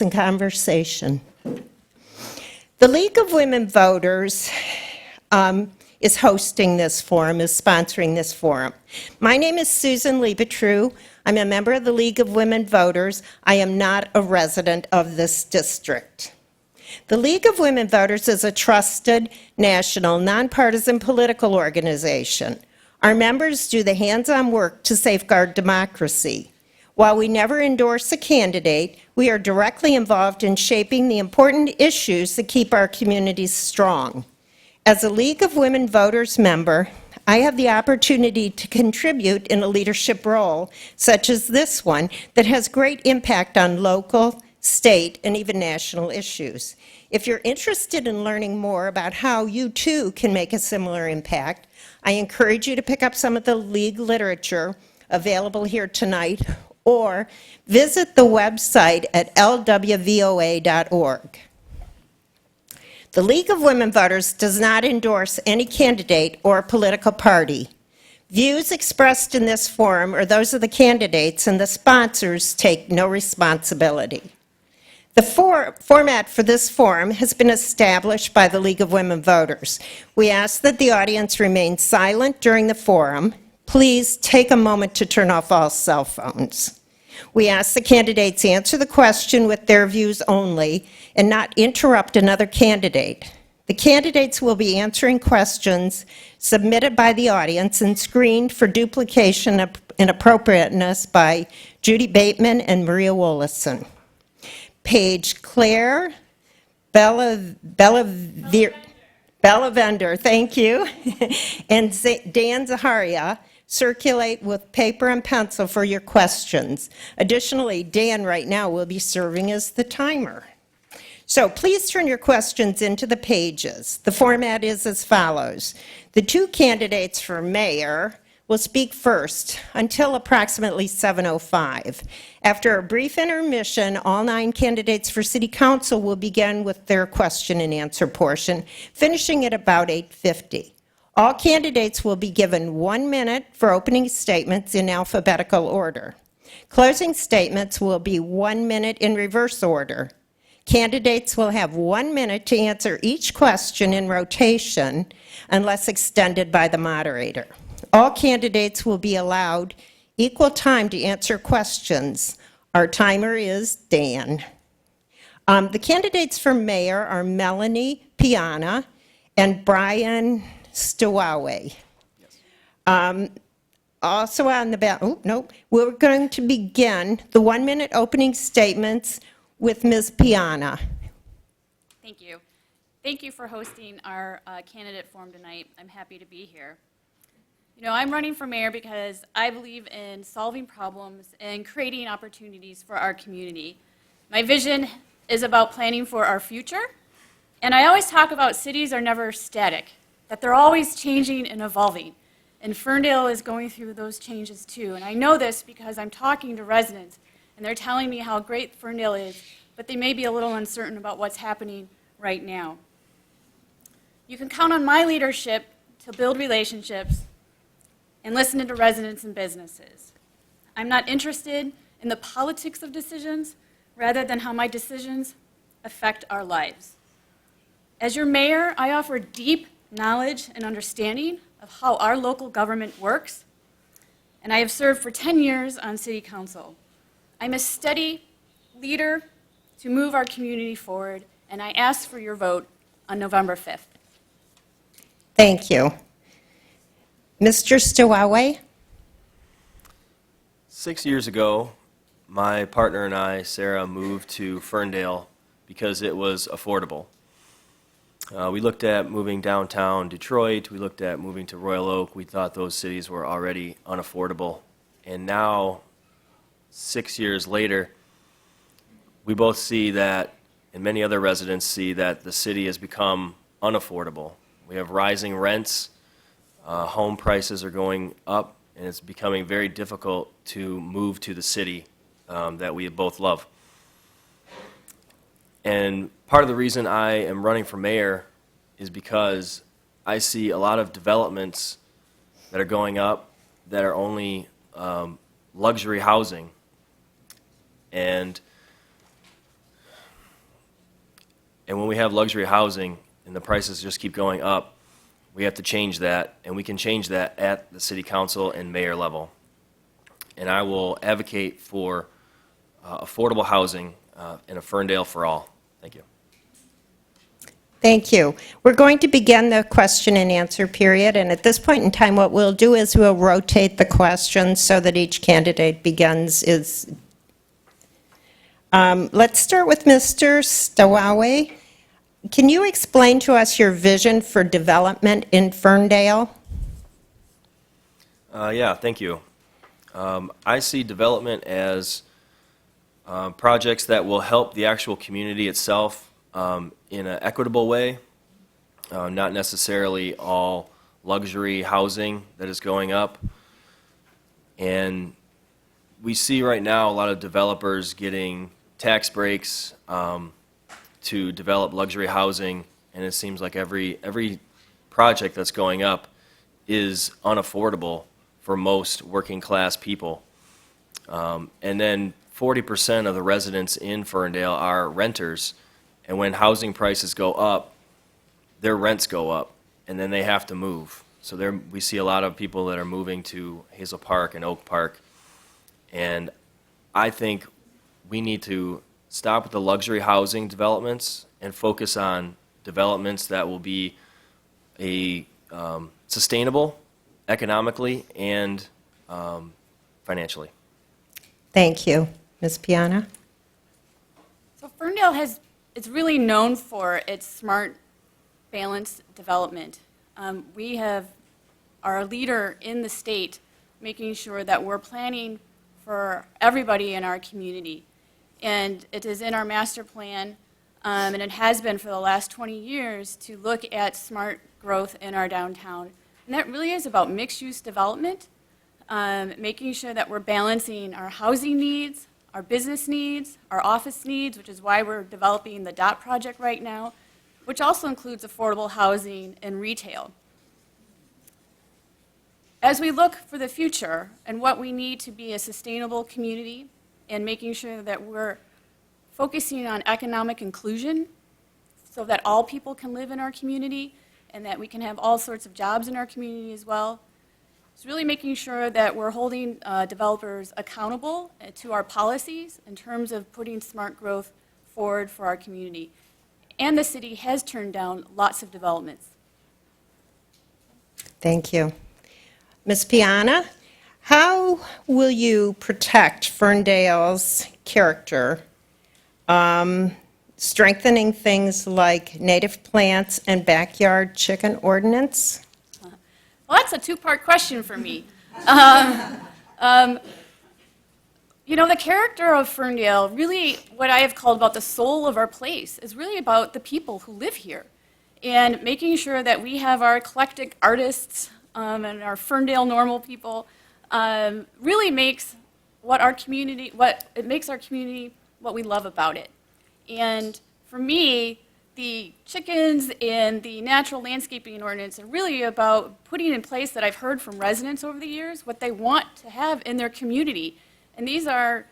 and conversation. The League of Women Voters is hosting this forum, is sponsoring this forum. My name is Susan Liebetrue. I'm a member of the League of Women Voters. I am not a resident of this district. The League of Women Voters is a trusted, national, nonpartisan political organization. Our members do the hands-on work to safeguard democracy. While we never endorse a candidate, we are directly involved in shaping the important issues that keep our communities strong. As a League of Women Voters member, I have the opportunity to contribute in a leadership role, such as this one, that has great impact on local, state, and even national issues. If you're interested in learning more about how you too can make a similar impact, I encourage you to pick up some of the League literature available here tonight, or visit the website at lwvoa.org. The League of Women Voters does not endorse any candidate or political party. Views expressed in this forum are those of the candidates, and the sponsors take no responsibility. The format for this forum has been established by the League of Women Voters. We ask that the audience remain silent during the forum. Please take a moment to turn off all cell phones. We ask the candidates answer the question with their views only and not interrupt another candidate. The candidates will be answering questions submitted by the audience and screened for duplication and appropriateness by Judy Bateman and Maria Wollison. Page Claire Bellavender, thank you, and Dan Zaharia circulate with paper and pencil for your questions. Additionally, Dan right now will be serving as the timer. So please turn your questions into the pages. The format is as follows. The two candidates for mayor will speak first until approximately 7:05. After a brief intermission, all 9 candidates for city council will begin with their question and answer portion, finishing at about 8:50. All candidates will be given 1 minute for opening statements in alphabetical order. Closing statements will be 1 minute in reverse order. Candidates will have 1 minute to answer each question in rotation unless extended by the moderator. All candidates will be allowed equal time to answer questions. Our timer is Dan. The candidates for mayor are Melanie Piana and Brian Stowawe. Also on the back, we're going to begin the 1 minute opening statements with Ms. Piana. Thank you. Thank you for hosting our candidate forum tonight. I'm happy to be here. You know, I'm running for mayor because I believe in solving problems and creating opportunities for our community. My vision is about planning for our future, and I always talk about cities are never static, that they're always changing and evolving. And Ferndale is going through those changes too. And I know this because I'm talking to residents, and they're telling me how great Ferndale is, but they may be a little uncertain about what's happening right now. You can count on my leadership to build relationships and listen to residents and businesses. I'm not interested in the politics of decisions rather than how my decisions affect our lives. As your mayor, I offer deep knowledge and understanding of how our local government works, and I have served for 10 years on city council. I'm a steady leader to move our community forward, and I ask for your vote on November 5th. Thank you. Mr. Stowawe? 6 years ago, my partner and I, Sarah, moved to Ferndale because it was affordable. We looked at moving downtown Detroit, we looked at moving to Royal Oak. We thought those cities were already unaffordable. And now, 6 years later, we both see that, and many other residents see that the city has become unaffordable. We have rising rents, home prices are going up, and it's becoming very difficult to move to the city that we both love. And part of the reason I am running for mayor is because I see a lot of developments that are going up that are only luxury housing. And And when we have luxury housing and the prices just keep going up, we have to change that, and we can change that at the city council and mayor level. And I will advocate for affordable housing in a Ferndale for all. Thank you. Thank you. We're going to begin the question and answer period, and at this point in time, what we'll do is we'll rotate the questions so that each candidate begins. Let's start with Mr. Stawawe. Can you explain to us your vision for development in Ferndale? Yeah, thank you. I see development as projects that will help the actual community itself in an equitable way, not necessarily all luxury housing that is going up. And we see right now a lot of developers getting tax breaks to develop luxury housing, and it seems like every project that's going up is unaffordable for most working class people. And then 40% of the residents in Ferndale are renters, and when housing prices go up, their rents go up, and then they have to move. So we see a lot of people that are moving to Hazel Park and Oak Park, and I think we need to stop with the luxury housing developments and focus on developments that will be sustainable economically and financially. Thank you. Ms. Piana? So Ferndale it's really known for its smart, balanced development. We are a leader in the state making sure that we're planning for everybody in our community. And it is in our master plan, and it has been for the last 20 years, to look at smart growth in our downtown. And that really is about mixed-use development, making sure that we're balancing our housing needs, our business needs, our office needs, which is why we're developing the DOT project right now, which also includes affordable housing and retail. As we look for the future and what we need to be a sustainable community and making sure that we're focusing on economic inclusion so that all people can live in our community and that we can have all sorts of jobs in our community as well, it's really making sure that we're holding developers accountable to our policies in terms of putting smart growth forward for our community. And the city has turned down lots of developments. Thank you. Ms. Piana, how will you protect Ferndale's character, strengthening things like native plants and backyard chicken ordinance? Well, that's a two-part question for me. You know, the character of Ferndale, really what I have called about the soul of our place, is really about the people who live here and making sure that we have our eclectic artists and our Ferndale normal people really makes what our community, it makes our community what we love about it. And for me, the chickens and the natural landscaping ordinance are really about putting in place that I've heard from residents over the years, what they want to have in their community. And these are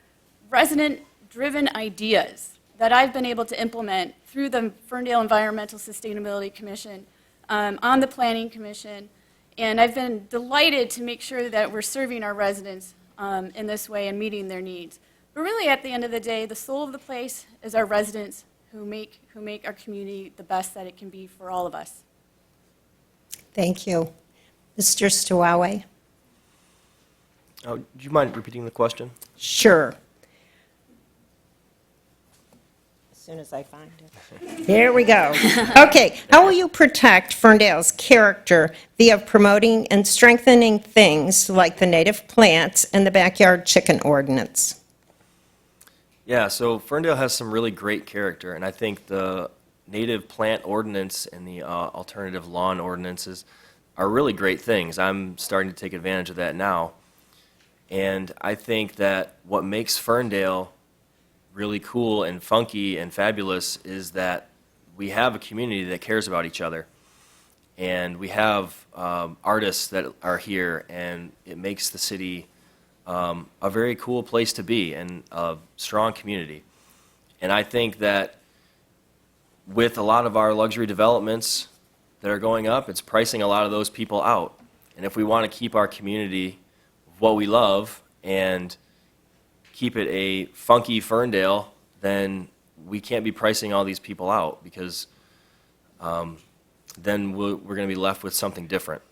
resident-driven ideas that I've been able to implement through the Ferndale Environmental Sustainability Commission, on the Planning Commission, and I've been delighted to make sure that we're serving our residents in this way and meeting their needs. But really, at the end of the day, the soul of the place is our residents who make our community the best that it can be for all of us. Thank you. Mr. Stawawe? Do you mind repeating the question? Sure. As soon as I find it. There we go. Okay. How will you protect Ferndale's character via promoting and strengthening things like the native plants and the backyard chicken ordinance? Yeah, so Ferndale has some really great character, and I think the native plant ordinance and the alternative lawn ordinances are really great things. I'm starting to take advantage of that now. And I think that what makes Ferndale really cool and funky and fabulous is that we have a community that cares about each other. And we have artists that are here, and it makes the city a very cool place to be and a strong community. And I think that with a lot of our luxury developments that are going up, it's pricing a lot of those people out. And if we want to keep our community what we love and keep it a funky Ferndale, then we can't be pricing all these people out, because then we're going to be left with something different.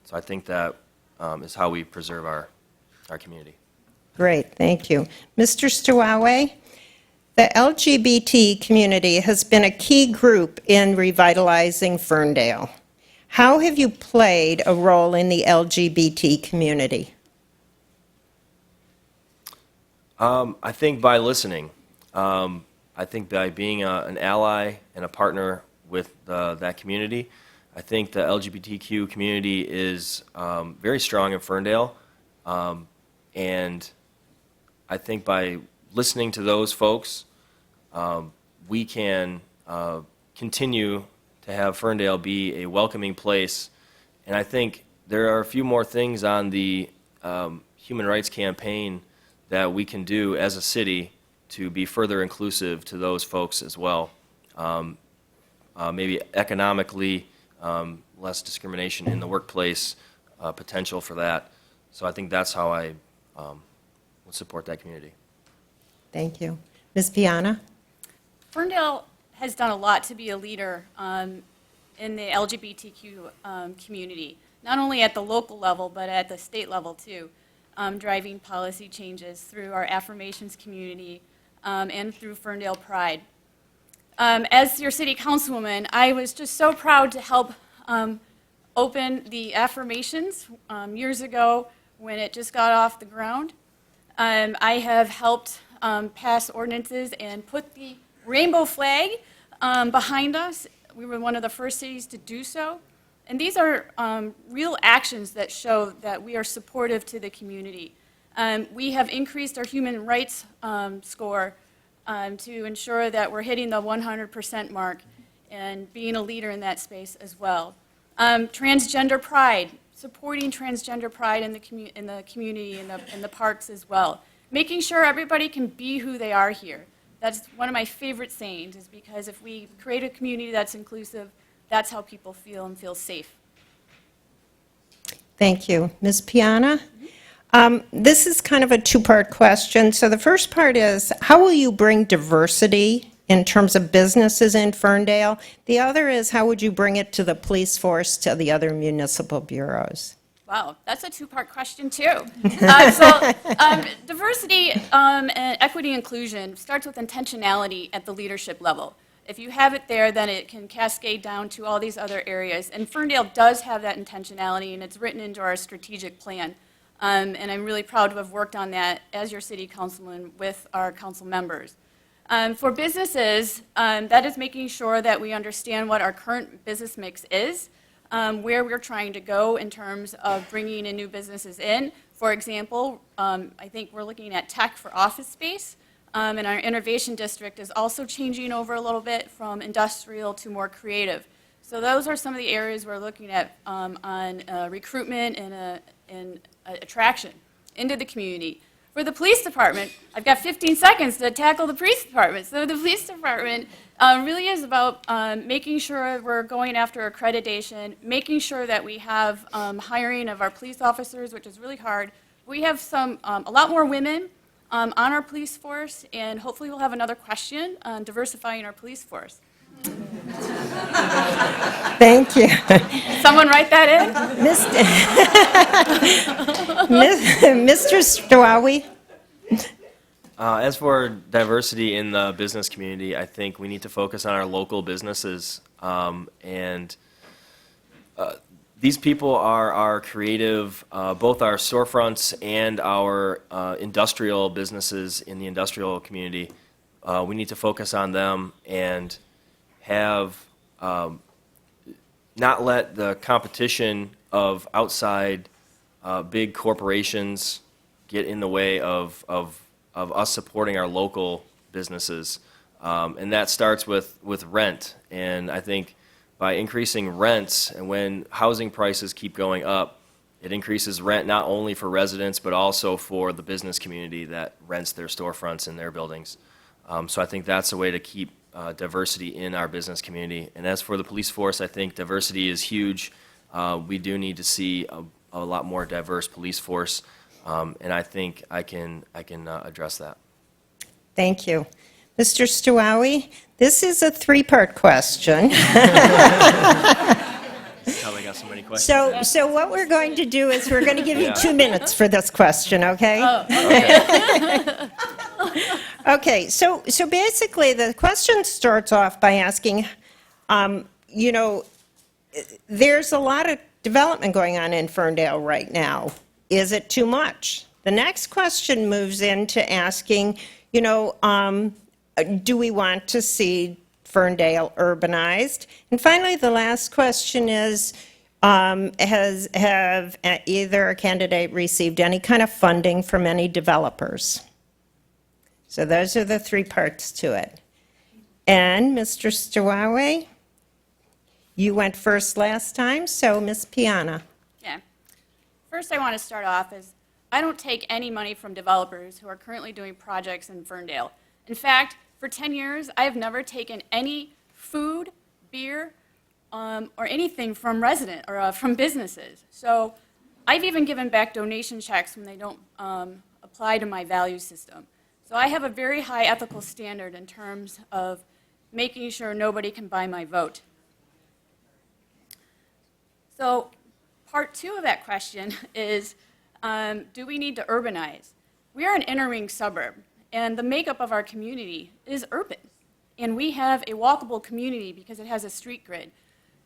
So I think that is how we preserve our community. Great, thank you. Mr. Stawawe, the LGBT community has been a key group in revitalizing Ferndale. How have you played a role in the LGBT community? I think by listening. I think by being an ally and a partner with that community. I think the LGBTQ community is very strong in Ferndale, and I think by listening to those folks, we can continue to have Ferndale be a welcoming place. And I think there are a few more things on the human rights campaign that we can do as a city to be further inclusive to those folks as well. Maybe economically, less discrimination in the workplace, potential for that. So I think that's how I would support that community. Thank you. Ms. Piana? Ferndale has done a lot to be a leader in the LGBTQ community, not only at the local level, but at the state level too, driving policy changes through our affirmations community and through Ferndale Pride. As your city councilwoman, I was just so proud to help open the affirmations years ago when it just got off the ground. I have helped pass ordinances and put the rainbow flag behind us. We were one of the first cities to do so. And these are real actions that show that we are supportive to the community. We have increased our human rights score to ensure that we're hitting the 100% mark and being a leader in that space as well. Transgender pride, supporting transgender pride in the community, in the parks as well. Making sure everybody can be who they are here. That's one of my favorite sayings, is because if we create a community that's inclusive, that's how people feel and feel safe. Thank you. Ms. Piana? This is kind of a two-part question. So the first part is, how will you bring diversity in terms of businesses in Ferndale? The other is, how would you bring it to the police force, to the other municipal bureaus? Wow, that's a two-part question too. Diversity and equity inclusion starts with intentionality at the leadership level. If you have it there, then it can cascade down to all these other areas. And Ferndale does have that intentionality, and it's written into our strategic plan. And I'm really proud to have worked on that as your city councilman with our council members. For businesses, that is making sure that we understand what our current business mix is, where we're trying to go in terms of bringing in new businesses in. For example, I think we're looking at tech for office space. And our innovation district is also changing over a little bit from industrial to more creative. So those are some of the areas we're looking at on recruitment and attraction into the community. For the police department, I've got 15 seconds to tackle the police department. So the police department really is about making sure we're going after accreditation, making sure that we have hiring of our police officers, which is really hard. We have a lot more women on our police force, and hopefully we'll have another question on diversifying our police force. Thank you. Someone write that in? Mr. Stawawe? As for diversity in the business community, I think we need to focus on our local businesses. These people are our creative, both our storefronts and our industrial businesses in the industrial community. We need to focus on them and have not let the competition of outside big corporations get in the way of us supporting our local businesses. And that starts with rent. And I think by increasing rents, and when housing prices keep going up, it increases rent not only for residents but also for the business community that rents their storefronts in their buildings. So I think that's a way to keep diversity in our business community. And as for the police force, I think diversity is huge. We do need to see a lot more diverse police force, and I think I can address that. Thank you. Mr. Stuawi, this is a three-part question. Probably got so many questions. So what we're going to do is we're going to give you Yeah. 2 minutes for this question, okay? Oh, Okay, so basically, the question starts off by asking, there's a lot of development going on in Ferndale right now. Is it too much? The next question moves into asking, do we want to see Ferndale urbanized? And finally, the last question is, have either a candidate received any kind of funding from any developers? So those are the 3 parts to it. And Mr. Stuawe, you went first last time, so Ms. Piana. yeah. First, I want to start off as I don't take any money from developers who are currently doing projects in Ferndale. In fact, for 10 years, I have never taken any food, beer, or anything from resident or from businesses. So I've even given back donation checks when they don't apply to my value system. So I have a very high ethical standard in terms of making sure nobody can buy my vote. So part 2 of that question is, do we need to urbanize? We are an inner ring suburb, and the makeup of our community is urban. And we have a walkable community because it has a street grid.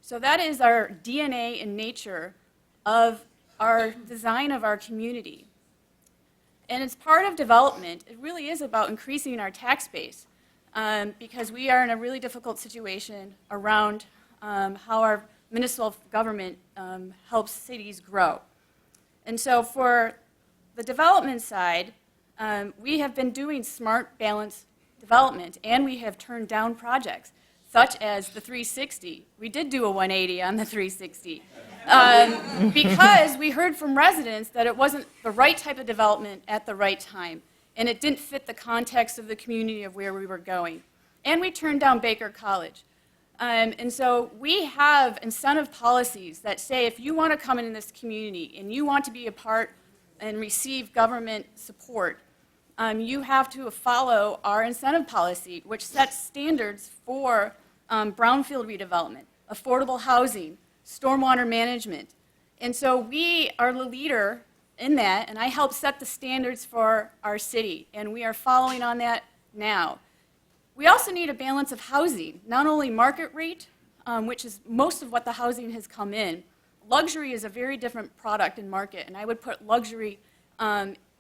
So that is our DNA and nature of our design of our community. And as part of development, it really is about increasing our tax base because we are in a really difficult situation around how our municipal government helps cities grow. And so for the development side, we have been doing smart, balanced development, and we have turned down projects, such as the 360. We did do a 180 on the 360 because we heard from residents that it wasn't the right type of development at the right time, and it didn't fit the context of the community of where we were going. And we turned down Baker College. And so we have incentive policies that say if you want to come in this community and you want to be a part and receive government support, you have to follow our incentive policy, which sets standards for brownfield redevelopment, affordable housing, stormwater management. And so we are the leader in that, and I help set the standards for our city, and we are following on that now. We also need a balance of housing, not only market rate, which is most of what the housing has come in. Luxury is a very different product and market, and I would put luxury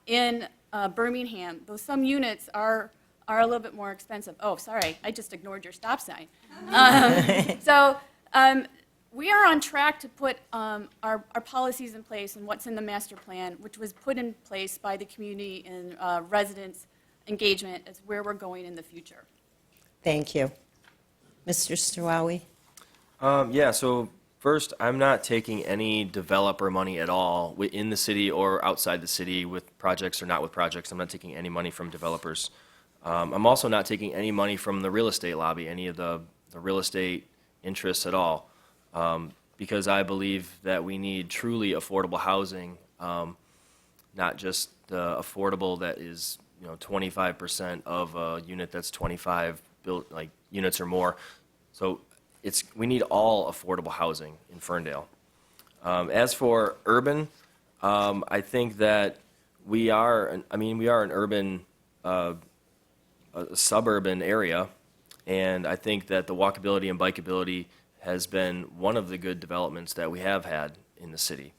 in Birmingham, though some units are a little bit more expensive. Oh, sorry, I just ignored your stop sign. We are on track to put our policies in place and what's in the master plan, which was put in place by the community and residents' engagement as where we're going in the future. Thank you. Mr. Stuawe? Yeah, so first, I'm not taking any developer money at all in the city or outside the city with projects or not with projects. I'm not taking any money from developers. I'm also not taking any money from the real estate lobby, any of the real estate interests at all, because I believe that we need truly affordable housing, not just the affordable that is 25% of a unit that's 25 built like units or more. So we need all affordable housing in Ferndale. As for urban, I think that we are an urban, a suburban area, and I think that the walkability and bikeability has been one of the good developments that we have had in the city.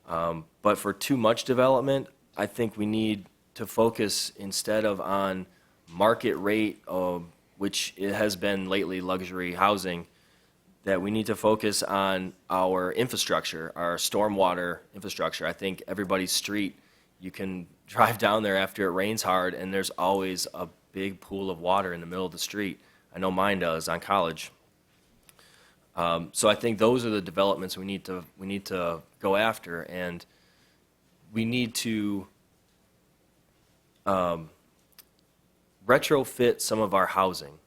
But for too much development, I think we need to focus instead of on market rate, which it has been lately luxury housing, that we need to focus on our infrastructure, our stormwater infrastructure. I think everybody's street, you can drive down there after it rains hard and there's always a big pool of water in the middle of the street. I know mine does on College. So I think those are the developments we need to go after, and we need to retrofit some of our housing.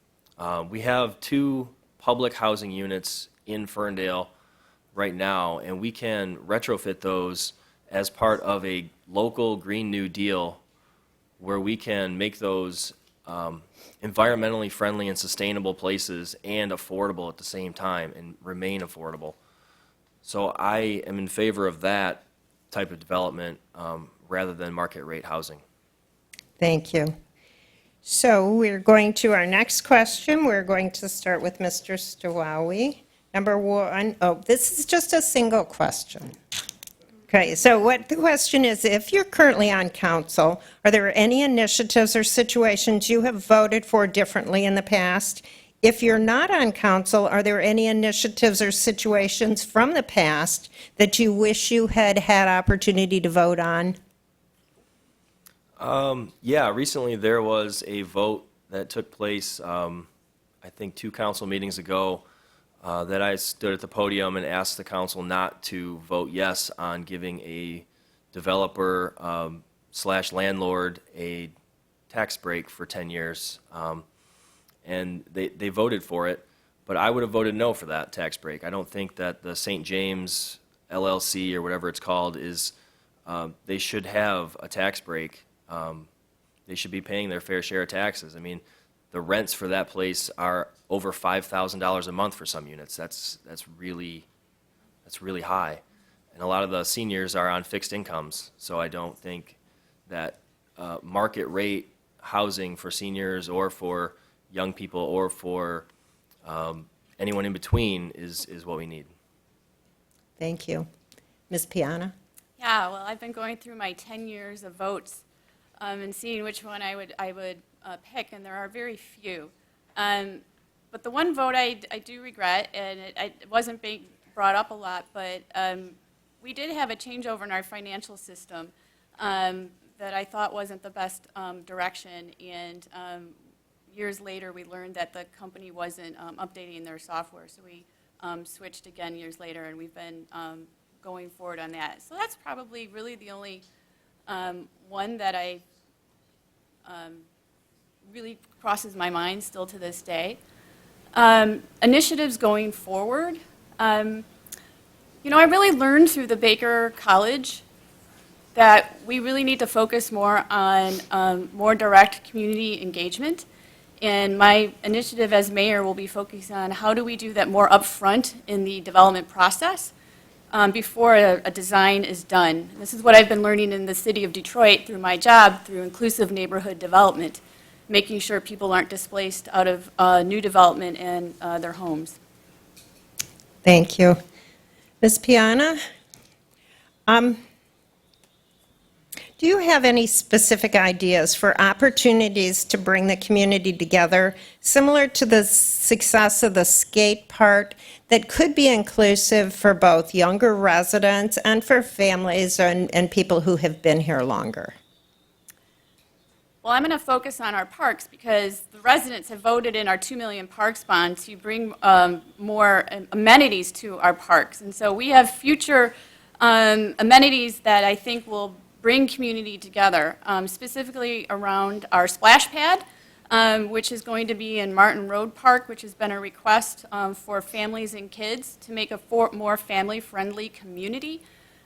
We have 2 public housing units in Ferndale right now, and we can retrofit those as part of a local Green New Deal where we can make those environmentally friendly and sustainable places and affordable at the same time and remain affordable. So I am in favor of that type of development rather than market rate housing. Thank you. So we're going to our next question. We're going to start with Mr. Stawawi. Number 1, this is just a single question. Okay, so what the question is, if you're currently on council, are there any initiatives or situations you have voted for differently in the past? If you're not on council, are there any initiatives or situations from the past that you wish you had had opportunity to vote on? Yeah, recently there was a vote that took place, I think 2 council meetings ago, that I stood at the podium and asked the council not to vote yes on giving a developer slash landlord a tax break for 10 years. And they voted for it, but I would have voted no for that tax break. I don't think that the St. James LLC or whatever it's called is, they should have a tax break. They should be paying their fair share of taxes. I mean, the rents for that place are over $5,000 a month for some units. That's really high. And a lot of the seniors are on fixed incomes, so I don't think that market rate housing for seniors or for young people or for anyone in between is what we need. Thank you. Ms. Piana? Yeah, well, I've been going through my 10 years of votes and seeing which one I would pick, and there are very few. But the one vote I do regret, and it wasn't being brought up a lot, but we did have a changeover in our financial system that I thought wasn't the best direction, and years later we learned that the company wasn't updating their software, so we switched again years later, and we've been going forward on that. So that's probably really the only one that I really crosses my mind still to this day. Initiatives going forward. I really learned through the Baker College that we really need to focus more on more direct community engagement. And my initiative as mayor will be focusing on how do we do that more upfront in the development process before a design is done. This is what I've been learning in the city of Detroit through my job, through inclusive neighborhood development, making sure people aren't displaced out of new development and their homes. Thank you. Ms. Piana? Do you have any specific ideas for opportunities to bring the community together, similar to the success of the skate park, that could be inclusive for both younger residents and for families and people who have been here longer? Well, I'm going to focus on our parks because the residents have voted in our 2 million parks bond to bring more amenities to our parks. And so we have future amenities that I think will bring community together, specifically around our splash pad, which is going to be in Martin Road Park, which has been a request for families and kids to make a more family-friendly community.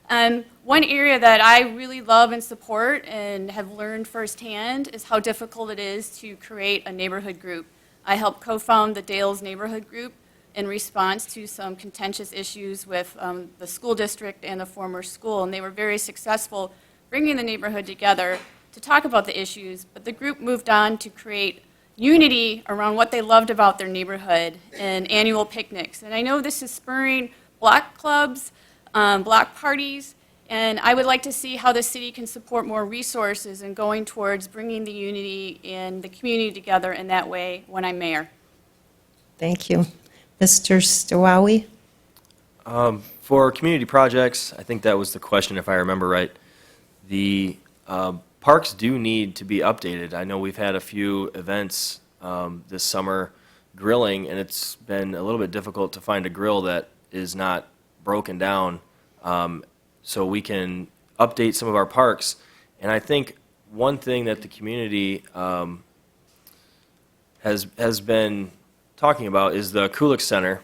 One area that I really love and support and have learned firsthand is how difficult it is to create a neighborhood group. I helped co-found the Dales Neighborhood Group in response to some contentious issues with the school district and the former school, and they were very successful bringing the neighborhood together to talk about the issues, but the group moved on to create unity around what they loved about their neighborhood and annual picnics. And I know this is spurring block clubs, block parties, and I would like to see how the city can support more resources in going towards bringing the unity and the community together in that way when I'm mayor. Thank you. Mr. Stawawi? For community projects, I think that was the question, if I remember right. The parks do need to be updated. I know we've had a few events this summer grilling, and it's been a little bit difficult to find a grill that is not broken down, so we can update some of our parks. And I think one thing that the community has been talking about is the Kulik Center.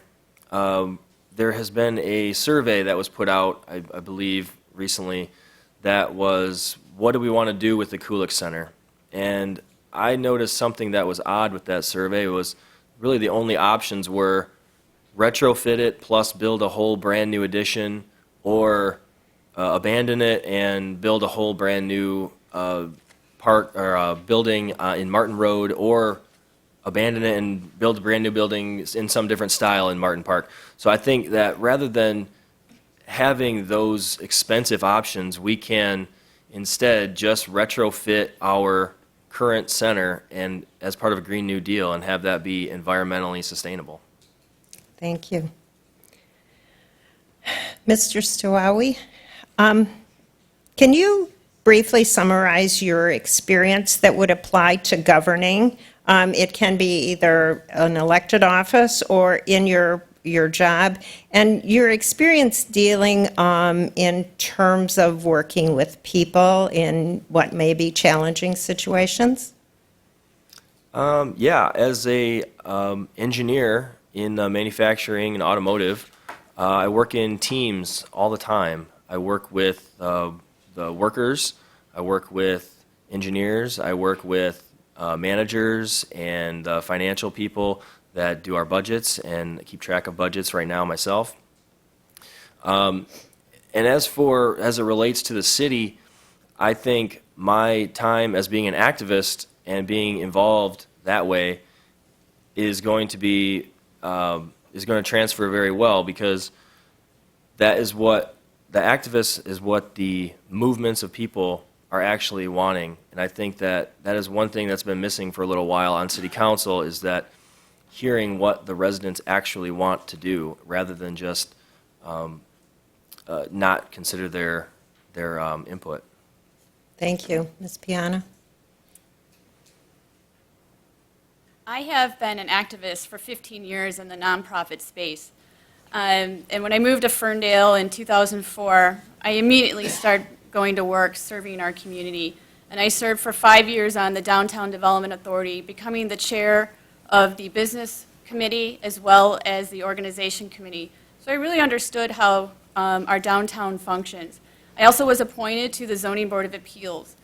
There has been a survey that was put out, I believe, recently, that was, what do we want to do with the Kulik Center? And I noticed something that was odd with that survey was really the only options were retrofit it plus build a whole brand new addition, or abandon it and build a whole brand new park or building in Martin Road, or abandon it and build a brand new building in some different style in Martin Park. So I think that rather than having those expensive options, we can instead just retrofit our current center and as part of a Green New Deal and have that be environmentally sustainable. Thank you. Mr. Stowawi, can you briefly summarize your experience that would apply to governing? It can be either an elected office or in your job, and your experience dealing in terms of working with people in what may be challenging situations? Yeah, as a engineer in manufacturing and automotive, I work in teams all the time. I work with the workers, I work with engineers, I work with managers and financial people that do our budgets and keep track of budgets right now myself. And as it relates to the city, I think my time as being an activist and being involved that way is going to transfer very well, because that is what the activists is what the movements of people are actually wanting. And I think that is one thing that's been missing for a little while on city council, is that hearing what the residents actually want to do rather than just not consider their input. Thank you. Ms. Piana? I have been an activist for 15 years in the nonprofit space. And when I moved to Ferndale in 2004, I immediately started going to work serving our community. And I served for 5 years on the Downtown Development Authority, becoming the chair of the business committee as well as the organization committee. So I really understood how our downtown functions. I also was appointed to the Zoning Board of Appeals.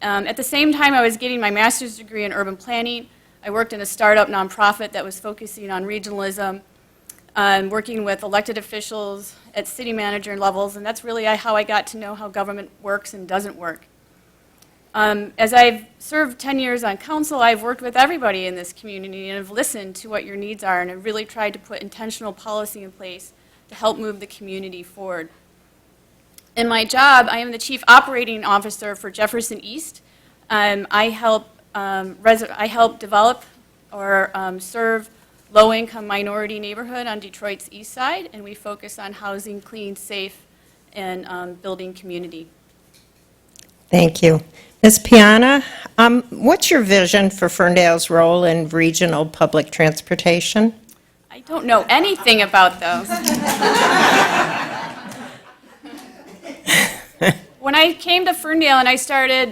At the same time I was getting my master's degree in urban planning, I worked in a startup nonprofit that was focusing on regionalism, working with elected officials at city manager levels, and that's really how I got to know how government works and doesn't work. As I've served 10 years on council, I've worked with everybody in this community and have listened to what your needs are, and I've really tried to put intentional policy in place to help move the community forward. In my job, I am the Chief Operating Officer for Jefferson East. I help develop or serve low-income minority neighborhood on Detroit's east side, and we focus on housing, clean, safe, and building community. Thank you. Ms. Piana, what's your vision for Ferndale's role in regional public transportation? I don't know anything about those. When I came to Ferndale and I started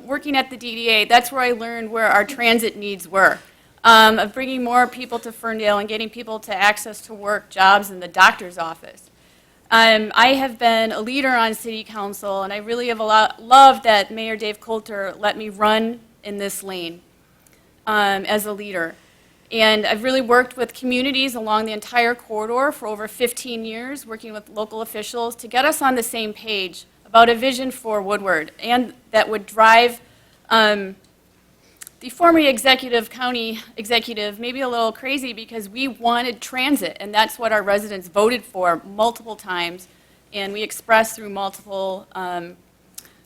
working at the DDA, that's where I learned where our transit needs were, of bringing more people to Ferndale and getting people to access to work, jobs, and the doctor's office. I have been a leader on city council, and I really have loved that Mayor Dave Coulter let me run in this lane as a leader. And I've really worked with communities along the entire corridor for over 15 years, working with local officials to get us on the same page about a vision for Woodward, and that would drive the former county executive maybe a little crazy, because we wanted transit, and that's what our residents voted for multiple times, and we expressed through multiple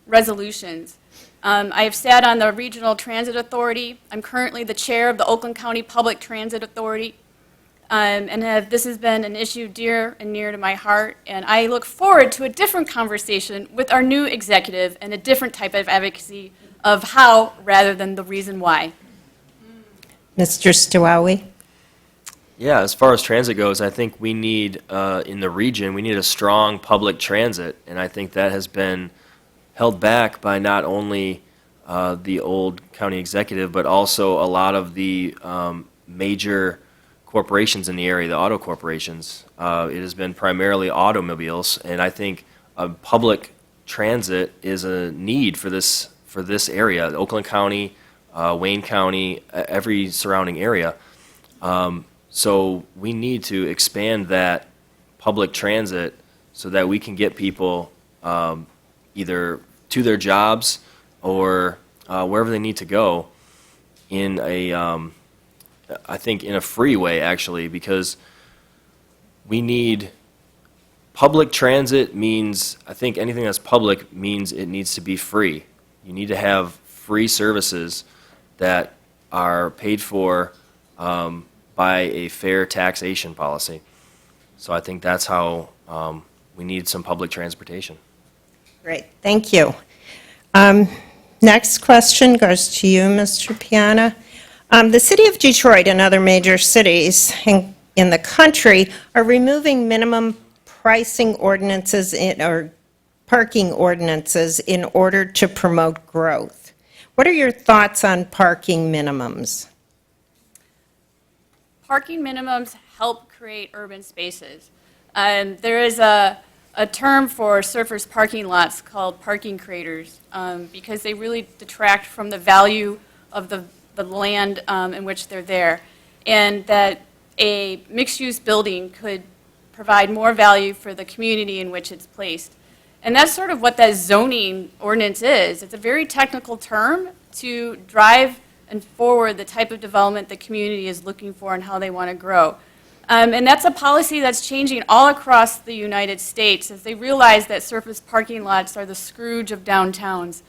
resolutions. I have sat on the Regional Transit Authority. I'm currently the chair of the Oakland County Public Transit Authority, and this has been an issue dear and near to my heart, and I look forward to a different conversation with our new executive and a different type of advocacy of how rather than the reason why. Mr. Stowawi? Yeah, as far as transit goes, I think we need, in the region, we need a strong public transit, and I think that has been held back by not only the old county executive, but also a lot of the major corporations in the area, the auto corporations. It has been primarily automobiles, and I think public transit is a need for this area, Oakland County, Wayne County, every surrounding area. So we need to expand that public transit so that we can get people either to their jobs or wherever they need to go in I think in a free way, actually, because we need public transit means, I think anything that's public means it needs to be free. You need to have free services that are paid for by a fair taxation policy. So I think that's how we need some public transportation. Great, thank you. Next question goes to you, Mr. Piana. The city of Detroit and other major cities in the country are removing minimum pricing ordinances or parking ordinances in order to promote growth. What are your thoughts on parking minimums? Parking minimums help create urban spaces. There is a term for surface parking lots called parking craters because they really detract from the value of the land in which they're there, and that a mixed-use building could provide more value for the community in which it's placed. And that's sort of what that zoning ordinance is. It's a very technical term to drive and forward the type of development the community is looking for and how they want to grow. And that's a policy that's changing all across the United States as they realize that surface parking lots are the Scrooge of downtowns.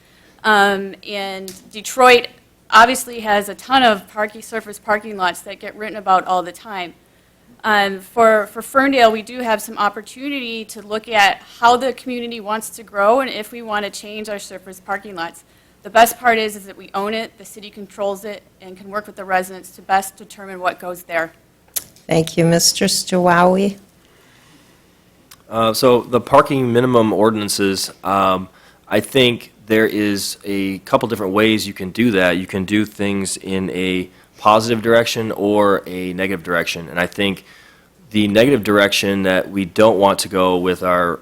And Detroit obviously has a ton of surface parking lots that get written about all the time. For Ferndale, we do have some opportunity to look at how the community wants to grow and if we want to change our surface parking lots. The best part is that we own it, the city controls it, and can work with the residents to best determine what goes there. Thank you, Mr. Stawawi. So the parking minimum ordinances, I think there is a couple different ways you can do that. You can do things in a positive direction or a negative direction. And I think the negative direction that we don't want to go with our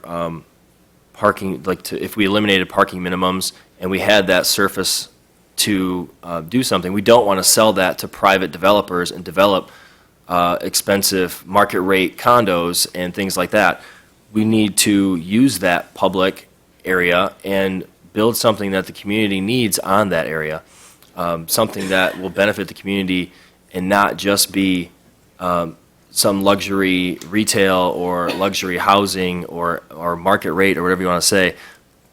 parking, if we eliminated parking minimums and we had that surface to do something, we don't want to sell that to private developers and develop expensive market rate condos and things like that. We need to use that public area and build something that the community needs on that area, something that will benefit the community and not just be some luxury retail or luxury housing or market rate or whatever you want to say.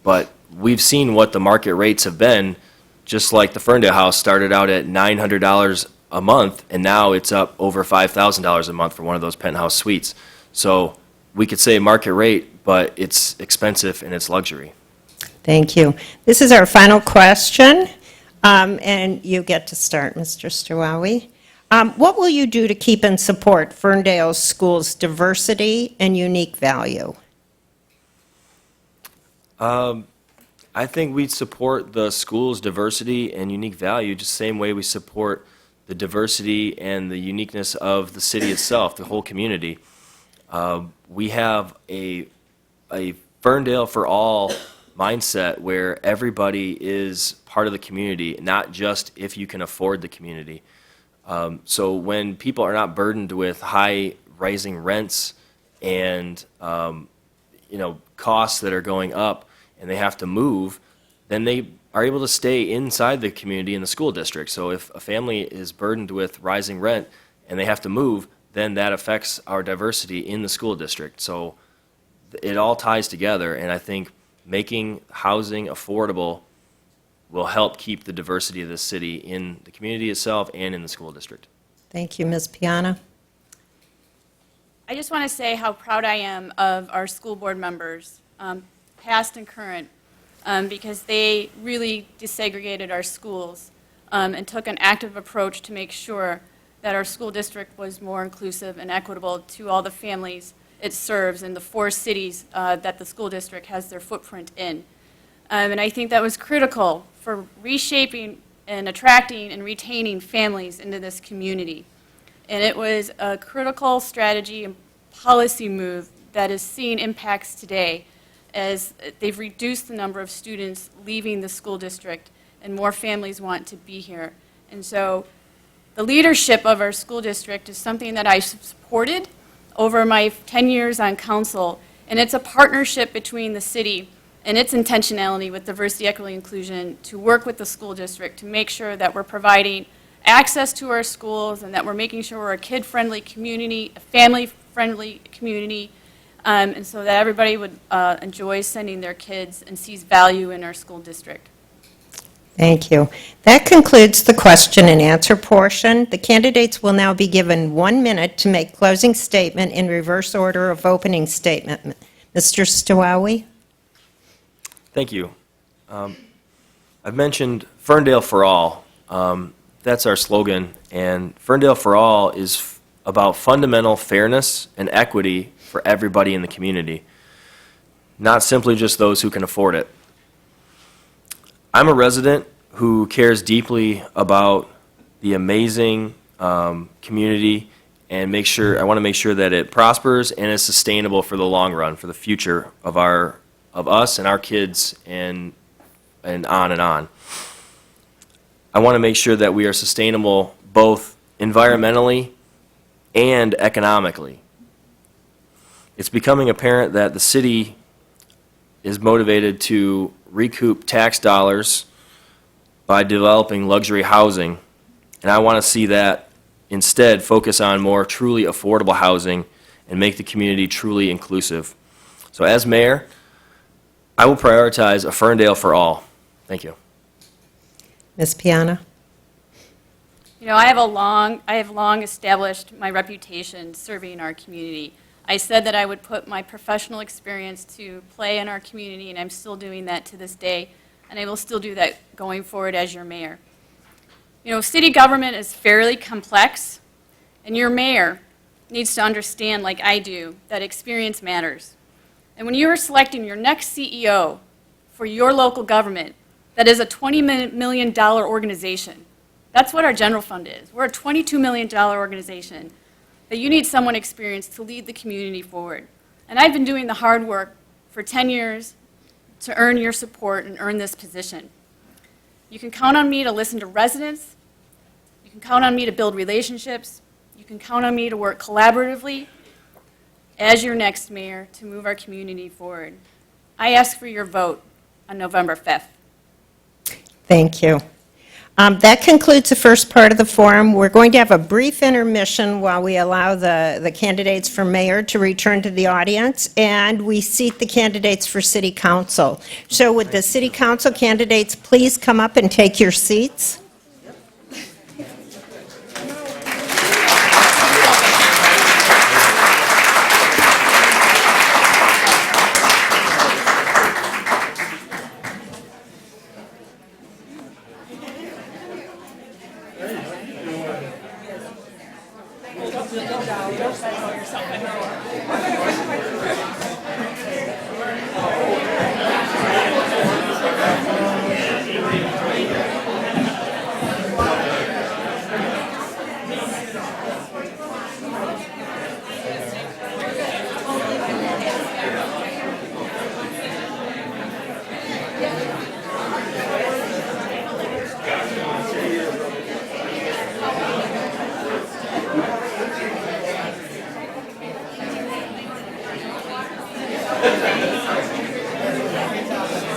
But we've seen what the market rates have been, just like the Ferndale house started out at $900 a month, and now it's up over $5,000 a month for one of those penthouse suites. So we could say market rate, but it's expensive and it's luxury. Thank you. This is our final question, and you get to start, Mr. Stawawi. What will you do to keep and support Ferndale School's diversity and unique value? I think we support the school's diversity and unique value just the same way we support the diversity and the uniqueness of the city itself, the whole community. We have a Ferndale for all mindset where everybody is part of the community, not just if you can afford the community. So when people are not burdened with high rising rents and costs that are going up and they have to move, then they are able to stay inside the community in the school district. So if a family is burdened with rising rent and they have to move, then that affects our diversity in the school district. So it all ties together, and I think making housing affordable will help keep the diversity of the city in the community itself and in the school district. Thank you, Ms. Piana. I just want to say how proud I am of our school board members, past and current, because they really desegregated our schools and took an active approach to make sure that our school district was more inclusive and equitable to all the families it serves in the 4 cities that the school district has their footprint in. And I think that was critical for reshaping and attracting and retaining families into this community. And it was a critical strategy and policy move that is seeing impacts today as they've reduced the number of students leaving the school district and more families want to be here. And so the leadership of our school district is something that I supported over my 10 years on council, and it's a partnership between the city and its intentionality with diversity, equity, inclusion to work with the school district to make sure that we're providing access to our schools and that we're making sure we're a kid-friendly community, a family-friendly community, and so that everybody would enjoy sending their kids and sees value in our school district. Thank you. That concludes the question and answer portion. The candidates will now be given 1 minute to make closing statement in reverse order of opening statement. Mr. Stowowie? Thank you. I've mentioned Ferndale for All. That's our slogan, and Ferndale for All is about fundamental fairness and equity for everybody in the community, not simply just those who can afford it. I'm a resident who cares deeply about the amazing community and I want to make sure that it prospers and is sustainable for the long run, for the future of us and our kids and on and on. I want to make sure that we are sustainable both environmentally and economically. It's becoming apparent that the city is motivated to recoup tax dollars by developing luxury housing, and I want to see that instead focus on more truly affordable housing and make the community truly inclusive. So as mayor, I will prioritize a Ferndale for All. Thank you. Ms. Piana? You know, I have long established my reputation serving our community. I said that I would put my professional experience to play in our community, and I'm still doing that to this day, and I will still do that going forward as your mayor. You know, city government is fairly complex, and your mayor needs to understand, like I do, that experience matters. And when you are selecting your next CEO for your local government, that is a $20 million organization. That's what our general fund is. We're a $22 million organization. That you need someone experienced to lead the community forward. And I've been doing the hard work for 10 years to earn your support and earn this position. You can count on me to listen to residents. You can count on me to build relationships. You can count on me to work collaboratively as your next mayor to move our community forward. I ask for your vote on November 5th. Thank you. That concludes the first part of the forum. We're going to have a brief intermission while we allow the candidates for mayor to return to the audience, and we seat the candidates for city council. So would the city council candidates please come up and take your seats?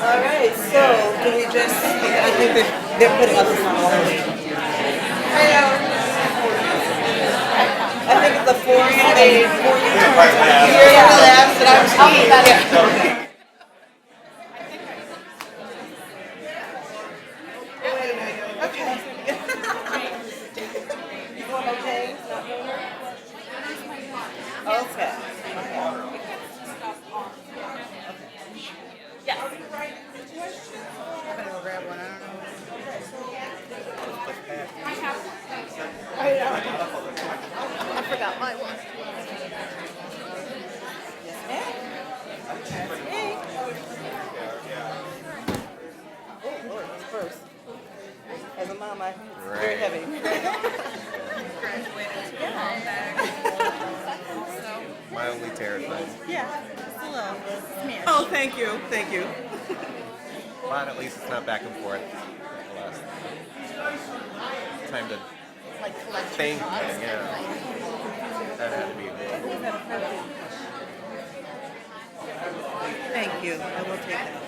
All right, so do we just, I think they're putting up the phone. I think it's the four you made, four you turned. You're the last, and I'm cheating. Wait a minute, okay. You want no change? Okay. I forgot my one. Yes, ma'am. Oh, Lord, it's first. As a mom, it's very heavy. graduated to a mom bag. So, Mildly terrifying. yeah, just a little smear. Oh, thank you, thank you. But at least it's not back and forth. The last time to think, yeah. That had to be. Thank you, I will take that.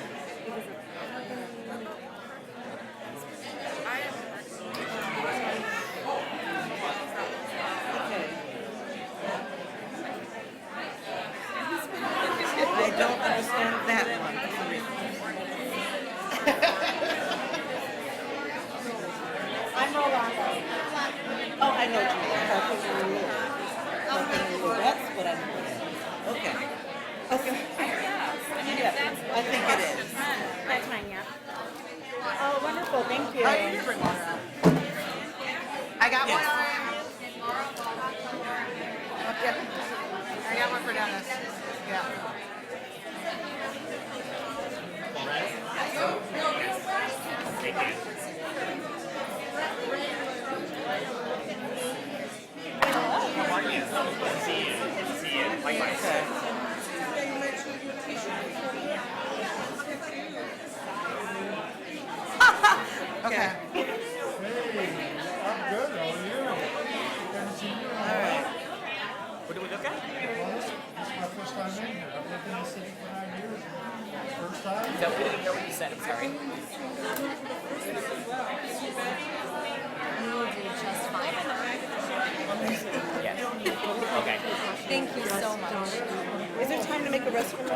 I don't understand that one. I'm Rolanda. Oh, I know you. That's what I'm looking at. Okay. Okay. Yeah, I think it is. That's mine, yeah. Oh, wonderful, thank you. Oh, you did bring water out. I got one. Yep. I got one for Dennis. Yeah. Okay. What do we look at? This is my first time in here. I've lived in the city for 9 years. First time? No, we didn't hear what you said. I'm sorry. Yes. Okay. Thank you so much. Is there time to make a restaurant?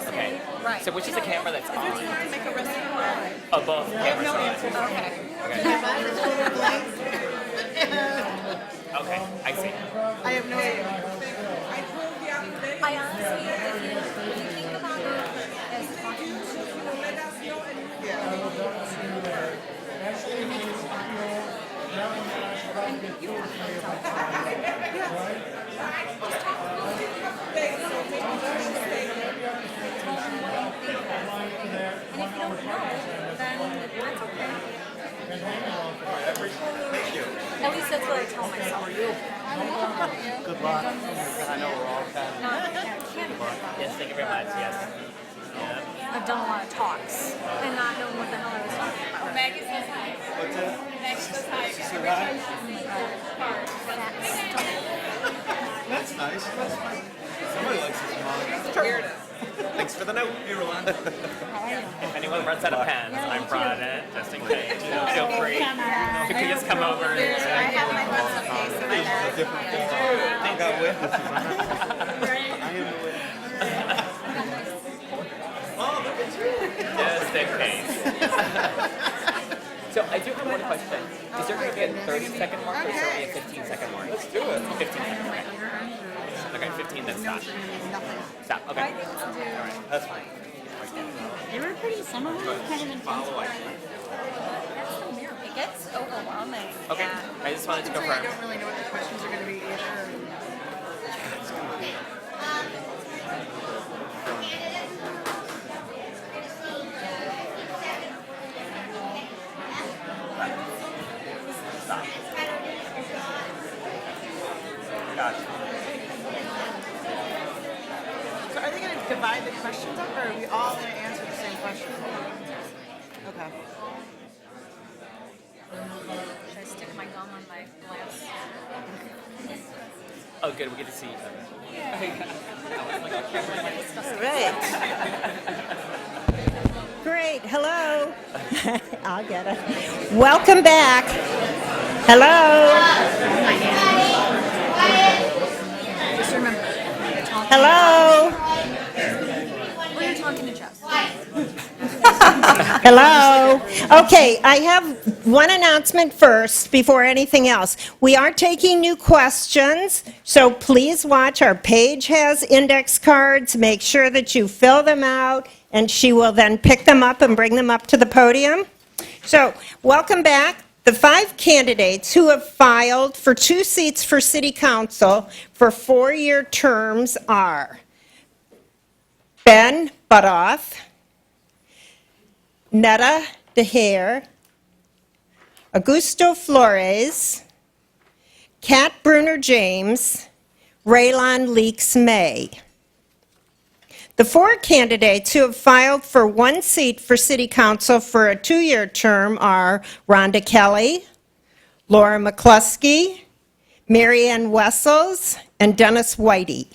Okay. Right. So which is the camera that's on? Time to make a restaurant? Oh, both cameras are on. Okay. Okay, I see. I have no idea. I honestly, if you think about it as talking at least that's what I tell myself. Good luck. I know we're all kind No, I can't Yes, thank you very much. Yes. I've done a lot of talks and not knowing what the hell I was talking about. Maggie says hi. What's that? Maggie says hi. Say hi. That's That's nice. That's fine. Somebody likes this mug. Here it is. Thanks for the note. Hey, Rolanda. If anyone runs out of pens, I'm brought it just in case. Feel free. You can just come over. I have my pencil case in my bag. I got witnesses. I am the witness. Just in case. So I do have one question. Is there going to be a 30-second mark or is there only a 15-second mark? Let's do it. 15-second mark. Okay, 15, then stop. Stop, okay. All right, that's fine. They were pretty, some of them were kind of intense. That's the mirror. It gets overwhelming. Okay, I just wanted to confirm. I don't really know what the questions are going to be either. Gotcha. So are they going to divide the questions up, or are we all going to answer the same question? Okay. Should I stick my gum on my glass? Oh, good, we get to see each other. Right. Great, hello. I'll get it. Welcome back. Hello. Just remember, Hello. we're talking to Jess. Hello. Okay, I have one announcement first before anything else. We are taking new questions, so please watch. Our page has index cards. Make sure that you fill them out, and she will then pick them up and bring them up to the podium. So, welcome back. The 5 candidates who have filed for 2 seats for City Council for 4-year terms are Ben Butoff, Netta DeHare, Augusto Flores, Kat Bruner James, Raylon Leaks May. The 4 candidates who have filed for 1 seat for City Council for a 2-year term are Rhonda Kelly, Laura McCluskey, Marianne Wessels, and Dennis Whitey.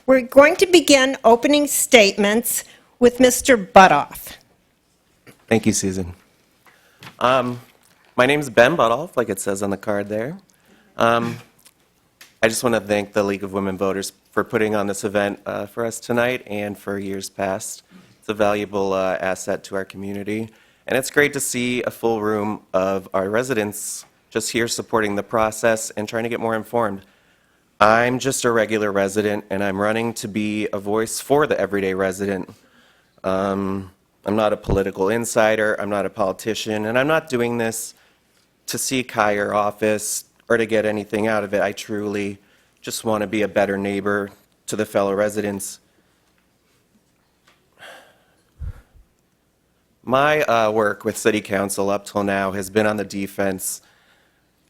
We're going to begin opening statements with Mr. Butoff. Thank you, Susan. My name is Ben Butoff, like it says on the card there. I just want to thank the League of Women Voters for putting on this event for us tonight and for years past. It's a valuable asset to our community, and it's great to see a full room of our residents just here supporting the process and trying to get more informed. I'm just a regular resident, and I'm running to be a voice for the everyday resident. I'm not a political insider, I'm not a politician, and I'm not doing this to seek higher office or to get anything out of it. I truly just want to be a better neighbor to the fellow residents. My work with City Council up till now has been on the defense,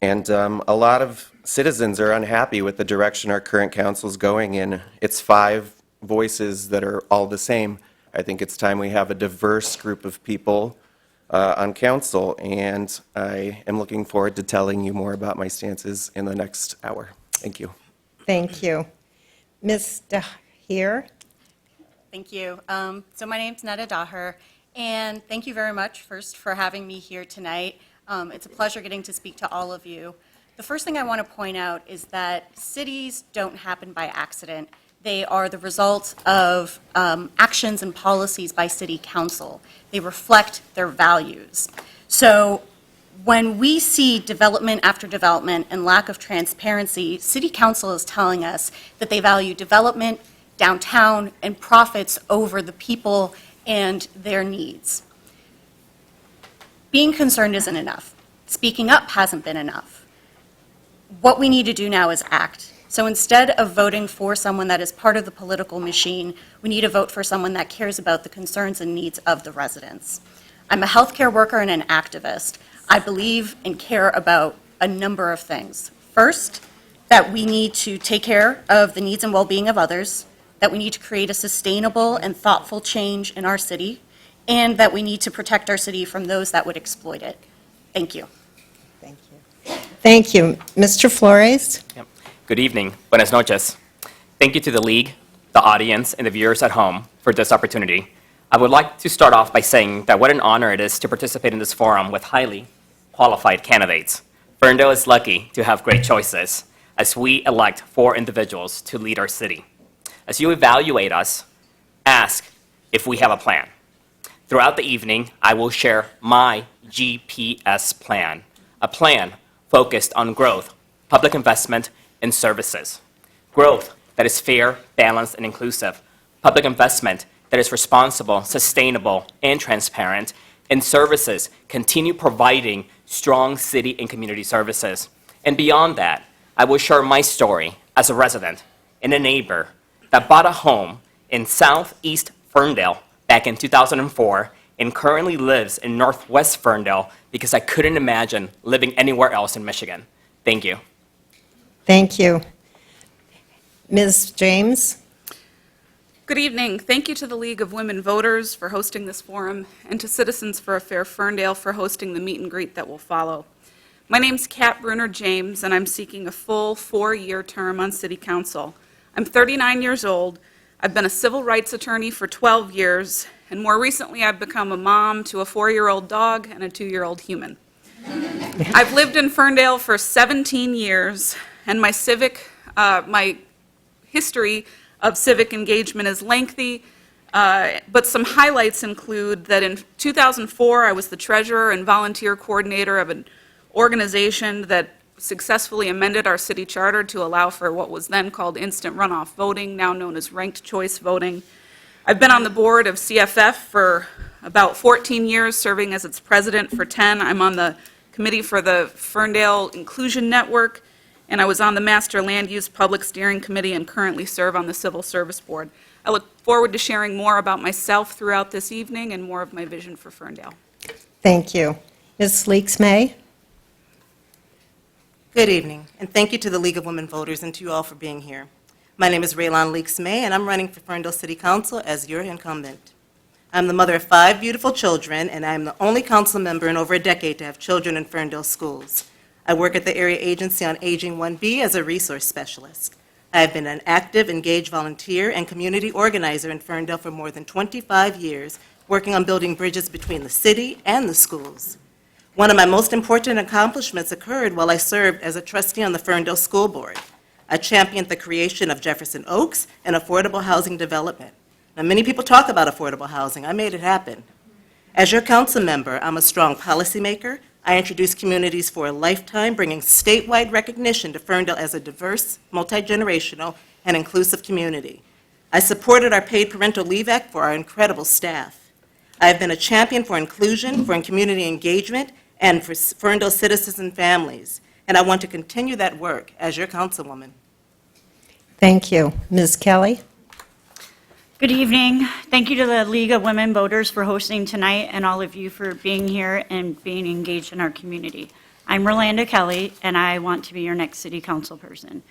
and a lot of citizens are unhappy with the direction our current council is going in. It's 5 voices that are all the same. I think it's time we have a diverse group of people on council, and I am looking forward to telling you more about my stances in the next hour. Thank you. Thank you. Ms. Dahir? Thank you. So my name's Netta Daher, and thank you very much first for having me here tonight. It's a pleasure getting to speak to all of you. The first thing I want to point out is that cities don't happen by accident. They are the result of actions and policies by City Council. They reflect their values. So when we see development after development and lack of transparency, City Council is telling us that they value development, downtown, and profits over the people and their needs. Being concerned isn't enough. Speaking up hasn't been enough. What we need to do now is act. So instead of voting for someone that is part of the political machine, we need to vote for someone that cares about the concerns and needs of the residents. I'm a healthcare worker and an activist. I believe and care about a number of things. First, that we need to take care of the needs and well-being of others, that we need to create a sustainable and thoughtful change in our city, and that we need to protect our city from those that would exploit it. Thank you. Thank you. Thank you. Mr. Flores? Yep. Good evening. Buenas noches. Thank you to the League, the audience, and the viewers at home for this opportunity. I would like to start off by saying that what an honor it is to participate in this forum with highly qualified candidates. Ferndale is lucky to have great choices as we elect 4 individuals to lead our city. As you evaluate us, ask if we have a plan. Throughout the evening, I will share my GPS plan, a plan focused on growth, public investment, and services. Growth that is fair, balanced, and inclusive. Public investment that is responsible, sustainable, and transparent. And services continue providing strong city and community services. And beyond that, I will share my story as a resident and a neighbor that bought a home in southeast Ferndale back in 2004 and currently lives in northwest Ferndale because I couldn't imagine living anywhere else in Michigan. Thank you. Thank you. Ms. James? Good evening. Thank you to the League of Women Voters for hosting this forum and to Citizens for a Fair Ferndale for hosting the meet and greet that will follow. My name's Kat Bruner James, and I'm seeking a full 4-year term on City Council. I'm 39 years old. I've been a civil rights attorney for 12 years, and more recently I've become a mom to a 4-year-old dog and a 2-year-old human. I've lived in Ferndale for 17 years, and my history of civic engagement is lengthy, but some highlights include that in 2004 I was the treasurer and volunteer coordinator of an organization that successfully amended our city charter to allow for what was then called instant runoff voting, now known as ranked choice voting. I've been on the board of CFF for about 14 years, serving as its president for 10. I'm on the committee for the Ferndale Inclusion Network, and I was on the Master Land Use Public Steering Committee and currently serve on the Civil Service Board. I look forward to sharing more about myself throughout this evening and more of my vision for Ferndale. Thank you. Ms. Leaks May? Good evening, and thank you to the League of Women Voters and to you all for being here. My name is Raylon Leaks May, and I'm running for Ferndale City Council as your incumbent. I'm the mother of 5 beautiful children, and I'm the only council member in over a decade to have children in Ferndale schools. I work at the Area Agency on Aging 1B as a resource specialist. I have been an active, engaged volunteer and community organizer in Ferndale for more than 25 years, working on building bridges between the city and the schools. One of my most important accomplishments occurred while I served as a trustee on the Ferndale School Board. I championed the creation of Jefferson Oaks and affordable housing development. Now, many people talk about affordable housing. I made it happen. As your council member, I'm a strong policymaker. I introduce Communities for a Lifetime, bringing statewide recognition to Ferndale as a diverse, multi-generational, and inclusive community. I supported our Paid Parental Leave Act for our incredible staff. I have been a champion for inclusion, for community engagement, and for Ferndale citizens and families. And I want to continue that work as your councilwoman. Thank you. Ms. Kelly? Good evening. Thank you to the League of Women Voters for hosting tonight and all of you for being here and being engaged in our community. I'm Rolanda Kelly, and I want to be your next city council person.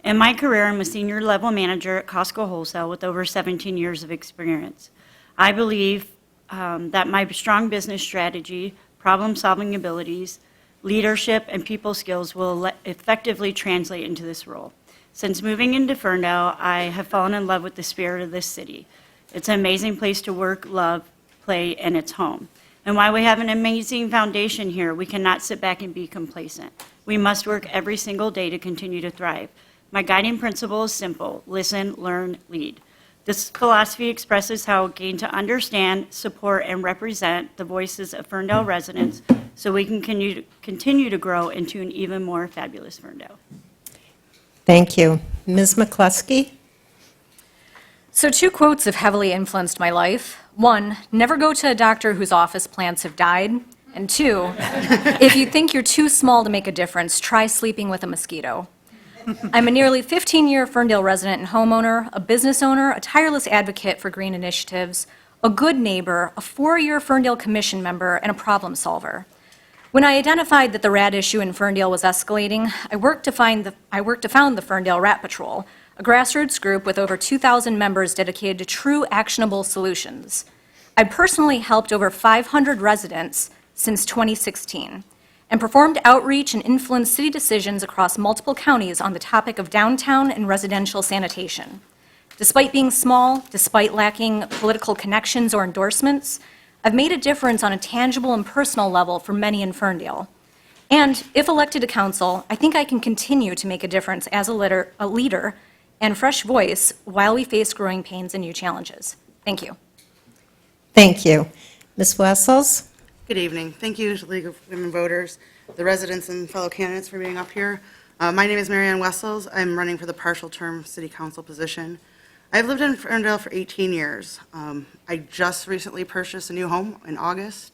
In my career, I'm a senior level manager at Costco Wholesale with over 17 years of experience. I believe that my strong business strategy, problem-solving abilities, leadership, and people skills will effectively translate into this role. Since moving into Ferndale, I have fallen in love with the spirit of this city. It's an amazing place to work, love, play, and it's home. And while we have an amazing foundation here, we cannot sit back and be complacent. We must work every single day to continue to thrive. My guiding principle is simple: listen, learn, lead. This philosophy expresses how I gain to understand, support, and represent the voices of Ferndale residents so we can continue to grow into an even more fabulous Ferndale. Thank you. Ms. McCluskey? So 2 quotes have heavily influenced my life. 1, never go to a doctor whose office plants have died. And 2, if you think you're too small to make a difference, try sleeping with a mosquito. I'm a nearly 15-year Ferndale resident and homeowner, a business owner, a tireless advocate for green initiatives, a good neighbor, a 4-year Ferndale Commission member, and a problem solver. When I identified that the rat issue in Ferndale was escalating, I worked to found the Ferndale Rat Patrol, a grassroots group with over 2,000 members dedicated to true actionable solutions. I personally helped over 500 residents since 2016 and performed outreach and influenced city decisions across multiple counties on the topic of downtown and residential sanitation. Despite being small, despite lacking political connections or endorsements, I've made a difference on a tangible and personal level for many in Ferndale. And if elected to council, I think I can continue to make a difference as a leader and fresh voice while we face growing pains and new challenges. Thank you. Thank you. Ms. Wessels? Good evening. Thank you to the League of Women Voters, the residents and fellow candidates for being up here. My name is Marianne Wessels. I'm running for the partial term city council position. I've lived in Ferndale for 18 years. I just recently purchased a new home in August.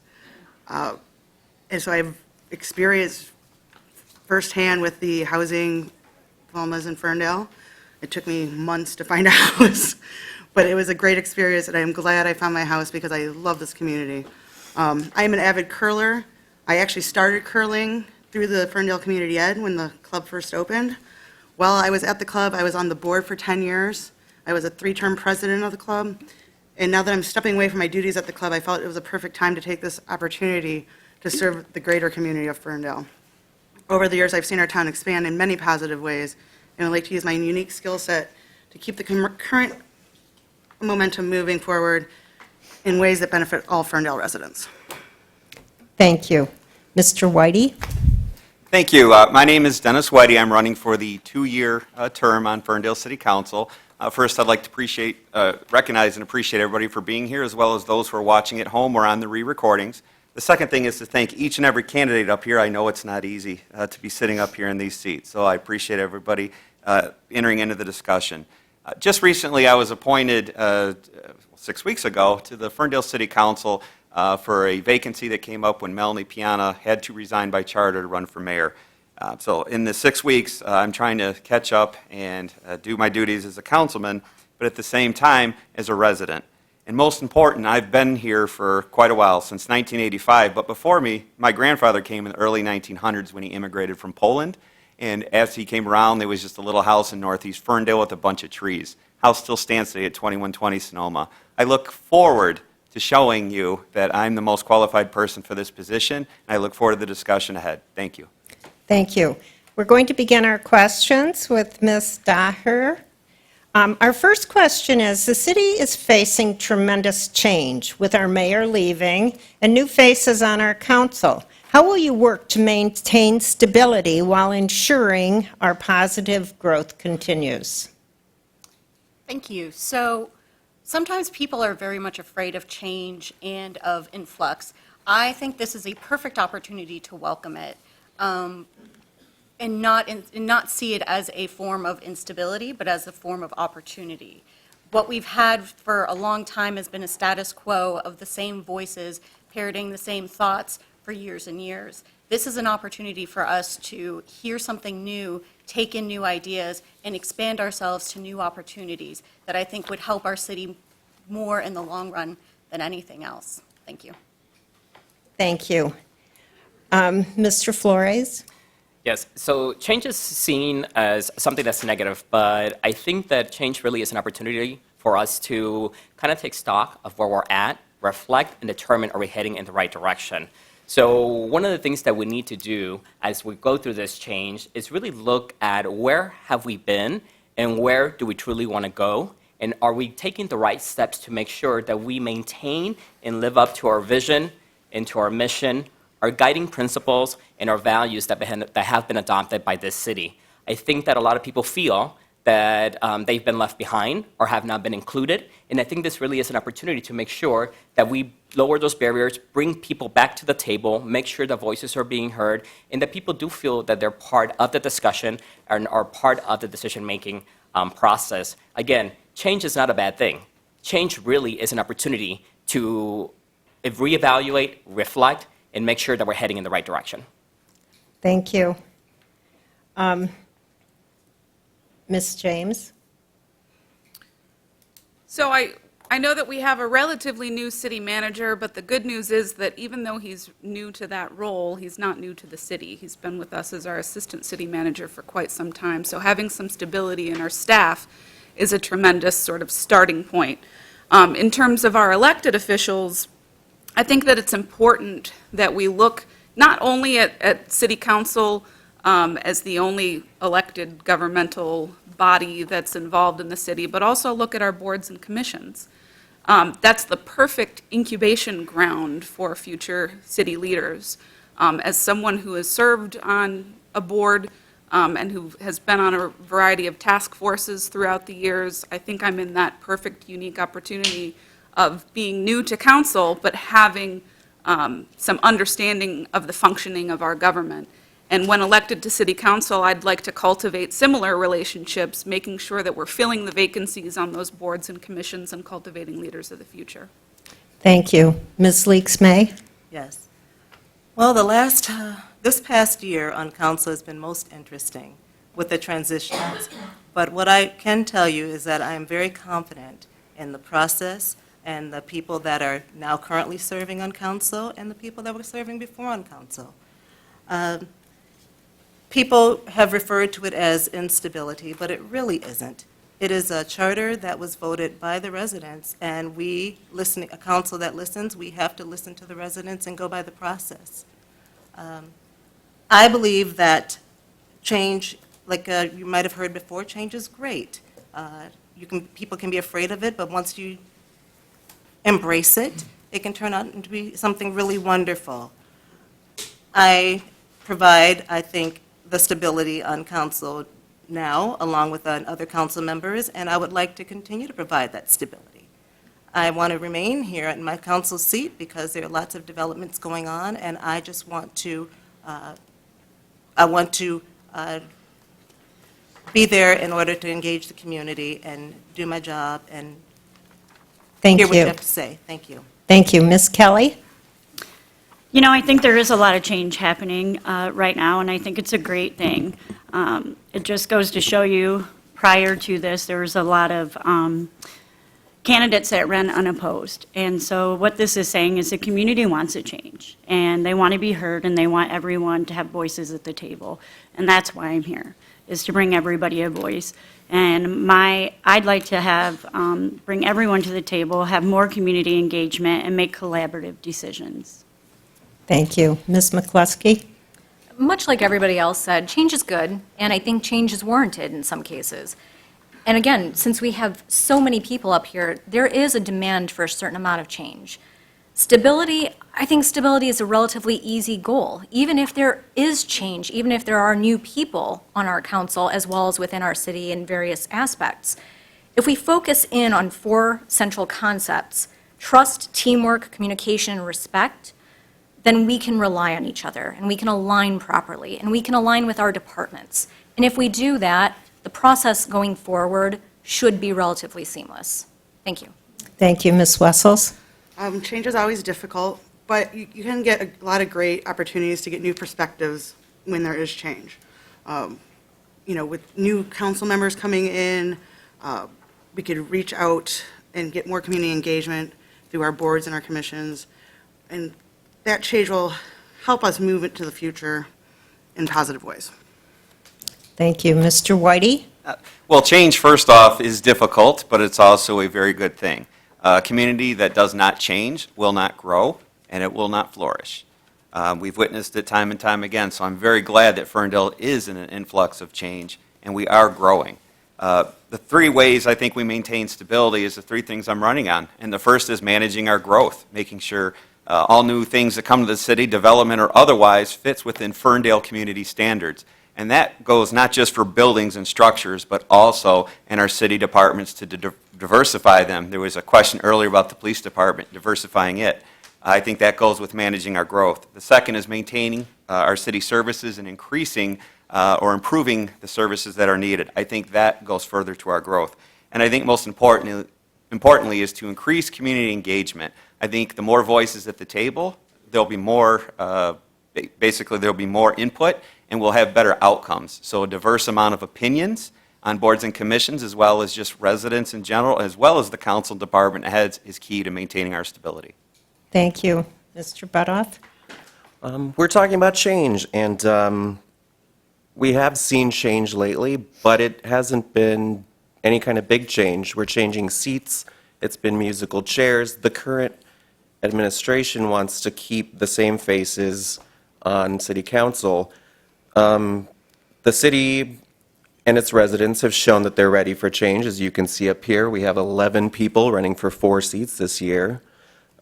And so I've experienced firsthand with the housing dilemmas in Ferndale. It took me months to find a house, but it was a great experience, and I'm glad I found my house because I love this community. I'm an avid curler. I actually started curling through the Ferndale Community Ed when the club first opened. While I was at the club, I was on the board for 10 years. I was a 3-term president of the club. And now that I'm stepping away from my duties at the club, I felt it was a perfect time to take this opportunity to serve the greater community of Ferndale. Over the years, I've seen our town expand in many positive ways, and I'd like to use my unique skill set to keep the current momentum moving forward in ways that benefit all Ferndale residents. Thank you. Mr. Whitey? Thank you. My name is Dennis Whitey. I'm running for the 2-year term on Ferndale City Council. First, I'd like to recognize and appreciate everybody for being here, as well as those who are watching at home or on the re-recordings. The second thing is to thank each and every candidate up here. I know it's not easy to be sitting up here in these seats, so I appreciate everybody entering into the discussion. Just recently, I was appointed 6 weeks ago to the Ferndale City Council for a vacancy that came up when Melanie Piana had to resign by charter to run for mayor. So in the 6 weeks, I'm trying to catch up and do my duties as a councilman, but at the same time as a resident. And most important, I've been here for quite a while, since 1985, but before me, my grandfather came in the early 1900s when he immigrated from Poland, and as he came around, there was just a little house in northeast Ferndale with a bunch of trees. House still stands today at 2120 Sonoma. I look forward to showing you that I'm the most qualified person for this position, and I look forward to the discussion ahead. Thank you. Thank you. We're going to begin our questions with Ms. Daher. Our first question is, the city is facing tremendous change with our mayor leaving and new faces on our council. How will you work to maintain stability while ensuring our positive growth continues? Thank you. So sometimes people are very much afraid of change and of influx. I think this is a perfect opportunity to welcome it. And not see it as a form of instability, but as a form of opportunity. What we've had for a long time has been a status quo of the same voices parroting the same thoughts for years and years. This is an opportunity for us to hear something new, take in new ideas, and expand ourselves to new opportunities that I think would help our city more in the long run than anything else. Thank you. Thank you. Mr. Flores? Yes, so change is seen as something that's negative, but I think that change really is an opportunity for us to kind of take stock of where we're at, reflect, and determine are we heading in the right direction. So one of the things that we need to do as we go through this change is really look at where have we been and where do we truly want to go, and are we taking the right steps to make sure that we maintain and live up to our vision and to our mission, our guiding principles, and our values that have been adopted by this city. I think that a lot of people feel that they've been left behind or have not been included, and I think this really is an opportunity to make sure that we lower those barriers, bring people back to the table, make sure the voices are being heard, and that people do feel that they're part of the discussion and are part of the decision-making process. Again, change is not a bad thing. Change really is an opportunity to reevaluate, reflect, and make sure that we're heading in the right direction. Thank you. Ms. James? So I know that we have a relatively new city manager, but the good news is that even though he's new to that role, he's not new to the city. He's been with us as our assistant city manager for quite some time. So having some stability in our staff is a tremendous sort of starting point. In terms of our elected officials, I think that it's important that we look not only at city council as the only elected governmental body that's involved in the city, but also look at our boards and commissions. That's the perfect incubation ground for future city leaders. As someone who has served on a board and who has been on a variety of task forces throughout the years, I think I'm in that perfect, unique opportunity of being new to council, but having some understanding of the functioning of our government. And when elected to city council, I'd like to cultivate similar relationships, making sure that we're filling the vacancies on those boards and commissions and cultivating leaders of the future. Thank you. Ms. Leaks-May? Yes. Well, this past year on council has been most interesting with the transitions. But what I can tell you is that I am very confident in the process and the people that are now currently serving on council and the people that were serving before on council. People have referred to it as instability, but it really isn't. It is a charter that was voted by the residents, and a council that listens, we have to listen to the residents and go by the process. I believe that change, like you might have heard before, change is great. People can be afraid of it, but once you embrace it, it can turn out to be something really wonderful. I provide, I think, the stability on council now, along with other council members, and I would like to continue to provide that stability. I want to remain here in my council seat because there are lots of developments going on, and I just want to, be there in order to engage the community and do my job and Thank hear you. what you have to say. Thank you. Thank you. Ms. Kelly? You know, I think there is a lot of change happening right now, and I think it's a great thing. It just goes to show you, prior to this, there was a lot of candidates that ran unopposed. And so what this is saying is the community wants a change, and they want to be heard, and they want everyone to have voices at the table. And that's why I'm here, is to bring everybody a voice. And I'd like to have, bring everyone to the table, have more community engagement, and make collaborative decisions. Thank you. Ms. McCluskey? Much like everybody else said, change is good, and I think change is warranted in some cases. And again, since we have so many people up here, there is a demand for a certain amount of change. Stability, I think stability is a relatively easy goal. Even if there is change, even if there are new people on our council as well as within our city in various aspects, if we focus in on 4 central concepts, trust, teamwork, communication, and respect, then we can rely on each other, and we can align properly, and we can align with our departments. And if we do that, the process going forward should be relatively seamless. Thank you. Thank you. Ms. Wessels? Change is always difficult, but you can get a lot of great opportunities to get new perspectives when there is change. With new council members coming in, we could reach out and get more community engagement through our boards and our commissions, and that change will help us move into the future in positive ways. Thank you. Mr. Whitey? Well, change, first off, is difficult, but it's also a very good thing. A community that does not change will not grow, and it will not flourish. We've witnessed it time and time again, so I'm very glad that Ferndale is in an influx of change, and we are growing. The 3 ways I think we maintain stability is the 3 things I'm running on, and the first is managing our growth, making sure all new things that come to the city, development or otherwise, fits within Ferndale community standards. And that goes not just for buildings and structures, but also in our city departments to diversify them. There was a question earlier about the police department, diversifying it. I think that goes with managing our growth. The second is maintaining our city services and increasing or improving the services that are needed. I think that goes further to our growth. And I think most importantly is to increase community engagement. I think the more voices at the table, there'll be more, basically there'll be more input, and we'll have better outcomes. So a diverse amount of opinions on boards and commissions, as well as just residents in general, as well as the council department heads, is key to maintaining our stability. Thank you. Mr. Butoff? We're talking about change, and we have seen change lately, but it hasn't been any kind of big change. We're changing seats. It's been musical chairs. The current administration wants to keep the same faces on city council. The city and its residents have shown that they're ready for change. As you can see up here, we have 11 people running for 4 seats this year.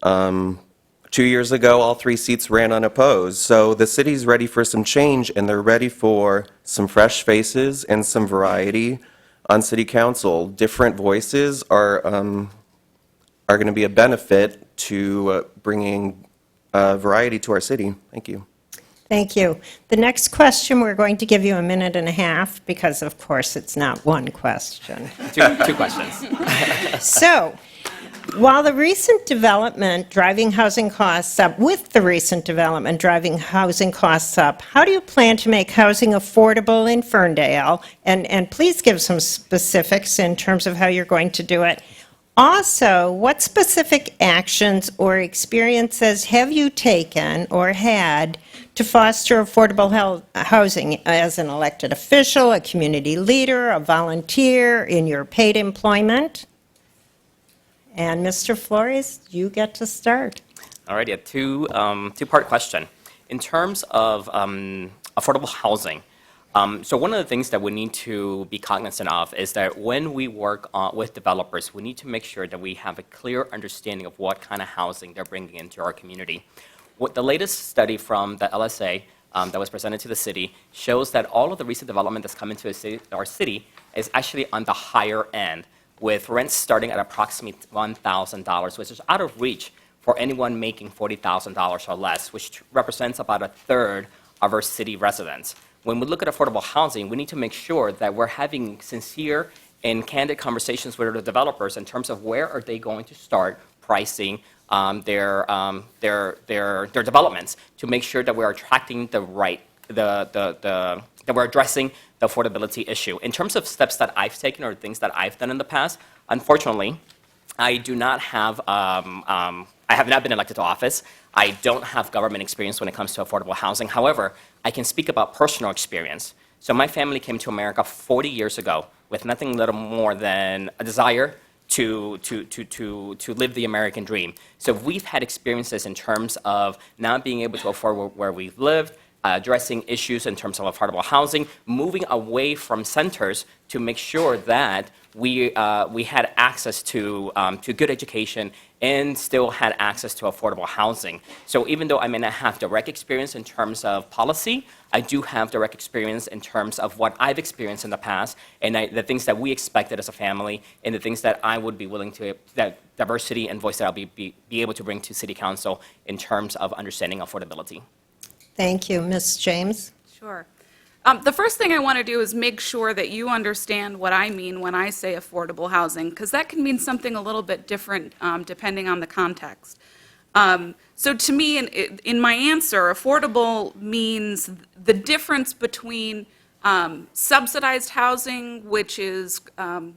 2 years ago, all 3 seats ran unopposed. So the city's ready for some change, and they're ready for some fresh faces and some variety on city council. Different voices are going to be a benefit to bringing variety to our city. Thank you. Thank you. The next question, we're going to give you a minute and a half because, of course, it's not one question. Two questions. So, while the recent development driving housing costs up, with the recent development driving housing costs up, how do you plan to make housing affordable in Ferndale? And please give some specifics in terms of how you're going to do it. Also, what specific actions or experiences have you taken or had to foster affordable housing as an elected official, a community leader, a volunteer in your paid employment? And Mr. Flores, you get to start. All right, a two-part question. In terms of affordable housing, so one of the things that we need to be cognizant of is that when we work with developers, we need to make sure that we have a clear understanding of what kind of housing they're bringing into our community. What the latest study from the LSA that was presented to the city shows that all of the recent development that's come into our city is actually on the higher end, with rents starting at approximately $1,000, which is out of reach for anyone making $40,000 or less, which represents about a third of our city residents. When we look at affordable housing, we need to make sure that we're having sincere and candid conversations with the developers in terms of where are they going to start pricing their developments, to make sure that we're attracting that we're addressing the affordability issue. In terms of steps that I've taken or things that I've done in the past, unfortunately, I do not have, I have not been elected to office. I don't have government experience when it comes to affordable housing. However, I can speak about personal experience. So my family came to America 40 years ago with nothing little more than a desire to live the American dream. So we've had experiences in terms of not being able to afford where we've lived, addressing issues in terms of affordable housing, moving away from centers to make sure that we had access to good education and still had access to affordable housing. So even though I may not have direct experience in terms of policy, I do have direct experience in terms of what I've experienced in the past and the things that we expected as a family and the things that I would be willing to, that diversity and voice that I'll be able to bring to City Council in terms of understanding affordability. Thank you. Ms. James? Sure. The first thing I want to do is make sure that you understand what I mean when I say affordable housing, because that can mean something a little bit different depending on the context. So to me, in my answer, affordable means the difference between subsidized housing, which is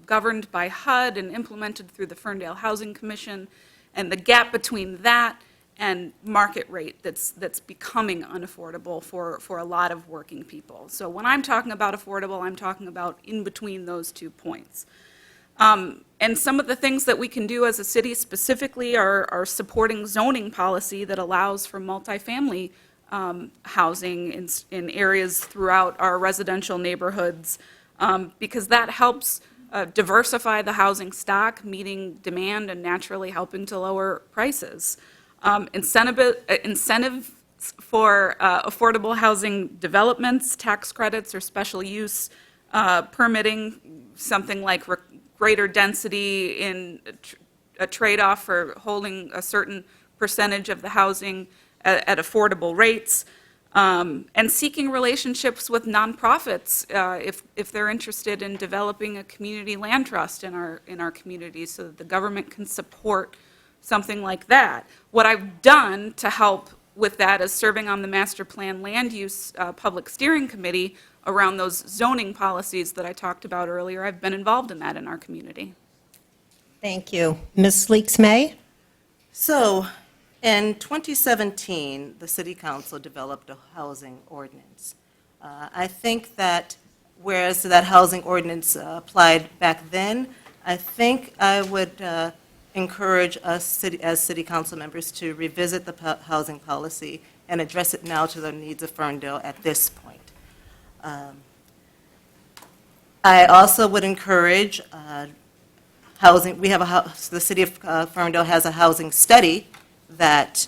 governed by HUD and implemented through the Ferndale Housing Commission, and the gap between that and market rate that's becoming unaffordable for a lot of working people. So when I'm talking about affordable, I'm talking about in between those 2 points. And some of the things that we can do as a city specifically are supporting zoning policy that allows for multifamily housing in areas throughout our residential neighborhoods, because that helps diversify the housing stock, meeting demand and naturally helping to lower prices. Incentives for affordable housing developments, tax credits or special use permitting, something like greater density in a trade-off for holding a certain percentage of the housing at affordable rates, and seeking relationships with nonprofits if they're interested in developing a community land trust in our communities so that the government can support something like that. What I've done to help with that is serving on the Master Plan Land Use Public Steering Committee around those zoning policies that I talked about earlier. I've been involved in that in our community. Thank you. Ms. Leaks-May? So, in 2017, the City Council developed a housing ordinance. I think that whereas that housing ordinance applied back then, I think I would encourage us as city council members to revisit the housing policy and address it now to the needs of Ferndale at this point. I also would encourage housing. We have the city of Ferndale has a housing study that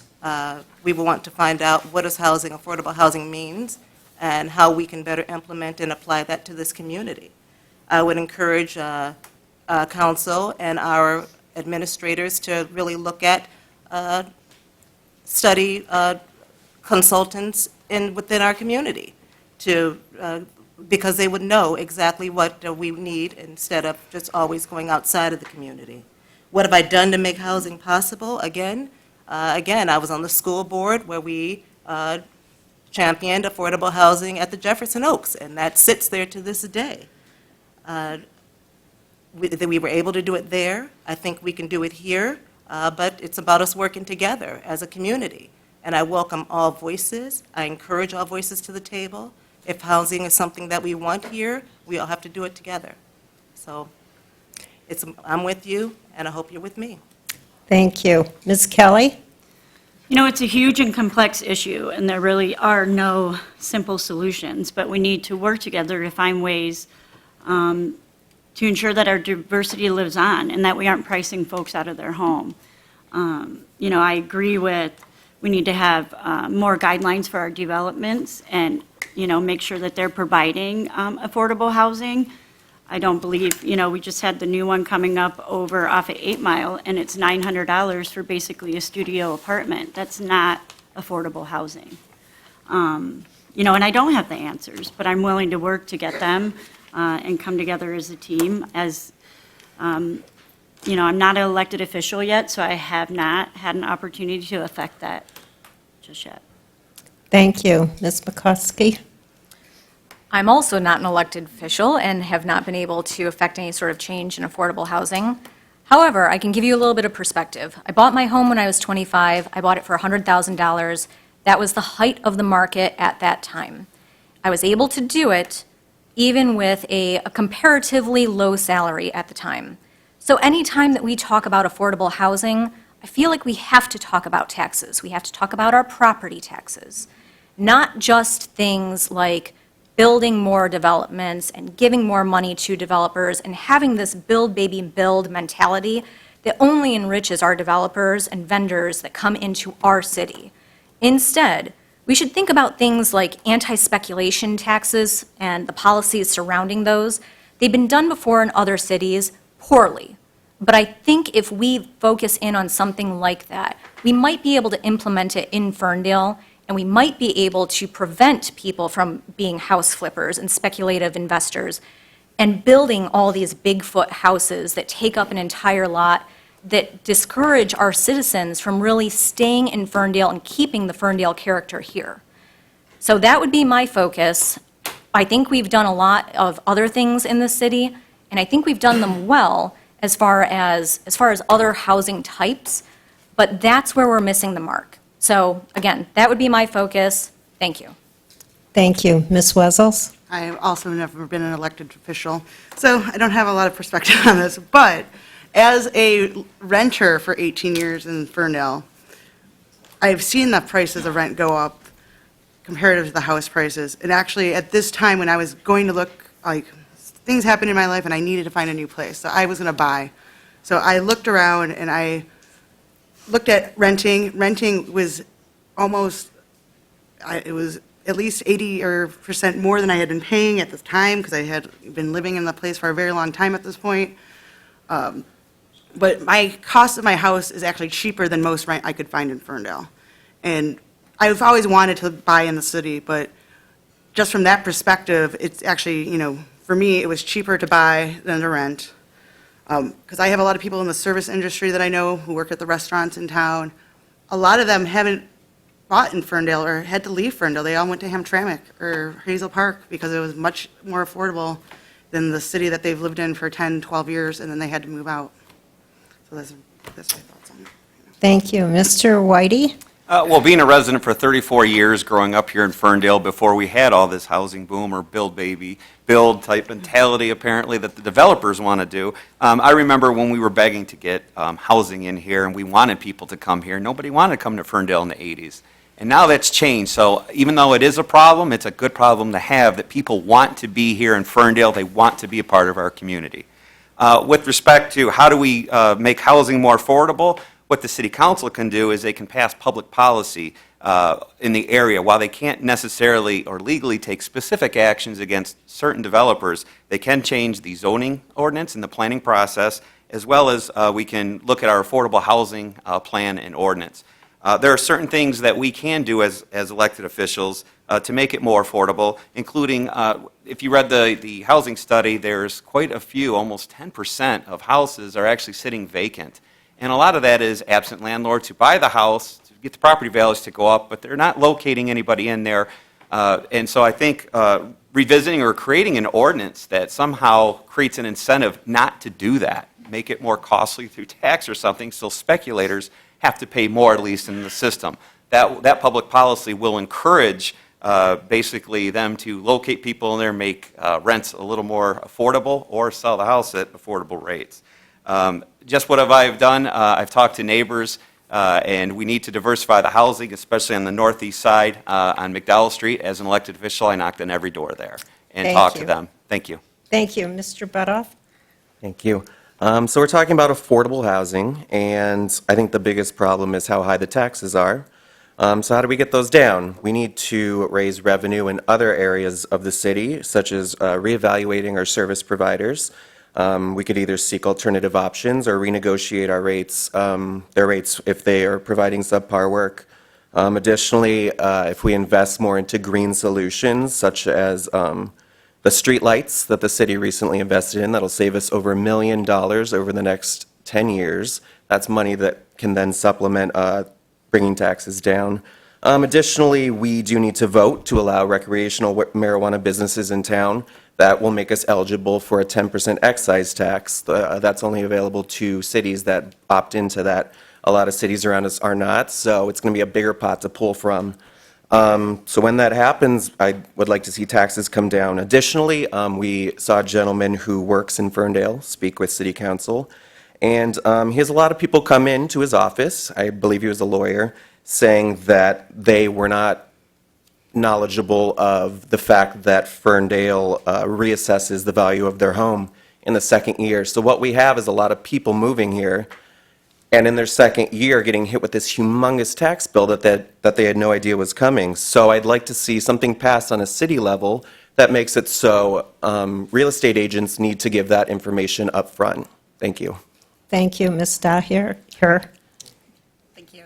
we will want to find out what does housing, affordable housing means, and how we can better implement and apply that to this community. I would encourage council and our administrators to really look at study consultants within our community because they would know exactly what we need instead of just always going outside of the community. What have I done to make housing possible? Again, I was on the school board where we championed affordable housing at the Jefferson Oaks, and that sits there to this day. We were able to do it there. I think we can do it here, but it's about us working together as a community. And I welcome all voices. I encourage all voices to the table. If housing is something that we want here, we all have to do it together. So I'm with you, and I hope you're with me. Thank you. Ms. Kelly? You know, it's a huge and complex issue, and there really are no simple solutions, but we need to work together to find ways to ensure that our diversity lives on and that we aren't pricing folks out of their home. You know, I agree with we need to have more guidelines for our developments and, you know, make sure that they're providing affordable housing. I don't believe, you know, we just had the new one coming up over off of 8 Mile, and it's $900 for basically a studio apartment. That's not affordable housing. You know, and I don't have the answers, but I'm willing to work to get them and come together as a team. As you know, I'm not an elected official yet, so I have not had an opportunity to affect that just yet. Thank you. Ms. McCoskey? I'm also not an elected official and have not been able to affect any sort of change in affordable housing. However, I can give you a little bit of perspective. I bought my home when I was 25. I bought it for $100,000. That was the height of the market at that time. I was able to do it even with a comparatively low salary at the time. So anytime that we talk about affordable housing, I feel like we have to talk about taxes. We have to talk about our property taxes, not just things like building more developments and giving more money to developers and having this build, baby, build mentality that only enriches our developers and vendors that come into our city. Instead, we should think about things like anti-speculation taxes and the policies surrounding those. They've been done before in other cities poorly. But I think if we focus in on something like that, we might be able to implement it in Ferndale, and we might be able to prevent people from being house flippers and speculative investors and building all these Bigfoot houses that take up an entire lot that discourage our citizens from really staying in Ferndale and keeping the Ferndale character here. So that would be my focus. I think we've done a lot of other things in the city, and I think we've done them well as far as other housing types, but that's where we're missing the mark. So again, that would be my focus. Thank you. Thank you. Ms. Wessels? I have also never been an elected official, so I don't have a lot of perspective on this, but as a renter for 18 years in Ferndale, I've seen the prices of rent go up comparative to the house prices. And actually, at this time, when I was going to look, like, things happened in my life and I needed to find a new place, so I was going to buy. So I looked around and I looked at renting. Renting was almost, it was at least 80% more than I had been paying at the time because I had been living in the place for a very long time at this point. But my cost of my house is actually cheaper than most rent I could find in Ferndale. And I've always wanted to buy in the city, but just from that perspective, it's actually, for me, it was cheaper to buy than to rent. Because I have a lot of people in the service industry that I know who work at the restaurants in town. A lot of them haven't bought in Ferndale or had to leave Ferndale. They all went to Hamtramck or Hazel Park because it was much more affordable than the city that they've lived in for 10, 12 years, and then they had to move out. So that's my thoughts on it. Thank you. Mr. Whitey? Well, being a resident for 34 years, growing up here in Ferndale before we had all this housing boom or build baby, build type mentality apparently that the developers want to do, I remember when we were begging to get housing in here and we wanted people to come here. Nobody wanted to come to Ferndale in the 80s. And now that's changed. So even though it is a problem, it's a good problem to have that people want to be here in Ferndale. They want to be a part of our community. With respect to how do we make housing more affordable, what the city council can do is they can pass public policy in the area. While they can't necessarily or legally take specific actions against certain developers, they can change the zoning ordinance and the planning process, as well as we can look at our affordable housing plan and ordinance. There are certain things that we can do as elected officials to make it more affordable, including, if you read the housing study, there's quite a few, almost 10% of houses are actually sitting vacant. And a lot of that is absent landlords who buy the house to get the property values to go up, but they're not locating anybody in there. And so I think revisiting or creating an ordinance that somehow creates an incentive not to do that, make it more costly through tax or something, so speculators have to pay more, at least in the system. That public policy will encourage basically them to locate people in there, make rents a little more affordable, or sell the house at affordable rates. Just what have I done? I've talked to neighbors, and we need to diversify the housing, especially on the northeast side on McDowell Street. As an elected official, I knocked on every door there and talked to them. Thank you. Thank you. Mr. Butoff? Thank you. So we're talking about affordable housing, and I think the biggest problem is how high the taxes are. So how do we get those down? We need to raise revenue in other areas of the city, such as reevaluating our service providers. We could either seek alternative options or renegotiate our rates, their rates if they are providing subpar work. Additionally, if we invest more into green solutions, such as the street lights that the city recently invested in, that'll save us over $1 million over the next 10 years. That's money that can then supplement bringing taxes down. Additionally, we do need to vote to allow recreational marijuana businesses in town. that will make us eligible for a 10% excise tax. That's only available to cities that opt into that. A lot of cities around us are not, so it's going to be a bigger pot to pull from. So when that happens, I would like to see taxes come down. Additionally, we saw a gentleman who works in Ferndale speak with City Council, and he has a lot of people come into his office, I believe he was a lawyer, saying that they were not knowledgeable of the fact that Ferndale reassesses the value of their home in the second year. So what we have is a lot of people moving here, and in their second year getting hit with this humongous tax bill that they had no idea was coming. So I'd like to see something passed on a city level that makes it so real estate agents need to give that information up front. Thank you. Thank you, Ms. Daher. Thank you.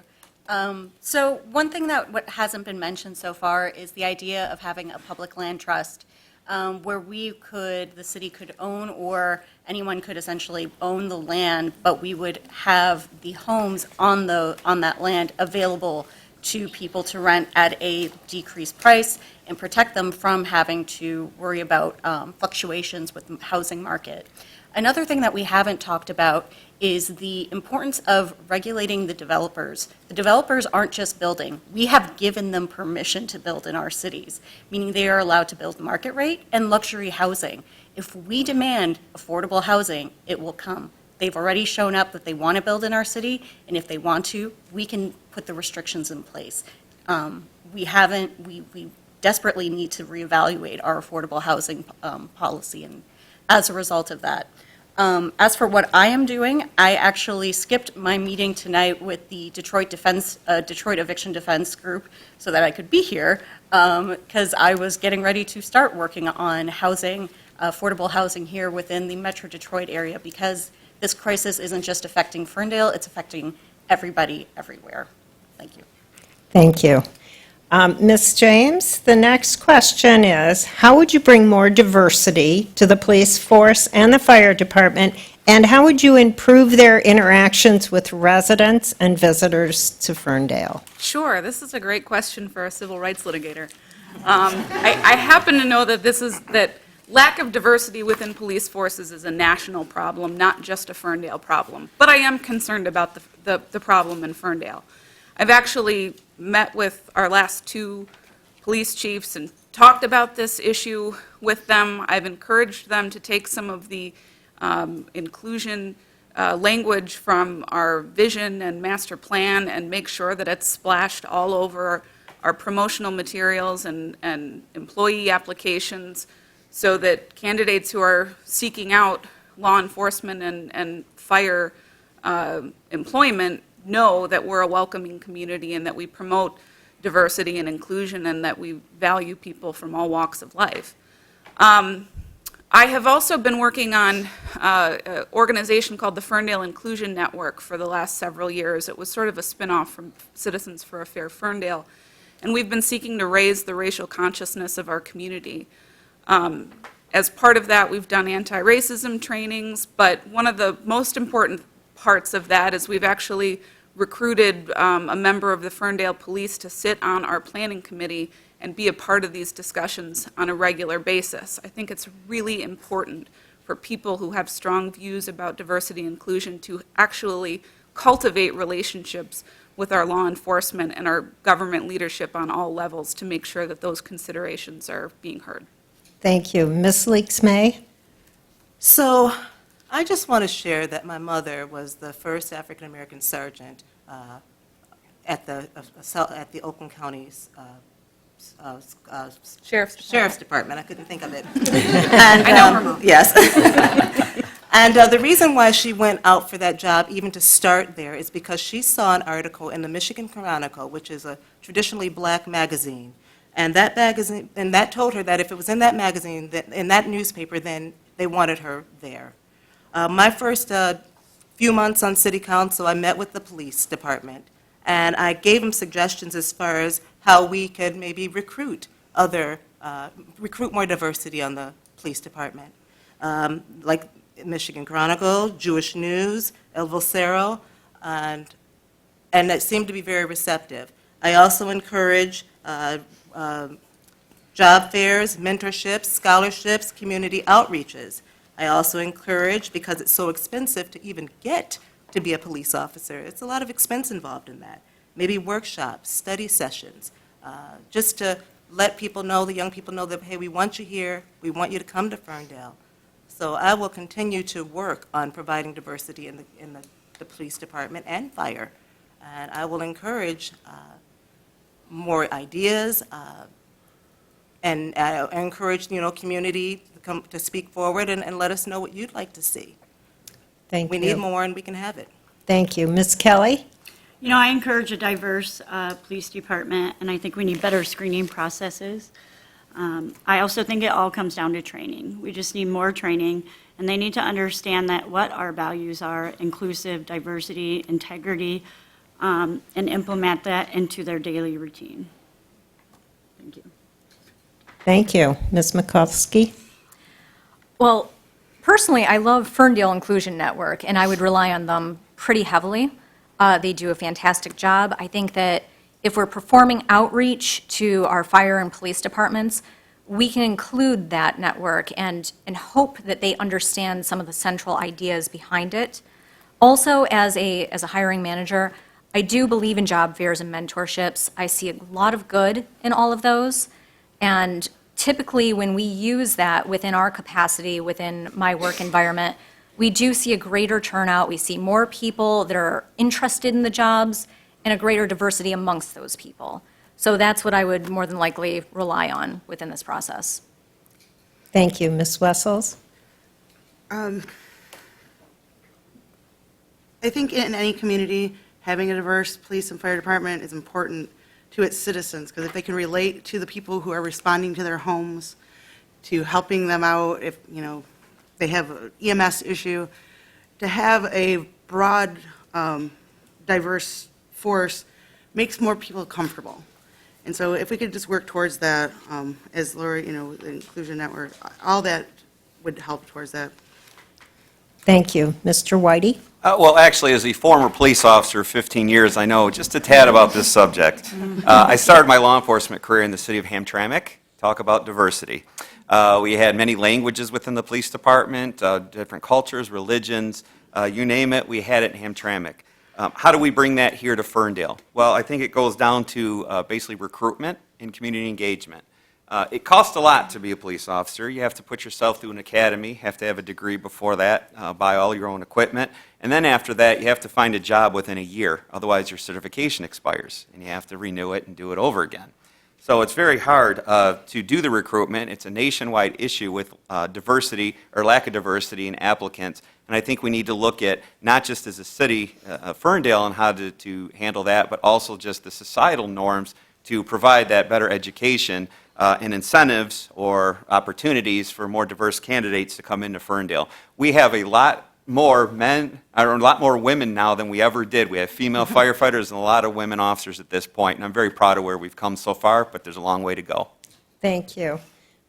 So one thing that what hasn't been mentioned so far is the idea of having a public land trust where the city could own, or anyone could essentially own the land, but we would have the homes on that land available to people to rent at a decreased price and protect them from having to worry about fluctuations with the housing market. Another thing that we haven't talked about is the importance of regulating the developers. The developers aren't just building. We have given them permission to build in our cities, meaning they are allowed to build market rate and luxury housing. If we demand affordable housing, it will come. They've already shown up that they want to build in our city, and if they want to, we can put the restrictions in place. We desperately need to reevaluate our affordable housing policy, and as a result of that. As for what I am doing, I actually skipped my meeting tonight with the Detroit Eviction Defense Group so that I could be here, because I was getting ready to start working on housing, affordable housing here within the Metro Detroit area, because this crisis isn't just affecting Ferndale, it's affecting everybody, everywhere. Thank you. Thank you. Ms. James, the next question is, how would you bring more diversity to the police force and the fire department, and how would you improve their interactions with residents and visitors to Ferndale? Sure, this is a great question for a civil rights litigator. I happen to know that lack of diversity within police forces is a national problem, not just a Ferndale problem. But I am concerned about the problem in Ferndale. I've actually met with our last two police chiefs and talked about this issue with them. I've encouraged them to take some of the inclusion language from our vision and master plan and make sure that it's splashed all over our promotional materials and employee applications, so that candidates who are seeking out law enforcement and fire employment know that we're a welcoming community and that we promote diversity and inclusion and that we value people from all walks of life. I have also been working on an organization called the Ferndale Inclusion Network for the last several years. It was sort of a spin-off from Citizens for a Fair Ferndale, and we've been seeking to raise the racial consciousness of our community. As part of that, we've done anti-racism trainings, but one of the most important parts of that is we've actually recruited a member of the Ferndale Police to sit on our planning committee and be a part of these discussions on a regular basis. I think it's really important for people who have strong views about diversity and inclusion to actually cultivate relationships with our law enforcement and our government leadership on all levels to make sure that those considerations are being heard. Thank you. Ms. Leaks-May? So I just want to share that my mother was the first African-American sergeant at the Oakland County's Sheriff's Department. I couldn't think of it. And, I know her mom. Yes. And the reason why she went out for that job, even to start there, is because she saw an article in the Michigan Chronicle, which is a traditionally black magazine, and that told her that if it was in that magazine, in that newspaper, then they wanted her there. My first few months on city council, I met with the police department, and I gave them suggestions as far as how we could maybe recruit more diversity on the police department, like Michigan Chronicle, Jewish News, El Vocero, and it seemed to be very receptive. I also encourage job fairs, mentorships, scholarships, community outreaches. I also encourage, because it's so expensive to even get to be a police officer, it's a lot of expense involved in that. Maybe workshops, study sessions, just to let people know, the young people know that, hey, we want you here, we want you to come to Ferndale. So I will continue to work on providing diversity in the police department and fire. And I will encourage more ideas, and I encourage, community to come to speak forward and let us know what you'd like to see. Thank you. We need more, and we can have it. Thank you. Ms. Kelly? I encourage a diverse police department, and I think we need better screening processes. I also think it all comes down to training. We just need more training, and they need to understand that what our values are, inclusive, diversity, integrity, and implement that into their daily routine. Thank you. Thank you. Ms. Mikulski? Well, personally, I love Ferndale Inclusion Network, and I would rely on them pretty heavily. They do a fantastic job. I think that if we're performing outreach to our fire and police departments, we can include that network and hope that they understand some of the central ideas behind it. Also, as a hiring manager, I do believe in job fairs and mentorships. I see a lot of good in all of those. And typically, when we use that within our capacity, within my work environment, we do see a greater turnout. We see more people that are interested in the jobs and a greater diversity amongst those people. So that's what I would more than likely rely on within this process. Thank you. Ms. Wessels? I think in any community, having a diverse police and fire department is important to its citizens, because if they can relate to the people who are responding to their homes, to helping them out if, they have an EMS issue, to have a broad, diverse force makes more people comfortable. And so if we could just work towards that, as Lori, the Inclusion Network, all that would help towards that. Thank you. Mr. Whitey? Well, actually, as a former police officer of 15 years, I know just a tad about this subject. I started my law enforcement career in the city of Hamtramck. Talk about diversity. We had many languages within the police department, different cultures, religions, you name it, we had it in Hamtramck. How do we bring that here to Ferndale? Well, I think it goes down to basically recruitment and community engagement. It costs a lot to be a police officer. You have to put yourself through an academy, have to have a degree before that, buy all your own equipment, and then after that you have to find a job within a year, otherwise your certification expires, and you have to renew it and do it over again. So it's very hard to do the recruitment. It's a nationwide issue with diversity or lack of diversity in applicants, and I think we need to look at not just as a city, Ferndale, and how to handle that, but also just the societal norms to provide that better education and incentives or opportunities for more diverse candidates to come into Ferndale. We have a lot more women now than we ever did. We have female firefighters and a lot of women officers at this point, and I'm very proud of where we've come so far, but there's a long way to go. Thank you.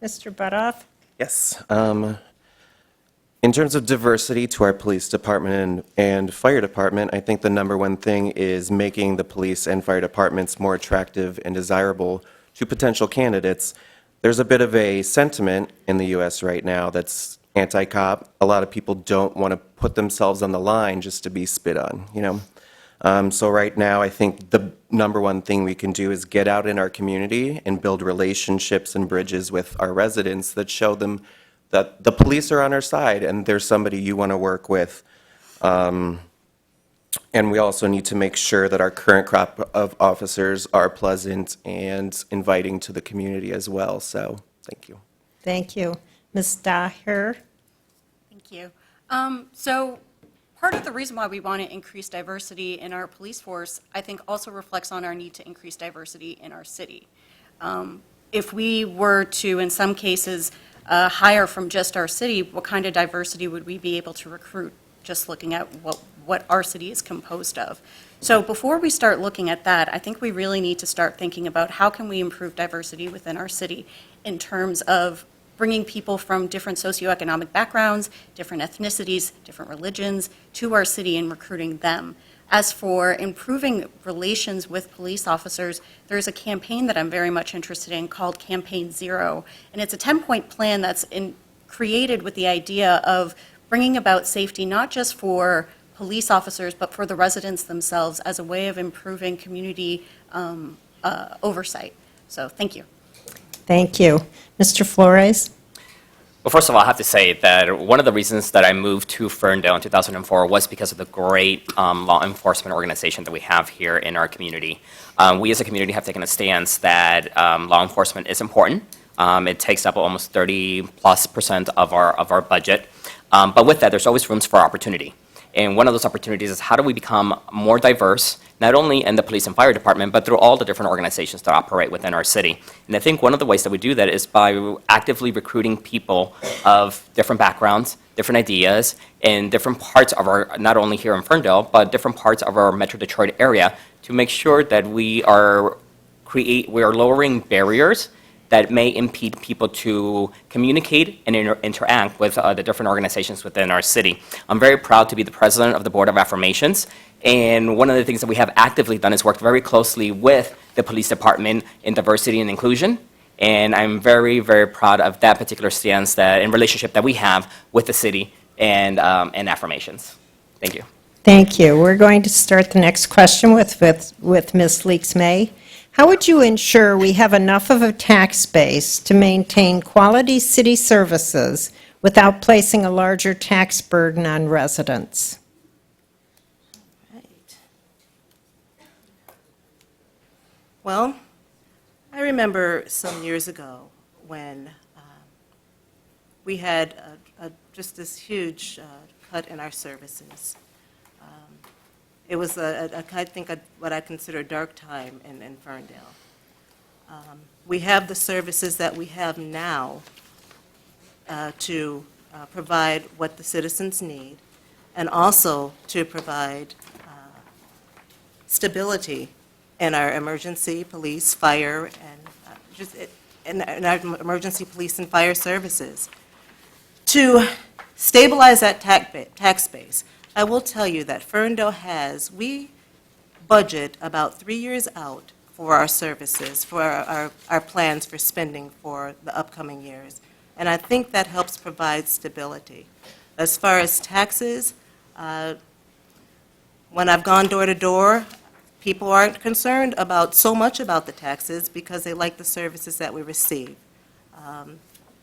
Mr. Butoff? Yes. In terms of diversity to our police department and fire department, I think the number one thing is making the police and fire departments more attractive and desirable to potential candidates. There's a bit of a sentiment in the U.S. right now that's anti-cop. A lot of people don't want to put themselves on the line just to be spit on, So right now, I think the number one thing we can do is get out in our community and build relationships and bridges with our residents that show them that the police are on our side and there's somebody you want to work with. And we also need to make sure that our current crop of officers are pleasant and inviting to the community as well. So, thank you. Thank you. Ms. Daher? Thank you. So part of the reason why we want to increase diversity in our police force, I think, also reflects on our need to increase diversity in our city. If we were to, in some cases, hire from just our city, what kind of diversity would we be able to recruit, just looking at what our city is composed of? So before we start looking at that, I think we really need to start thinking about how can we improve diversity within our city in terms of bringing people from different socioeconomic backgrounds, different ethnicities, different religions to our city and recruiting them. As for improving relations with police officers, there's a campaign that I'm very much interested in called Campaign Zero, and it's a 10-point plan that's created with the idea of bringing about safety not just for police officers, but for the residents themselves as a way of improving community oversight. So, thank you. Thank you. Mr. Flores? Well, first of all, I have to say that one of the reasons that I moved to Ferndale in 2004 was because of the great law enforcement organization that we have here in our community. We as a community have taken a stance that law enforcement is important. It takes up almost 30+% of our budget. But with that, there's always rooms for opportunity. And one of those opportunities is how do we become more diverse, not only in the police and fire department, but through all the different organizations that operate within our city. And I think one of the ways that we do that is by actively recruiting people of different backgrounds, different ideas, in different parts of our, not only here in Ferndale, but different parts of our Metro Detroit area to make sure that we are lowering barriers that may impede people to communicate and interact with the different organizations within our city. I'm very proud to be the president of the Board of Affirmations, and one of the things that we have actively done is work very closely with the police department in diversity and inclusion, and I'm very, very proud of that particular stance that in relationship that we have with the city and affirmations. Thank you. Thank you. We're going to start the next question with Ms. Leaks-May. How would you ensure we have enough of a tax base to maintain quality city services without placing a larger tax burden on residents? Right. Well, I remember some years ago when we had just this huge cut in our services. It was, I think, what I consider a dark time in Ferndale. We have the services that we have now to provide what the citizens need, and also to provide stability in our emergency police, fire, and our emergency police and fire services. To stabilize that tax base, I will tell you that Ferndale we budget about 3 years out for our services, for our plans for spending for the upcoming years. And I think that helps provide stability. As far as taxes, when I've gone door to door, people aren't concerned so much about the taxes because they like the services that we receive.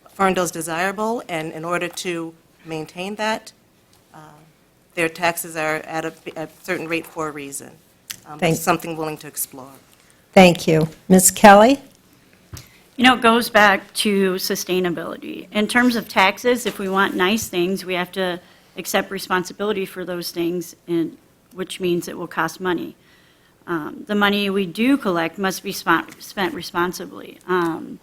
Ferndale's desirable, and in order to maintain that, their taxes are at a certain rate for a reason. It's something willing to explore. Thank you. Ms. Kelly? You know, it goes back to sustainability. In terms of taxes, if we want nice things, we have to accept responsibility for those things, which means it will cost money. The money we do collect must be spent responsibly. And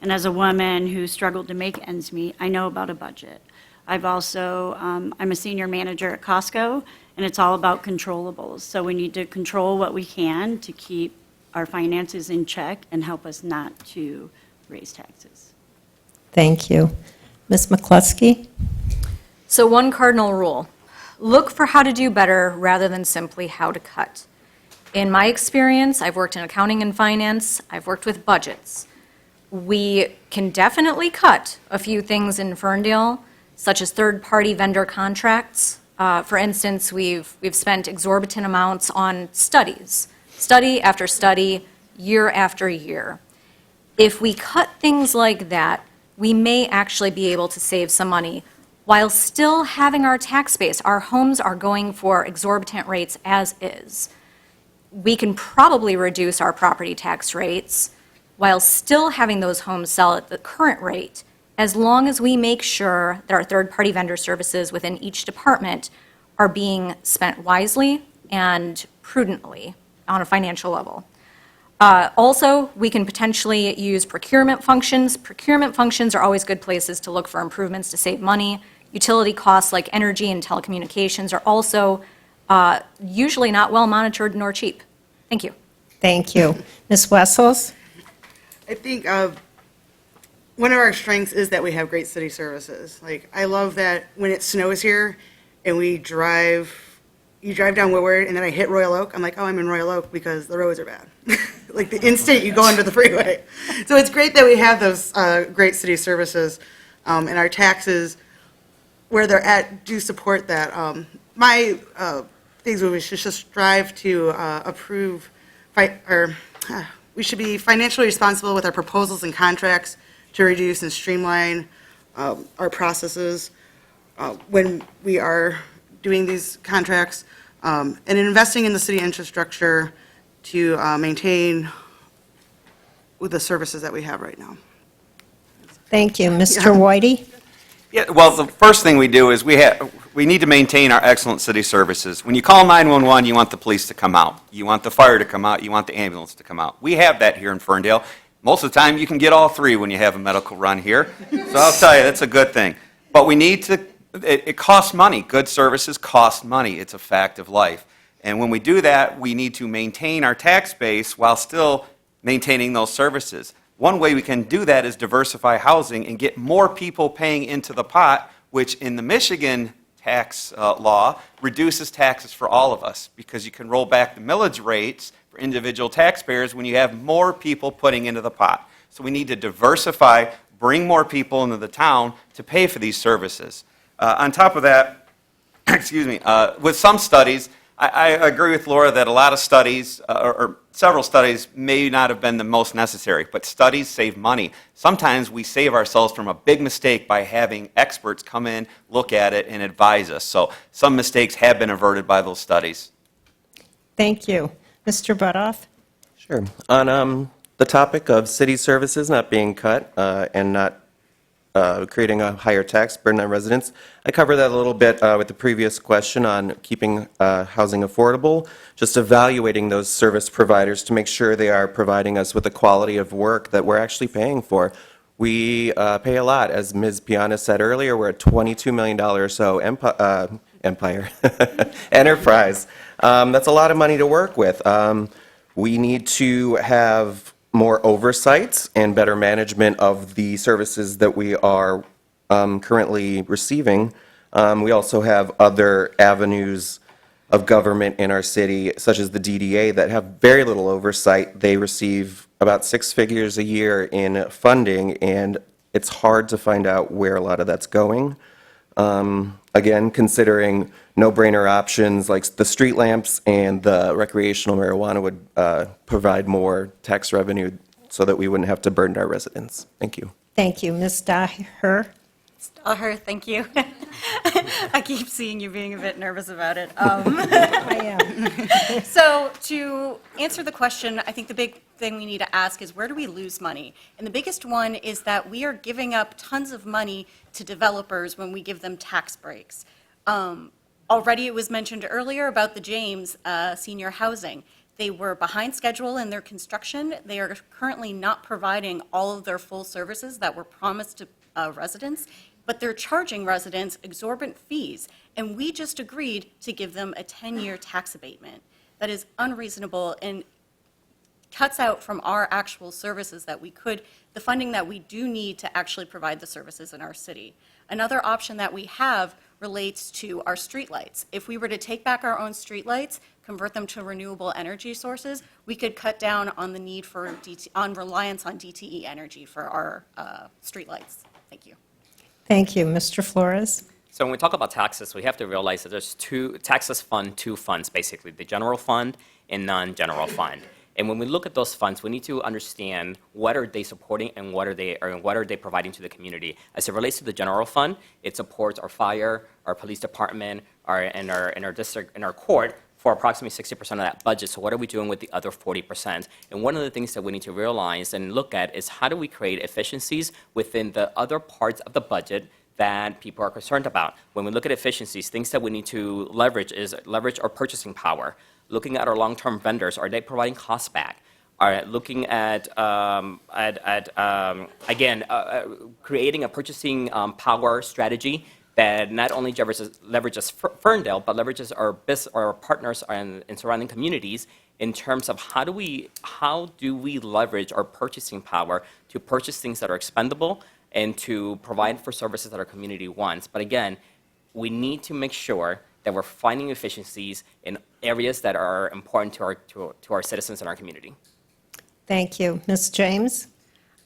as a woman who struggled to make ends meet, I know about a budget. I've also, I'm a senior manager at Costco, and it's all about controllables. So we need to control what we can to keep our finances in check and help us not to raise taxes. Thank you. Ms. McCluskey? So one cardinal rule, look for how to do better rather than simply how to cut. In my experience, I've worked in accounting and finance, I've worked with budgets. We can definitely cut a few things in Ferndale, such as third-party vendor contracts. For instance, we've spent exorbitant amounts on studies, study after study, year after year. If we cut things like that, we may actually be able to save some money while still having our tax base. Our homes are going for exorbitant rates as is. We can probably reduce our property tax rates while still having those homes sell at the current rate, as long as we make sure that our third-party vendor services within each department are being spent wisely and prudently on a financial level. Also, we can potentially use procurement functions. Procurement functions are always good places to look for improvements to save money. Utility costs like energy and telecommunications are also usually not well monitored nor cheap. Thank you. Thank you. Ms. Wessels? I think one of our strengths is that we have great city services. Like, I love that when it snows here and we drive, you drive down Woodward, and then I hit Royal Oak. I'm like, oh, I'm in Royal Oak because the roads are bad. Like the instant you go under the freeway. So it's great that we have those great city services, and our taxes, where they're at, do support that. My things we should just strive to approve, we should be financially responsible with our proposals and contracts to reduce and streamline our processes when we are doing these contracts, and investing in the city infrastructure to maintain with the services that we have right now. Thank you. Mr. Whitey? Yeah, well, the first thing we do is we need to maintain our excellent city services. When you call 911, you want the police to come out. You want the fire to come out. You want the ambulance to come out. We have that here in Ferndale. Most of the time, you can get all three when you have a medical run here. So I'll tell you, that's a good thing. But we need to, it costs money. Good services cost money. It's a fact of life. And when we do that, we need to maintain our tax base while still maintaining those services. One way we can do that is diversify housing and get more people paying into the pot, which in the Michigan tax law reduces taxes for all of us, because you can roll back the millage rates for individual taxpayers when you have more people putting into the pot. So we need to diversify, bring more people into the town to pay for these services. On top of that, excuse me, with some studies, I agree with Laura that a lot of studies, or several studies, may not have been the most necessary, but studies save money. Sometimes we save ourselves from a big mistake by having experts come in, look at it, and advise us. So some mistakes have been averted by those studies. Thank you. Mr. Butoff? Sure. On the topic of city services not being cut and not creating a higher tax burden on residents, I covered that a little bit with the previous question on keeping housing affordable, just evaluating those service providers to make sure they are providing us with the quality of work that we're actually paying for. We pay a lot. As Ms. Piana said earlier, we're a $22 million or so enterprise. That's a lot of money to work with. We need to have more oversight and better management of the services that we are currently receiving. We also have other avenues of government in our city, such as the DDA, that have very little oversight. They receive about 6 figures a year in funding, and it's hard to find out where a lot of that's going. Again, considering no-brainer options like the street lamps and the recreational marijuana would provide more tax revenue so that we wouldn't have to burden our residents. Thank you. Thank you. Ms. Daher? Thank you. I keep seeing you being a bit nervous about it. I am. So to answer the question, I think the big thing we need to ask is, where do we lose money? And the biggest one is that we are giving up tons of money to developers when we give them tax breaks. Already it was mentioned earlier about the James senior housing. They were behind schedule in their construction. They are currently not providing all of their full services that were promised to residents, but they're charging residents exorbitant fees, and we just agreed to give them a 10-year tax abatement. That is unreasonable and cuts out from our actual services that we could, the funding that we do need to actually provide the services in our city. Another option that we have relates to our streetlights. If we were to take back our own streetlights, convert them to renewable energy sources, we could cut down on the need for reliance on DTE energy for our streetlights. Thank you. Thank you. Mr. Flores? So when we talk about taxes, we have to realize that there's taxes fund two funds, basically, the general fund and non-general fund. And when we look at those funds, we need to understand what are they supporting and what are they providing to the community. As it relates to the general fund, it supports our fire, our police department, our district, and our court for approximately 60% of that budget. So what are we doing with the other 40%? And one of the things that we need to realize and look at is, how do we create efficiencies within the other parts of the budget that people are concerned about? When we look at efficiencies, things that we need to leverage is leverage our purchasing power. Looking at our long-term vendors, are they providing cost back? Looking at creating a purchasing power strategy that not only leverages Ferndale, but leverages our partners in surrounding communities in terms of how do we leverage our purchasing power to purchase things that are expendable and to provide for services that our community wants. But again, we need to make sure that we're finding efficiencies in areas that are important to our citizens and our community. Thank you. Ms. James?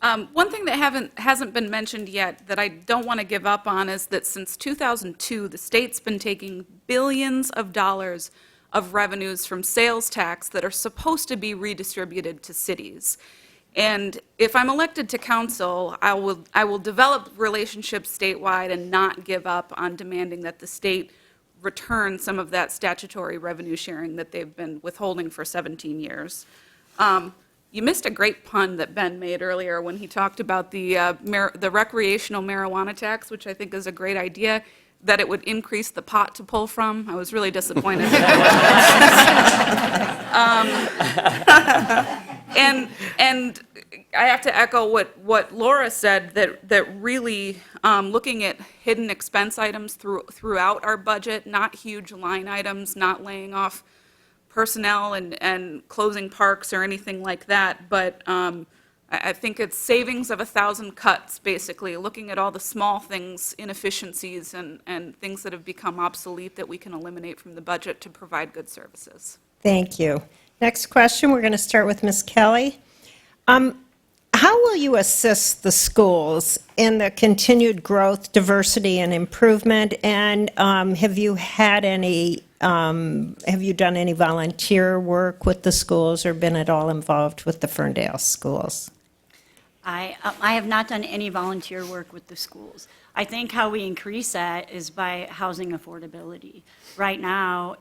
One thing that hasn't been mentioned yet that I don't want to give up on is that since 2002, the state's been taking billions of dollars of revenues from sales tax that are supposed to be redistributed to cities. And if I'm elected to council, I will develop relationships statewide and not give up on demanding that the state return some of that statutory revenue sharing that they've been withholding for 17 years. You missed a great pun that Ben made earlier when he talked about the recreational marijuana tax, which I think is a great idea, that it would increase the pot to pull from. I was really disappointed. And I have to echo what Laura said, that really looking at hidden expense items throughout our budget, not huge line items, not laying off personnel and closing parks or anything like that, but I think it's savings of 1,000 cuts, basically, looking at all the small things, inefficiencies, and things that have become obsolete that we can eliminate from the budget to provide good services. Thank you. Next question, we're going to start with Ms. Kelly. How will you assist the schools in the continued growth, diversity, and improvement? And have you done any volunteer work with the schools or been at all involved with the Ferndale schools? I have not done any volunteer work with the schools. I think how we increase that is by housing affordability. Right now,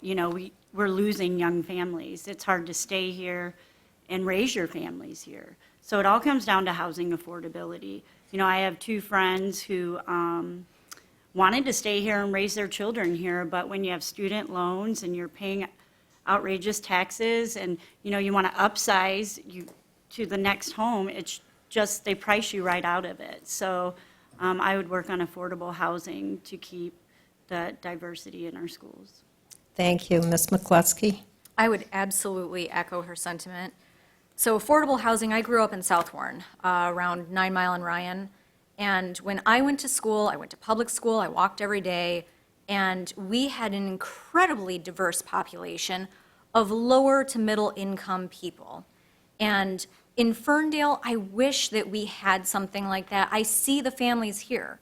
we're losing young families. It's hard to stay here and raise your families here. So it all comes down to housing affordability. I have two friends who wanted to stay here and raise their children here, but when you have student loans and you're paying outrageous taxes and, you want to upsize to the next home, it's just, they price you right out of it. So I would work on affordable housing to keep the diversity in our schools. Thank you. Ms. McCluskey? I would absolutely echo her sentiment. So affordable housing, I grew up in South Warren, around 9 Mile and Ryan. And when I went to school, I went to public school, I walked every day, and we had an incredibly diverse population of lower to middle income people. And in Ferndale, I wish that we had something like that. I see the families here.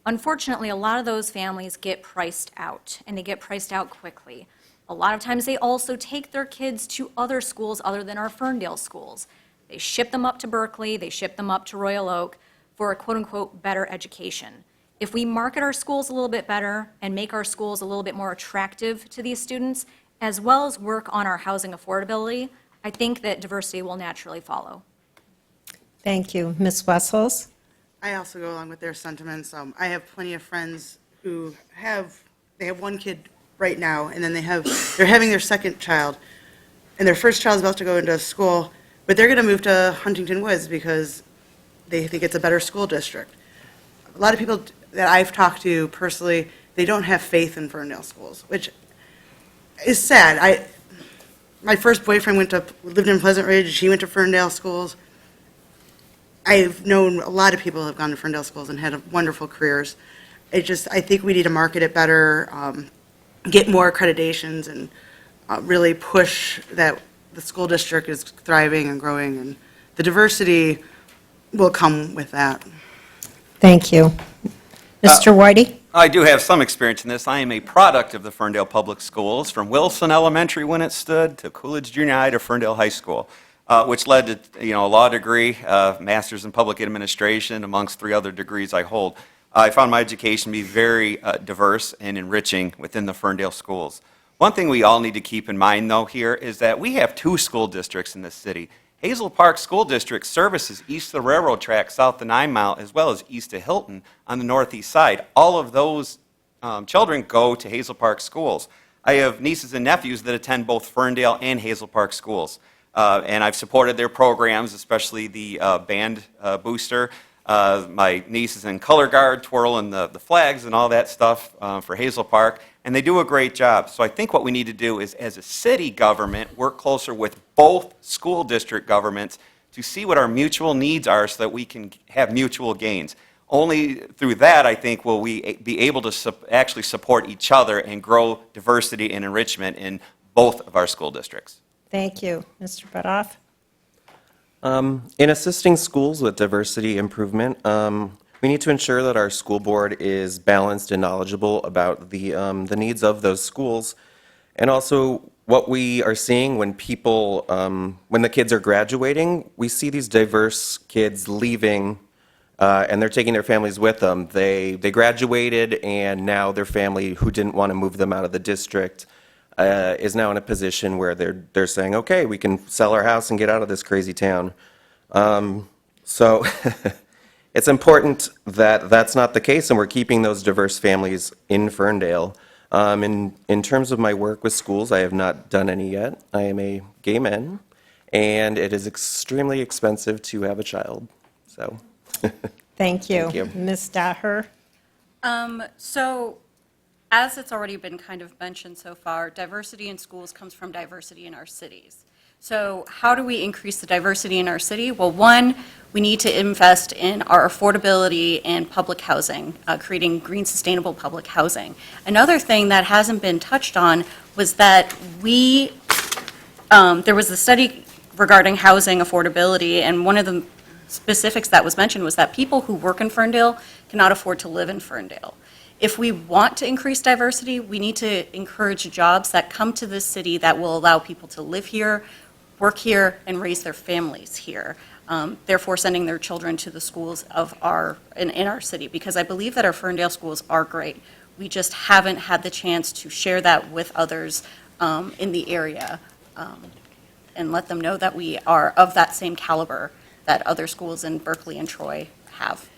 Unfortunately, a lot of those families get priced out, and they get priced out quickly. A lot of times they also take their kids to other schools other than our Ferndale schools. They ship them up to Berkeley, they ship them up to Royal Oak for a quote-unquote better education. If we market our schools a little bit better and make our schools a little bit more attractive to these students, as well as work on our housing affordability, I think that diversity will naturally follow. Thank you. Ms. Wessels? I also go along with their sentiments. I have plenty of friends who have one kid right now, and then they're having their second child, and their first child is about to go into school, but they're going to move to Huntington Woods because they think it's a better school district. A lot of people that I've talked to personally, they don't have faith in Ferndale schools, which is sad. My first boyfriend lived in Pleasant Ridge. He went to Ferndale schools. I've known a lot of people who have gone to Ferndale schools and had wonderful careers. I think we need to market it better, get more accreditations, and really push that the school district is thriving and growing, and the diversity will come with that. Thank you. Mr. Whitey? I do have some experience in this. I am a product of the Ferndale Public Schools, from Wilson Elementary when it stood to Coolidge Junior High to Ferndale High School, which led to a law degree, master's in public administration, amongst 3 other degrees I hold. I found my education to be very diverse and enriching within the Ferndale schools. One thing we all need to keep in mind, though, here is that we have 2 school districts in this city. Hazel Park School District services east of the railroad track, south of 9 Mile, as well as east of Hilton on the northeast side. All of those children go to Hazel Park schools. I have nieces and nephews that attend both Ferndale and Hazel Park schools, and I've supported their programs, especially the band booster. My niece is in color guard, twirling the flags and all that stuff for Hazel Park, and they do a great job. So I think what we need to do is, as a city government, work closer with both school district governments to see what our mutual needs are so that we can have mutual gains. Only through that, I think, will we be able to actually support each other and grow diversity and enrichment in both of our school districts. Thank you. Mr. Butoff? In assisting schools with diversity improvement, we need to ensure that our school board is balanced and knowledgeable about the needs of those schools, and also what we are seeing when people, when the kids are graduating, we see these diverse kids leaving, and they're taking their families with them. They graduated, and now their family, who didn't want to move them out of the district, is now in a position where they're saying, okay, we can sell our house and get out of this crazy town. So it's important that that's not the case, and we're keeping those diverse families in Ferndale. In terms of my work with schools, I have not done any yet. I am a gay man, and it is extremely expensive to have a child. So, Thank you. Thank you. Ms. Daher? So, as it's already been kind of mentioned so far, diversity in schools comes from diversity in our cities. So how do we increase the diversity in our city? Well, one, we need to invest in our affordability and public housing, creating green, sustainable public housing. Another thing that hasn't been touched on was that there was a study regarding housing affordability, and one of the specifics that was mentioned was that people who work in Ferndale cannot afford to live in Ferndale. If we want to increase diversity, we need to encourage jobs that come to this city that will allow people to live here, work here, and raise their families here, therefore sending their children to the schools in our city, because I believe that our Ferndale schools are great. We just haven't had the chance to share that with others in the area and let them know that we are of that same caliber that other schools in Berkeley and Troy have.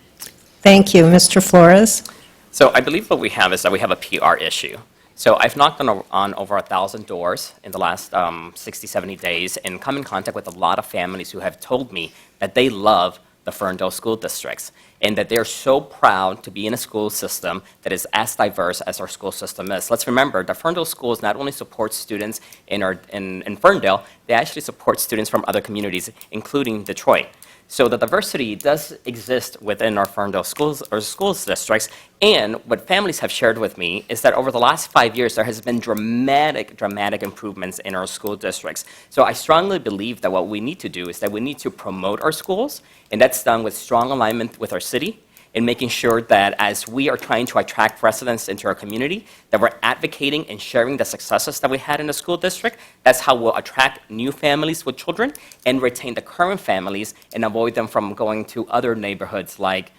Thank you. Mr. Flores? So I believe what we have is that we have a PR issue. So I've knocked on over 1,000 doors in the last 60, 70 days and come in contact with a lot of families who have told me that they love the Ferndale school districts and that they're so proud to be in a school system that is as diverse as our school system is. Let's remember, the Ferndale schools not only support students in Ferndale, they actually support students from other communities, including Detroit. So the diversity does exist within our Ferndale schools or schools districts, and what families have shared with me is that over the last 5 years, there has been dramatic improvements in our school districts. So I strongly believe that what we need to do is that we need to promote our schools, and that's done with strong alignment with our city, and making sure that as we are trying to attract residents into our community, that we're advocating and sharing the successes that we had in the school district. That's how we'll attract new families with children and retain the current families and avoid them from going to other neighborhoods like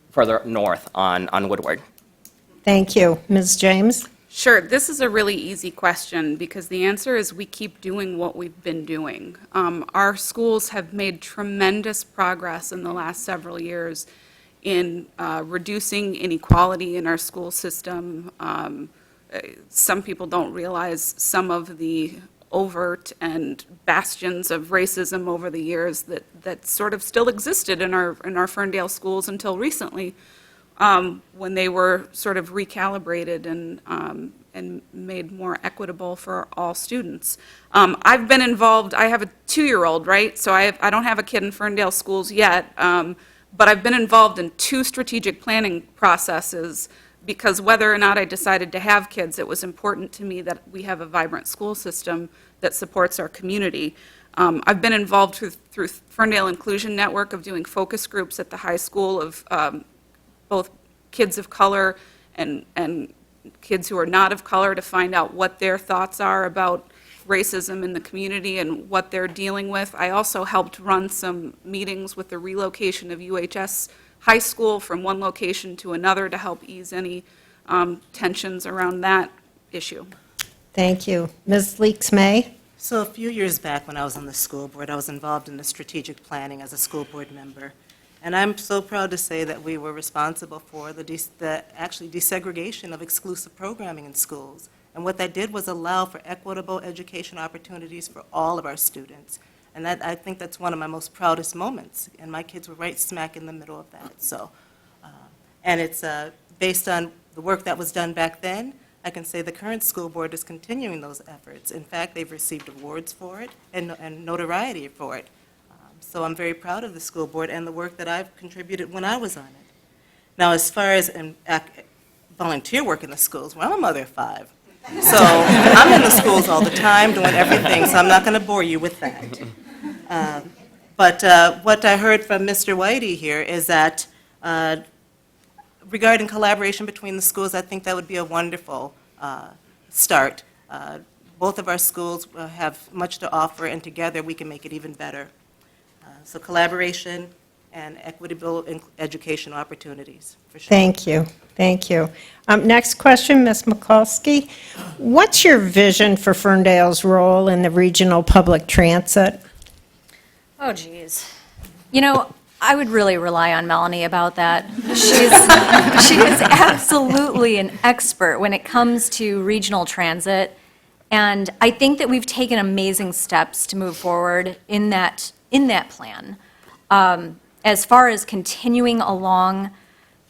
further north on Woodward. Thank you. Ms. James? Sure, this is a really easy question because the answer is we keep doing what we've been doing. Our schools have made tremendous progress in the last several years in reducing inequality in our school system. Some people don't realize some of the overt and bastions of racism over the years that sort of still existed in our Ferndale schools until recently, when they were sort of recalibrated and made more equitable for all students. I've been involved, I have a 2-year-old, right? So I don't have a kid in Ferndale schools yet, but I've been involved in 2 strategic planning processes because whether or not I decided to have kids, it was important to me that we have a vibrant school system that supports our community. I've been involved through Ferndale Inclusion Network of doing focus groups at the high school of both kids of color and kids who are not of color to find out what their thoughts are about racism in the community and what they're dealing with. I also helped run some meetings with the relocation of UHS High School from one location to another to help ease any tensions around that issue. Thank you. Ms. Leaks-May? So a few years back when I was on the school board, I was involved in the strategic planning as a school board member. And I'm so proud to say that we were responsible for the actually desegregation of exclusive programming in schools. And what that did was allow for equitable education opportunities for all of our students. And that, I think that's one of my most proudest moments. And my kids were right smack in the middle of that. So, and it's based on the work that was done back then. I can say the current school board is continuing those efforts. In fact, they've received awards for it and notoriety for it. So I'm very proud of the school board and the work that I've contributed when I was on it. Now, as far as volunteer work in the schools, well, I'm a mother of 5. So I'm in the schools all the time doing everything, so I'm not going to bore you with that. But what I heard from Mr. Whitey here is that regarding collaboration between the schools, I think that would be a wonderful start. Both of our schools have much to offer, and together we can make it even better. So collaboration and equitable educational opportunities, for sure. Thank you, thank you. Next question, Ms. Mikulski. What's your vision for Ferndale's role in the regional public transit? Oh, geez. You know, I would really rely on Melanie about that. She is absolutely an expert when it comes to regional transit, and I think that we've taken amazing steps to move forward in that plan. As far as continuing along,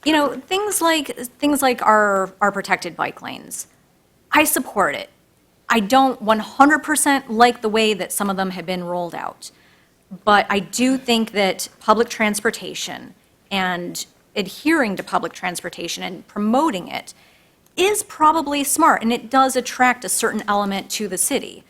you know, things like our protected bike lanes. I support it. I don't 100% like the way that some of them have been rolled out. But I do think that public transportation and adhering to public transportation and promoting it is probably smart, and it does attract a certain element to the city.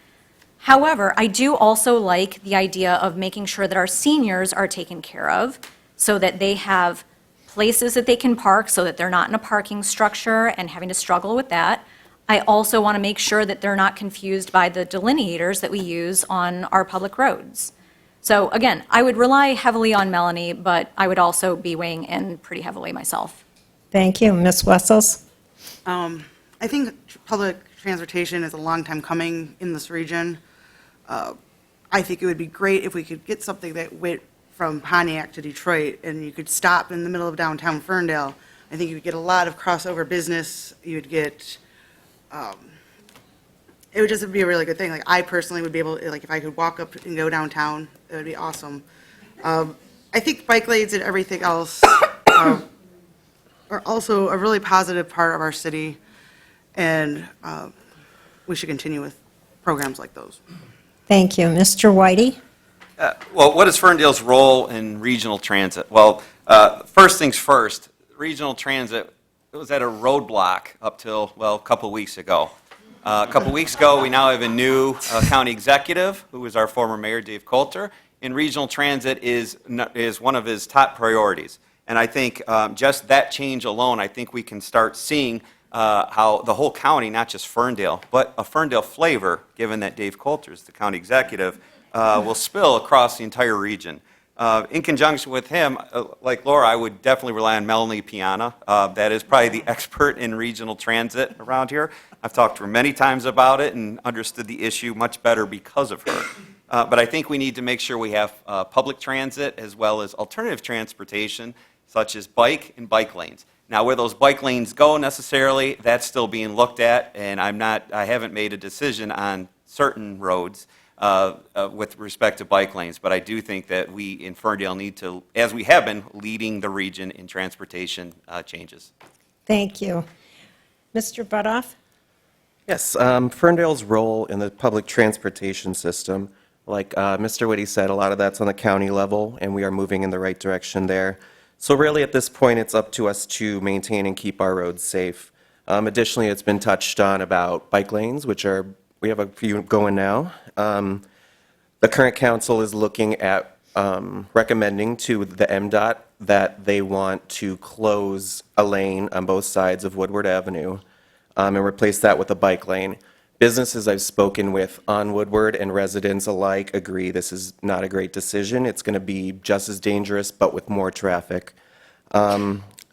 However, I do also like the idea of making sure that our seniors are taken care of so that they have places that they can park so that they're not in a parking structure and having to struggle with that. I also want to make sure that they're not confused by the delineators that we use on our public roads. So again, I would rely heavily on Melanie, but I would also be weighing in pretty heavily myself. Thank you. Ms. Wessels? I think public transportation is a long time coming in this region. I think it would be great if we could get something that went from Pontiac to Detroit, and you could stop in the middle of downtown Ferndale. I think you would get a lot of crossover business. You would get, it would just be a really good thing. Like, I personally would be able, like, if I could walk up and go downtown, it would be awesome. I think bike lanes and everything else are also a really positive part of our city, and we should continue with programs like those. Thank you. Mr. Whitey? Well, what is Ferndale's role in regional transit? Well, first things first, regional transit, it was at a roadblock up till, well, a couple weeks ago. A couple weeks ago, we now have a new county executive, who is our former mayor, Dave Coulter, and regional transit is one of his top priorities. And I think just that change alone, I think we can start seeing how the whole county, not just Ferndale, but a Ferndale flavor, given that Dave Coulter is the county executive, will spill across the entire region. In conjunction with him, like Laura, I would definitely rely on Melanie Piana. That is probably the expert in regional transit around here. I've talked to her many times about it and understood the issue much better because of her. But I think we need to make sure we have public transit as well as alternative transportation, such as bike and bike lanes. Now, where those bike lanes go necessarily, that's still being looked at, and I haven't made a decision on certain roads with respect to bike lanes, but I do think that we in Ferndale need to, as we have been, leading the region in transportation changes. Thank you. Mr. Butoff? Yes, Ferndale's role in the public transportation system, like Mr. Whitty said, a lot of that's on the county level, and we are moving in the right direction there. So really, at this point, it's up to us to maintain and keep our roads safe. Additionally, it's been touched on about bike lanes, which we have a few going now. The current council is looking at recommending to the MDOT that they want to close a lane on both sides of Woodward Avenue and replace that with a bike lane. Businesses I've spoken with on Woodward and residents alike agree this is not a great decision. It's going to be just as dangerous, but with more traffic.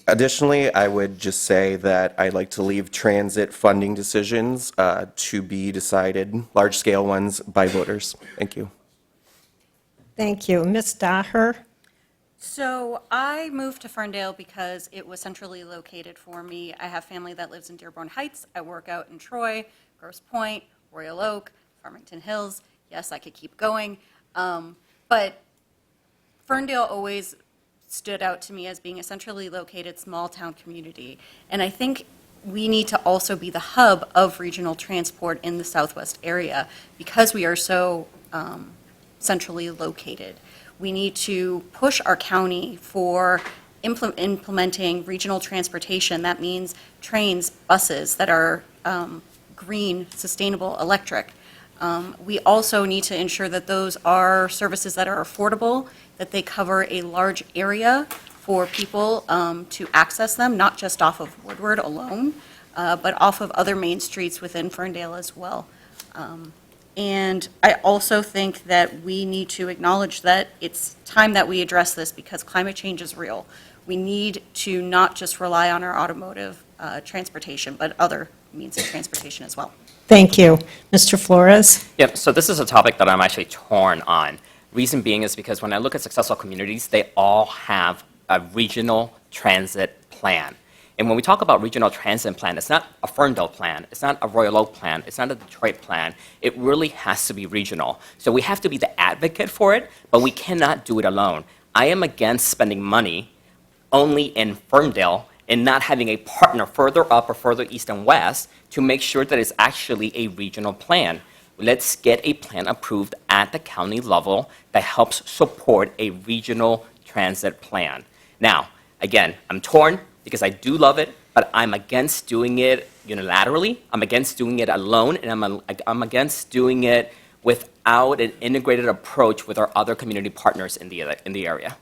Additionally, I would just say that I'd like to leave transit funding decisions to be decided, large-scale ones, by voters. Thank you. Thank you. Ms. Daher? So I moved to Ferndale because it was centrally located for me. I have family that lives in Dearborn Heights. I work out in Troy, Grosse Pointe, Royal Oak, Farmington Hills. Yes, I could keep going. But Ferndale always stood out to me as being a centrally located small-town community. And I think we need to also be the hub of regional transport in the southwest area because we are so centrally located. We need to push our county for implementing regional transportation. That means trains, buses that are green, sustainable, electric. We also need to ensure that those are services that are affordable, that they cover a large area for people to access them, not just off of Woodward alone, but off of other main streets within Ferndale as well. And I also think that we need to acknowledge that it's time that we address this because climate change is real. We need to not just rely on our automotive transportation, but other means of transportation as well. Thank you. Mr. Flores? Yep, so this is a topic that I'm actually torn on. Reason being is because when I look at successful communities, they all have a regional transit plan. And when we talk about regional transit plan, it's not a Ferndale plan, it's not a Royal Oak plan, it's not a Detroit plan. It really has to be regional. So we have to be the advocate for it, but we cannot do it alone. I am against spending money only in Ferndale and not having a partner further up or further east and west to make sure that it's actually a regional plan. Let's get a plan approved at the county level that helps support a regional transit plan. Now, again, I'm torn because I do love it, but I'm against doing it unilaterally. I'm against doing it alone, and I'm against doing it without an integrated approach with our other community partners in the area.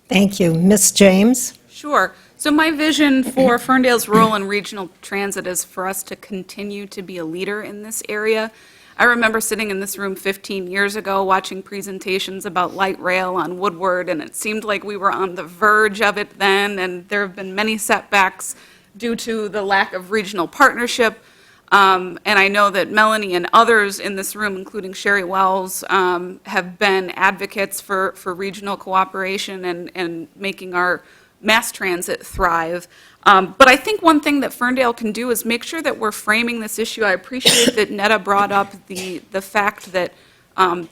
Thank you. Ms. James? Sure. So my vision for Ferndale's rural and regional transit is for us to continue to be a leader in this area. I remember sitting in this room 15 years ago watching presentations about light rail on Woodward, and it seemed like we were on the verge of it then, and there have been many setbacks due to the lack of regional partnership. And I know that Melanie and others in this room, including Sherry Wells, have been advocates for regional cooperation and making our mass transit thrive. But I think one thing that Ferndale can do is make sure that we're framing this issue. I appreciate that Netta brought up the fact that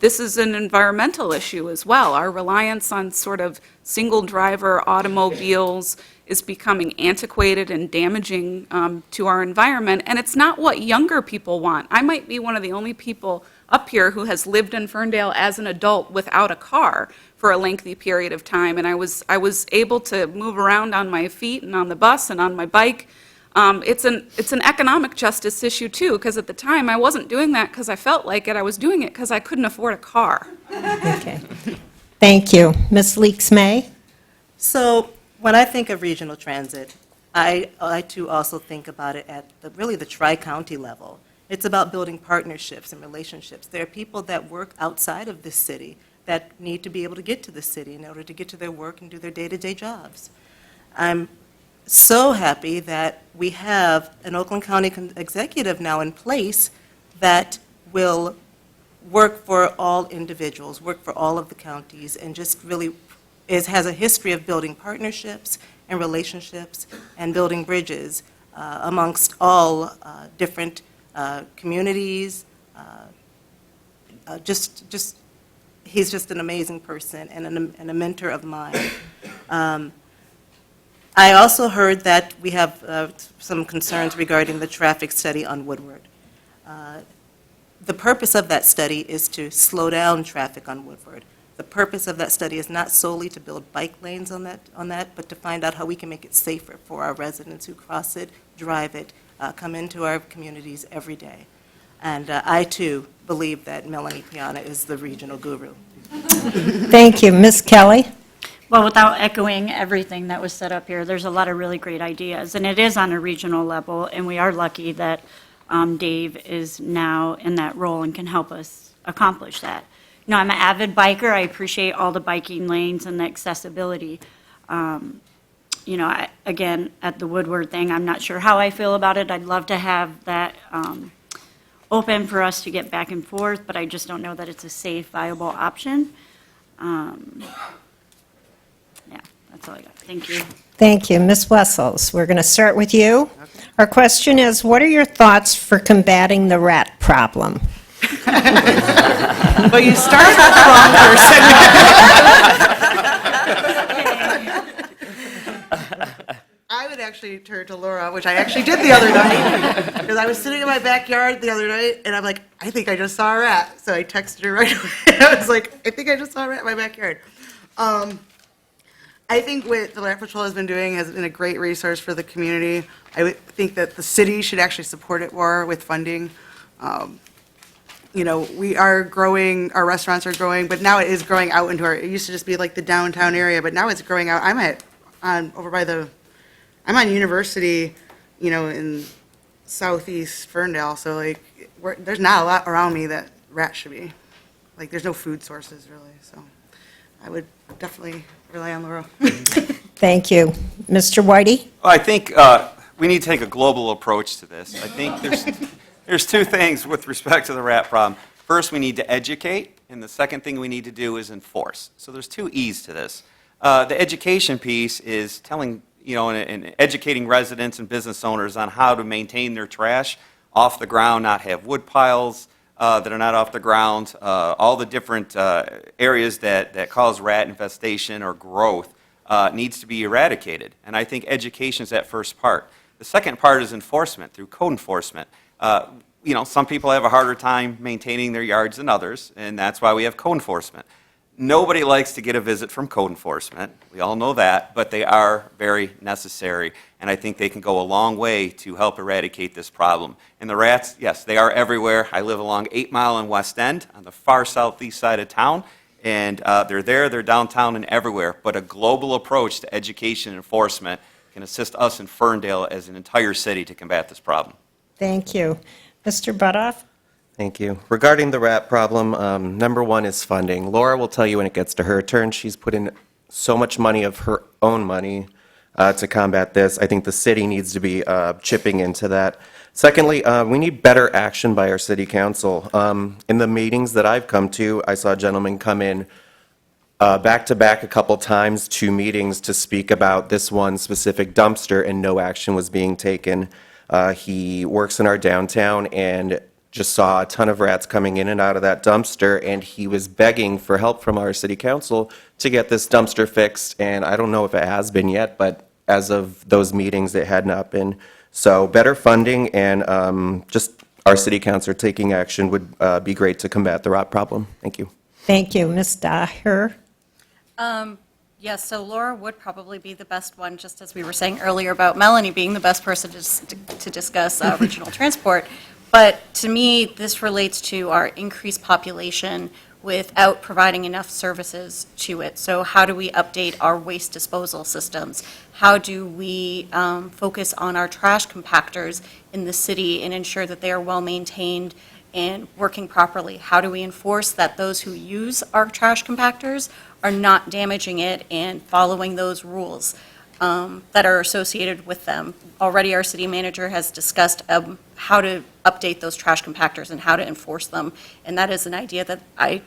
this is an environmental issue as well. Our reliance on sort of single-driver automobiles is becoming antiquated and damaging to our environment, and it's not what younger people want. I might be one of the only people up here who has lived in Ferndale as an adult without a car for a lengthy period of time, and I was able to move around on my feet and on the bus and on my bike. It's an economic justice issue too, because at the time I wasn't doing that because I felt like it. I was doing it because I couldn't afford a car. Okay. Thank you. Ms. Leaks-May? So when I think of regional transit, I too also think about it at really the tri-county level. It's about building partnerships and relationships. There are people that work outside of this city that need to be able to get to the city in order to get to their work and do their day-to-day jobs. I'm so happy that we have an Oakland County executive now in place that will work for all individuals, work for all of the counties, and just really has a history of building partnerships and relationships and building bridges amongst all different communities. He's just an amazing person and a mentor of mine. I also heard that we have some concerns regarding the traffic study on Woodward. The purpose of that study is to slow down traffic on Woodward. The purpose of that study is not solely to build bike lanes on that, but to find out how we can make it safer for our residents who cross it, drive it, come into our communities every day. And I, too, believe that Melanie Piana is the regional guru. Thank you. Ms. Kelly? Well, without echoing everything that was set up here, there's a lot of really great ideas, and it is on a regional level, and we are lucky that Dave is now in that role and can help us accomplish that. You know, I'm an avid biker. I appreciate all the biking lanes and the accessibility. You know, again, at the Woodward thing, I'm not sure how I feel about it. I'd love to have that open for us to get back and forth, but I just don't know that it's a safe, viable option. Yeah, that's all I got. Thank you. Thank you. Ms. Wessels, we're going to start with you. Our question is, what are your thoughts for combating the rat problem? Well, you started with the wrong person. I would actually turn to Laura, which I actually did the other night, because I was sitting in my backyard the other night, and I'm like, I think I just saw a rat. So I texted her right away. I was like, I think I just saw a rat in my backyard. I think what the Rat Patrol has been doing has been a great resource for the community. I would think that the city should actually support it more with funding. You know, we are growing, our restaurants are growing, but now it is growing out into our, it used to just be like the downtown area, but now it's growing out. I'm on University, you know, in southeast Ferndale, so like, there's not a lot around me that rats should be. Like, there's no food sources really, so I would definitely rely on Laura. Thank you. Mr. Whitey? I think we need to take a global approach to this. I think there's two things with respect to the rat problem. First, we need to educate, and the second thing we need to do is enforce. So there's two E's to this. The education piece is telling, you know, and educating residents and business owners on how to maintain their trash off the ground, not have wood piles that are not off the ground, all the different areas that cause rat infestation or growth needs to be eradicated. And I think education is that first part. The second part is enforcement through code enforcement. You know, some people have a harder time maintaining their yards than others, and that's why we have code enforcement. Nobody likes to get a visit from code enforcement. We all know that, but they are very necessary, and I think they can go a long way to help eradicate this problem. And the rats, yes, they are everywhere. I live along 8 Mile and West End on the far southeast side of town, and they're downtown and everywhere. But a global approach to education and enforcement can assist us in Ferndale as an entire city to combat this problem. Thank you. Mr. Butoff? Thank you. Regarding the rat problem, number one is funding. Laura will tell you when it gets to her turn. She's put in so much money of her own money to combat this. I think the city needs to be chipping into that. Secondly, we need better action by our city council. In the meetings that I've come to, I saw a gentleman come in back-to-back a couple times to meetings to speak about this one specific dumpster, and no action was being taken. He works in our downtown and just saw a ton of rats coming in and out of that dumpster, and he was begging for help from our city council to get this dumpster fixed, and I don't know if it has been yet, but as of those meetings, it had not been. So better funding and just our city council taking action would be great to combat the rat problem. Thank you. Thank you. Ms. Daher? Yes, so Laura would probably be the best one, just as we were saying earlier about Melanie being the best person to discuss regional transport. But to me, this relates to our increased population without providing enough services to it. So how do we update our waste disposal systems? How do we focus on our trash compactors in the city and ensure that they are well-maintained and working properly? How do we enforce that those who use our trash compactors are not damaging it and following those rules that are associated with them? Already, our city manager has discussed how to update those trash compactors and how to enforce them, and that is an idea that I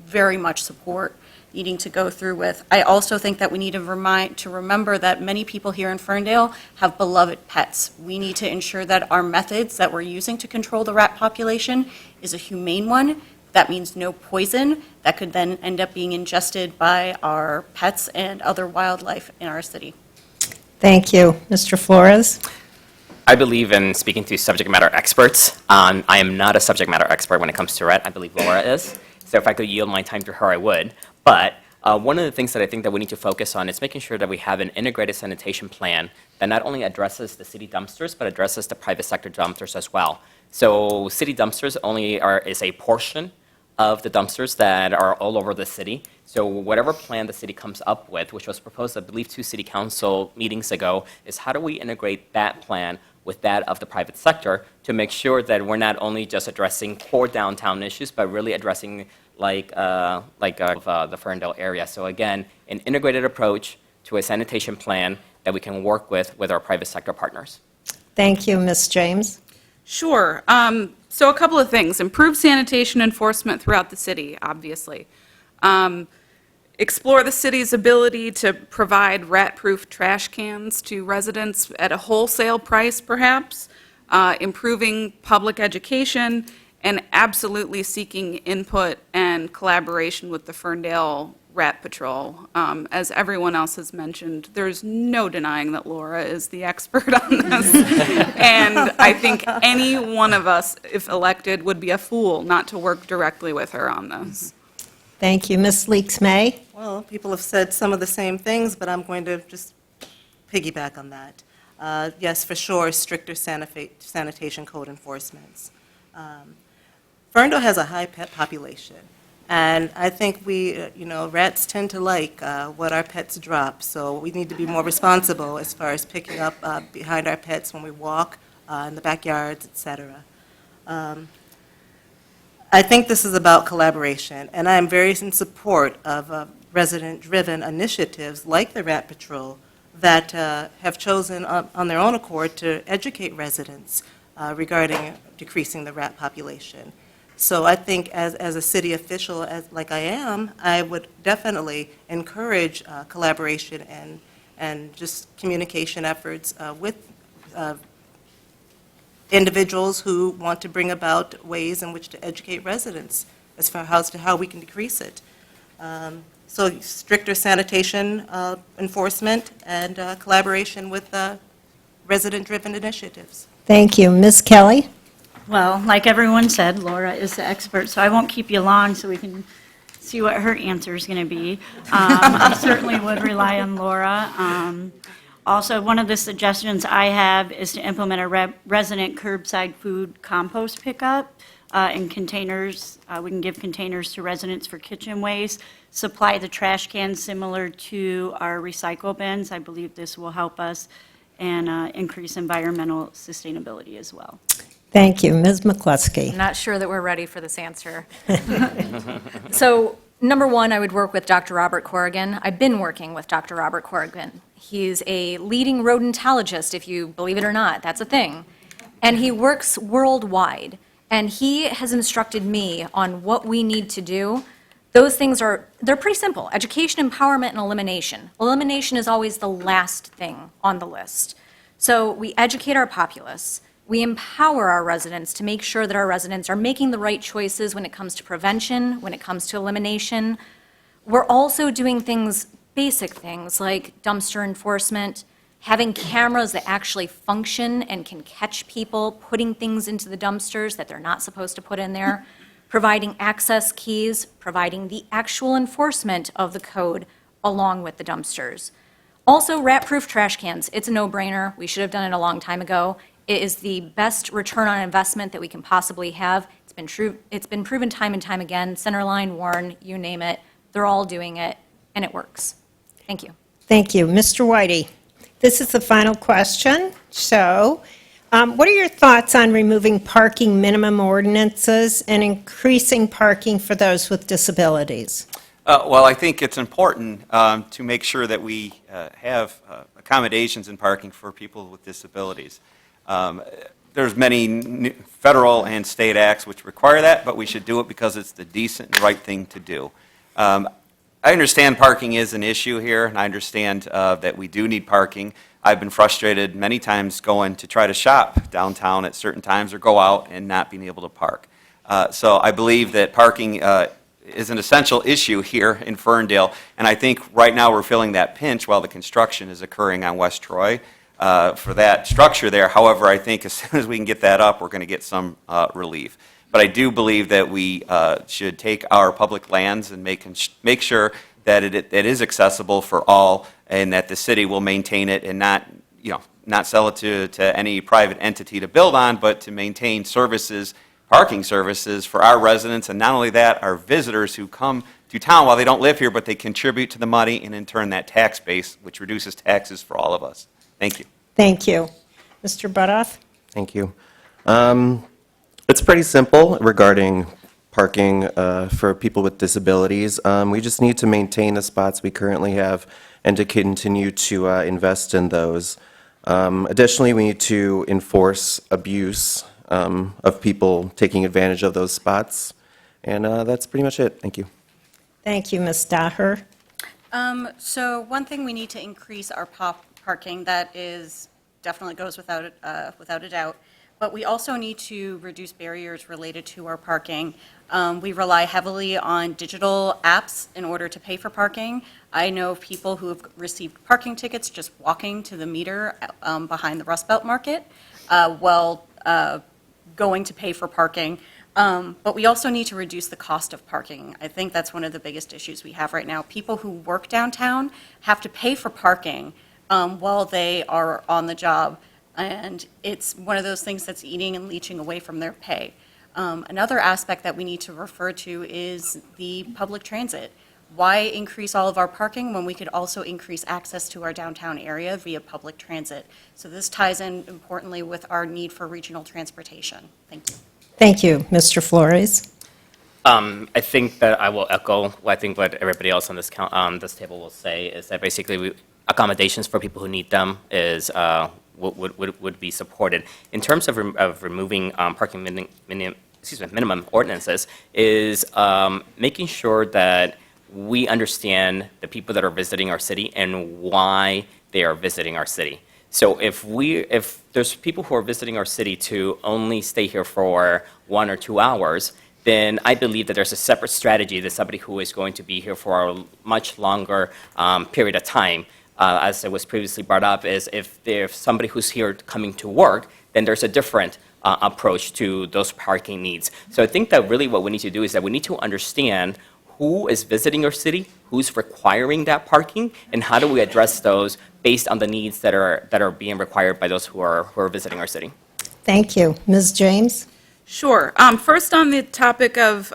very much support needing to go through with. I also think that we need to remember that many people here in Ferndale have beloved pets. We need to ensure that our methods that we're using to control the rat population is a humane one. That means no poison that could then end up being ingested by our pets and other wildlife in our city. Thank you. Mr. Flores? I believe in speaking to subject matter experts. I am not a subject matter expert when it comes to rat. I believe Laura is. So if I could yield my time to her, I would. But one of the things that I think that we need to focus on is making sure that we have an integrated sanitation plan that not only addresses the city dumpsters, but addresses the private sector dumpsters as well. So city dumpsters is a portion of the dumpsters that are all over the city. So whatever plan the city comes up with, which was proposed, I believe, 2 city council meetings ago, is how do we integrate that plan with that of the private sector to make sure that we're not only just addressing core downtown issues, but really addressing the Ferndale area. So again, an integrated approach to a sanitation plan that we can work with our private sector partners. Thank you. Ms. James? Sure. So a couple of things. Improve sanitation enforcement throughout the city, obviously. Explore the city's ability to provide rat-proof trash cans to residents at a wholesale price, perhaps. Improving public education, and absolutely seeking input and collaboration with the Ferndale Rat Patrol. As everyone else has mentioned, there's no denying that Laura is the expert on this. And I think any one of us, if elected, would be a fool not to work directly with her on this. Thank you. Ms. Leaks May? Well, people have said some of the same things, but I'm going to just piggyback on that. Yes, for sure, stricter sanitation code enforcements. Ferndale has a high pet population, and I think rats tend to like what our pets drop, so we need to be more responsible as far as picking up behind our pets when we walk, in the backyards, etc. I think this is about collaboration, and I am very in support of resident-driven initiatives like the Rat Patrol that have chosen on their own accord to educate residents regarding decreasing the rat population. So I think as a city official, like I am, I would definitely encourage collaboration and just communication efforts with individuals who want to bring about ways in which to educate residents as far as to how we can decrease it. So stricter sanitation enforcement and collaboration with resident-driven initiatives. Thank you. Ms. Kelly? Well, like everyone said, Laura is the expert, so I won't keep you long so we can see what her answer is going to be. I certainly would rely on Laura. Also, one of the suggestions I have is to implement a resident curbside food compost pickup in containers. We can give containers to residents for kitchen waste, supply the trash cans similar to our recycle bins. I believe this will help us and increase environmental sustainability as well. Thank you. Ms. McCluskey? I'm not sure that we're ready for this answer. So, number one, I would work with Dr. Robert Corrigan. I've been working with Dr. Robert Corrigan. He's a leading rodentologist, if you believe it or not. That's a thing. And he works worldwide. And he has instructed me on what we need to do. Those things they're pretty simple. Education, empowerment, and elimination. Elimination is always the last thing on the list. So we educate our populace. We empower our residents to make sure that our residents are making the right choices when it comes to prevention, when it comes to elimination. We're also doing basic things like dumpster enforcement, having cameras that actually function and can catch people putting things into the dumpsters that they're not supposed to put in there, providing access keys, providing the actual enforcement of the code along with the dumpsters. Also, rat-proof trash cans. It's a no-brainer. We should have done it a long time ago. It is the best return on investment that we can possibly have. It's been proven time and time again. Centerline, Warren, you name it. They're all doing it, and it works. Thank you. Thank you. Mr. Whitey, this is the final question. So, what are your thoughts on removing parking minimum ordinances and increasing parking for those with disabilities? Well, I think it's important to make sure that we have accommodations in parking for people with disabilities. There's many federal and state acts which require that, but we should do it because it's the decent and right thing to do. I understand parking is an issue here, and I understand that we do need parking. I've been frustrated many times going to try to shop downtown at certain times or go out and not being able to park. So I believe that parking is an essential issue here in Ferndale, and I think right now we're feeling that pinch while the construction is occurring on West Troy for that structure there. However, I think as soon as we can get that up, we're going to get some relief. But I do believe that we should take our public lands and make sure that it is accessible for all, and that the city will maintain it and not sell it to any private entity to build on, but to maintain services, parking services for our residents, and not only that, our visitors who come to town while they don't live here, but they contribute to the money, and in turn that tax base, which reduces taxes for all of us. Thank you. Thank you. Mr. Butoff? Thank you. It's pretty simple regarding parking for people with disabilities. We just need to maintain the spots we currently have and to continue to invest in those. Additionally, we need to enforce abuse of people taking advantage of those spots. And that's pretty much it. Thank you. Thank you, Ms. Daher. So one thing we need to increase our parking, that is definitely goes without a doubt. But we also need to reduce barriers related to our parking. We rely heavily on digital apps in order to pay for parking. I know of people who have received parking tickets just walking to the meter behind the Rust Belt Market while going to pay for parking. But we also need to reduce the cost of parking. I think that's one of the biggest issues we have right now. People who work downtown have to pay for parking while they are on the job, and it's one of those things that's eating and leaching away from their pay. Another aspect that we need to refer to is the public transit. Why increase all of our parking when we could also increase access to our downtown area via public transit? So this ties in importantly with our need for regional transportation. Thank you. Thank you. Mr. Flores? I think that I will echo what everybody else on this table will say, is that basically accommodations for people who need them is would be supported. In terms of removing parking minimum ordinances, is making sure that we understand the people that are visiting our city and why they are visiting our city. So if there's people who are visiting our city to only stay here for 1 or 2 hours, then I believe that there's a separate strategy than somebody who is going to be here for a much longer period of time. As it was previously brought up, is if there's somebody who's here coming to work, then there's a different approach to those parking needs. So I think that really what we need to do is that we need to understand who is visiting our city, who's requiring that parking, and how do we address those based on the needs that are being required by those who are visiting our city. Thank you. Ms. James? Sure. First, on the topic of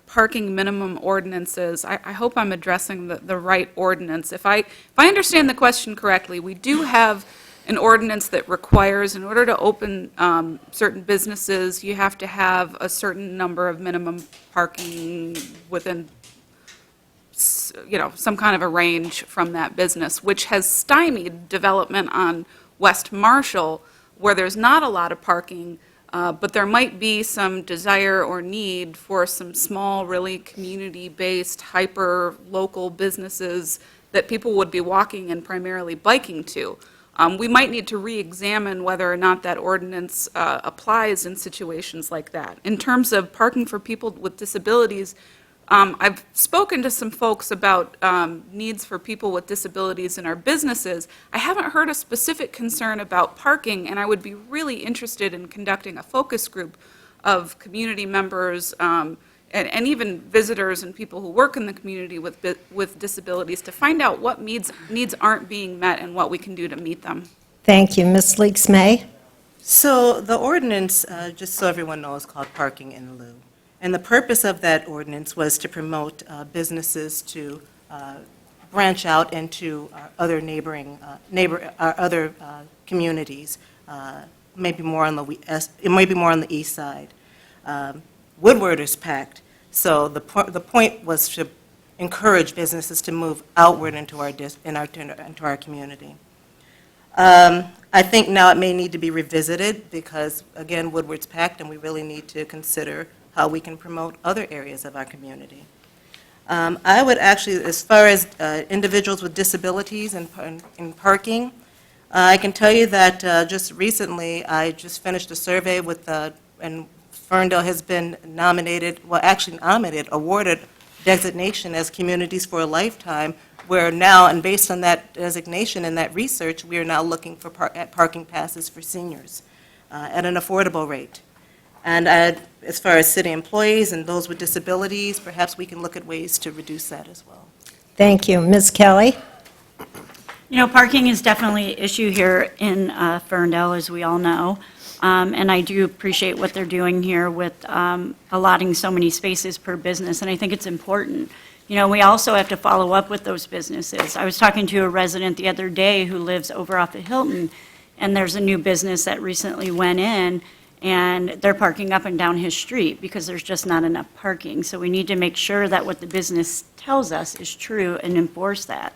parking minimum ordinances, I hope I'm addressing the right ordinance. If I understand the question correctly, we do have an ordinance that requires, in order to open certain businesses, you have to have a certain number of minimum parking within, some kind of a range from that business, which has stymied development on West Marshall, where there's not a lot of parking, but there might be some desire or need for some small, really community-based, hyper-local businesses that people would be walking and primarily biking to. We might need to re-examine whether or not that ordinance applies in situations like that. In terms of parking for people with disabilities, I've spoken to some folks about needs for people with disabilities in our businesses. I haven't heard a specific concern about parking, and I would be really interested in conducting a focus group of community members and even visitors and people who work in the community with disabilities to find out what needs aren't being met and what we can do to meet them. Thank you. Ms. Leaks May? So the ordinance, just so everyone knows, is called Parking in Lieu. And the purpose of that ordinance was to promote businesses to branch out into our other our other communities, maybe more on the east side. Woodward is packed, so the point was to encourage businesses to move outward into our community. I think now it may need to be revisited because, again, Woodward's packed, and we really need to consider how we can promote other areas of our community. I would actually, as far as individuals with disabilities and parking, I can tell you that just recently, I just finished a survey and Ferndale has been awarded designation as Communities for a Lifetime, where now, and based on that designation and that research, we are now looking for parking passes for seniors at an affordable rate. And as far as city employees and those with disabilities, perhaps we can look at ways to reduce that as well. Thank you. Ms. Kelly? Parking is definitely an issue here in Ferndale, as we all know. And I do appreciate what they're doing here with allotting so many spaces per business, and I think it's important. We also have to follow up with those businesses. I was talking to a resident the other day who lives over off of Hilton, and there's a new business that recently went in, and they're parking up and down his street because there's just not enough parking. So we need to make sure that what the business tells us is true and enforce that.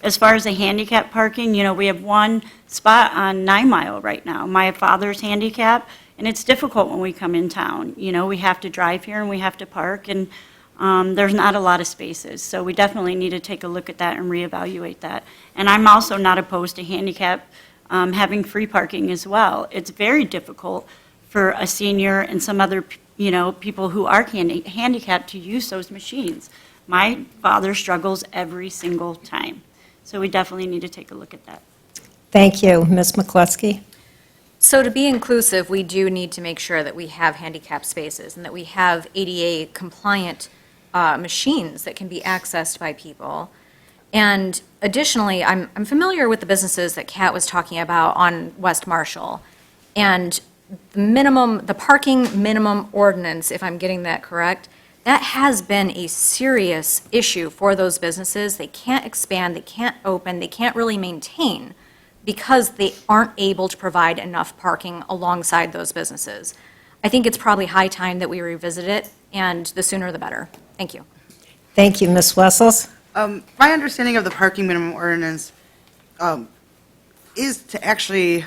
As far as the handicap parking, we have one spot on 9 Mile right now. My father's handicapped, and it's difficult when we come in town. We have to drive here and we have to park, and there's not a lot of spaces. So we definitely need to take a look at that and reevaluate that. And I'm also not opposed to handicap having free parking as well. It's very difficult for a senior and some other, people who are handicapped to use those machines. My father struggles every single time. So we definitely need to take a look at that. Thank you. Ms. McCluskey? So to be inclusive, we do need to make sure that we have handicap spaces and that we have ADA compliant machines that can be accessed by people. And additionally, I'm familiar with the businesses that Kat was talking about on West Marshall. And the parking minimum ordinance, if I'm getting that correct, that has been a serious issue for those businesses. They can't expand, they can't open, they can't really maintain because they aren't able to provide enough parking alongside those businesses. I think it's probably high time that we revisit it, and the sooner the better. Thank you. Thank you, Ms. Wessels. My understanding of the parking minimum ordinance is to actually,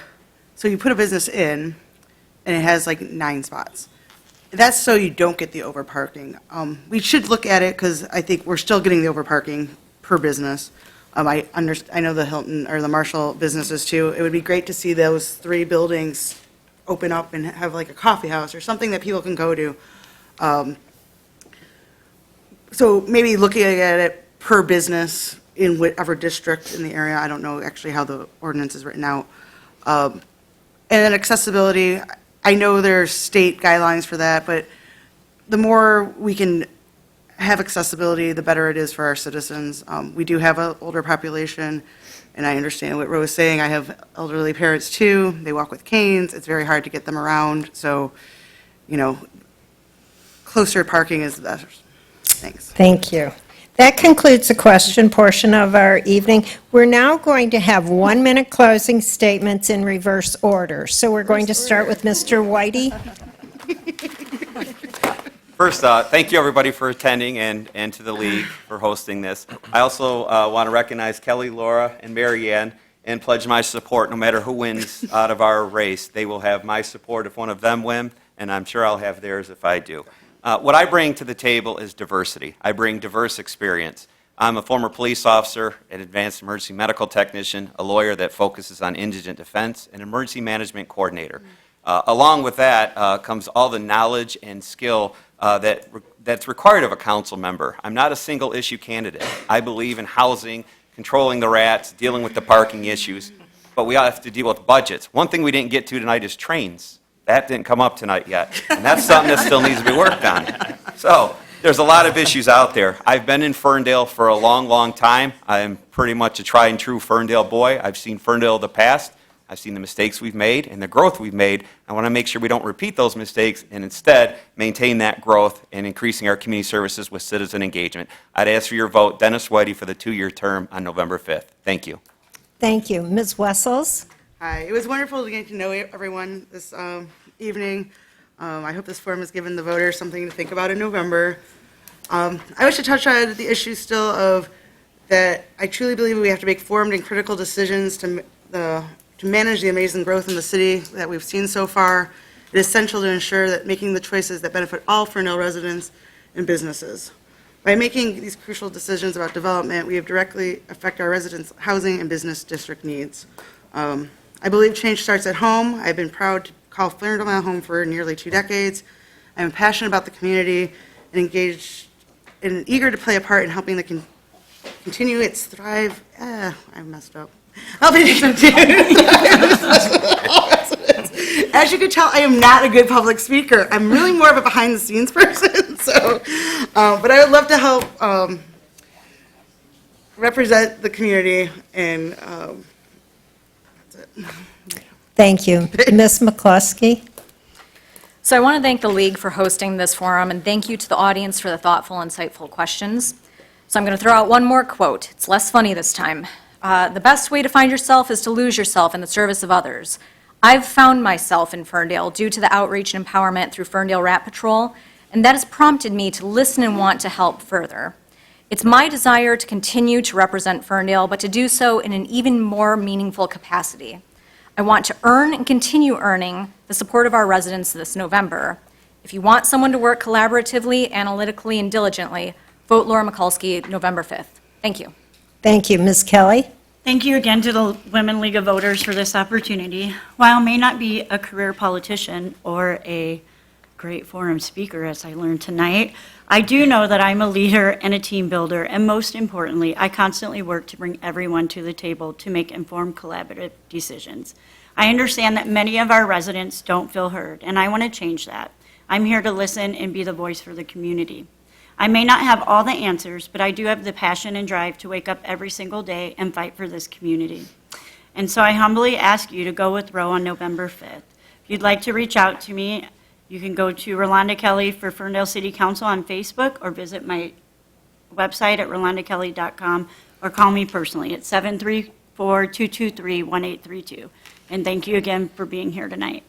so you put a business in, and it has like 9 spots. That's so you don't get the overparking. We should look at it, because I think we're still getting the overparking per business. I know the Hilton or the Marshall businesses too. It would be great to see those 3 buildings open up and have like a coffee house or something that people can go to. So maybe looking at it per business in whatever district in the area. I don't know actually how the ordinance is written out. And then accessibility, I know there's state guidelines for that, but the more we can have accessibility, the better it is for our citizens. We do have an older population, and I understand what Rose is saying. I have elderly parents too. They walk with canes. It's very hard to get them around. So, closer parking is the best. Thanks. Thank you. That concludes the question portion of our evening. We're now going to have 1-minute closing statements in reverse order. So we're going to start with Mr. Whitey. First, thank you, everybody, for attending and to the league for hosting this. I also want to recognize Kelly, Laura, and Mary Ann and pledge my support no matter who wins out of our race. They will have my support if one of them win, and I'm sure I'll have theirs if I do. What I bring to the table is diversity. I bring diverse experience. I'm a former police officer, an advanced emergency medical technician, a lawyer that focuses on indigent defense, and emergency management coordinator. Along with that comes all the knowledge and skill that's required of a council member. I'm not a single issue candidate. I believe in housing, controlling the rats, dealing with the parking issues, but we have to deal with budgets. One thing we didn't get to tonight is trains. That didn't come up tonight yet, and that's something that still needs to be worked on. So there's a lot of issues out there. I've been in Ferndale for a long, long time. I am pretty much a tried and true Ferndale boy. I've seen Ferndale of the past. I've seen the mistakes we've made and the growth we've made. I want to make sure we don't repeat those mistakes and instead maintain that growth and increasing our community services with citizen engagement. I'd ask for your vote, Dennis Whitey, for the 2-year term on November 5th. Thank you. Thank you. Ms. Wessels? Hi, it was wonderful to get to know everyone this evening. I hope this forum has given the voters something to think about in November. I wish to touch on the issue still of that I truly believe we have to make informed and critical decisions to manage the amazing growth in the city that we've seen so far. It is essential to ensure that making the choices that benefit all Ferndale residents and businesses. By making these crucial decisions about development, we have directly affect our residents' housing and business district needs. I believe change starts at home. I've been proud to call Ferndale my home for nearly 2 decades. I'm passionate about the community and engaged and eager to play a part in helping the continue its thrive. I messed up. Helping it continue. As you can tell, I am not a good public speaker. I'm really more of a behind-the-scenes person. So, but I would love to help represent the community and. That's it. Thank you. Ms. McCluskey? So I want to thank the League for hosting this forum, and thank you to the audience for the thoughtful, insightful questions. So I'm going to throw out one more quote. It's less funny this time. The best way to find yourself is to lose yourself in the service of others. I've found myself in Ferndale due to the outreach and empowerment through Ferndale Rat Patrol, and that has prompted me to listen and want to help further. It's my desire to continue to represent Ferndale, but to do so in an even more meaningful capacity. I want to earn and continue earning the support of our residents this November. If you want someone to work collaboratively, analytically, and diligently, vote Laura Mikulski November 5th. Thank you. Thank you. Ms. Kelly? Thank you again to the Women League of Voters for this opportunity. While I may not be a career politician or a great forum speaker, as I learned tonight, I do know that I'm a leader and a team builder, and most importantly, I constantly work to bring everyone to the table to make informed, collaborative decisions. I understand that many of our residents don't feel heard, and I want to change that. I'm here to listen and be the voice for the community. I may not have all the answers, but I do have the passion and drive to wake up every single day and fight for this community. And so I humbly ask you to go with Roe on November 5th. If you'd like to reach out to me, you can go to Rolanda Kelly for Ferndale City Council on Facebook or visit my website at rolandakelly.com or call me personally at 734-223-1832. And thank you again for being here tonight.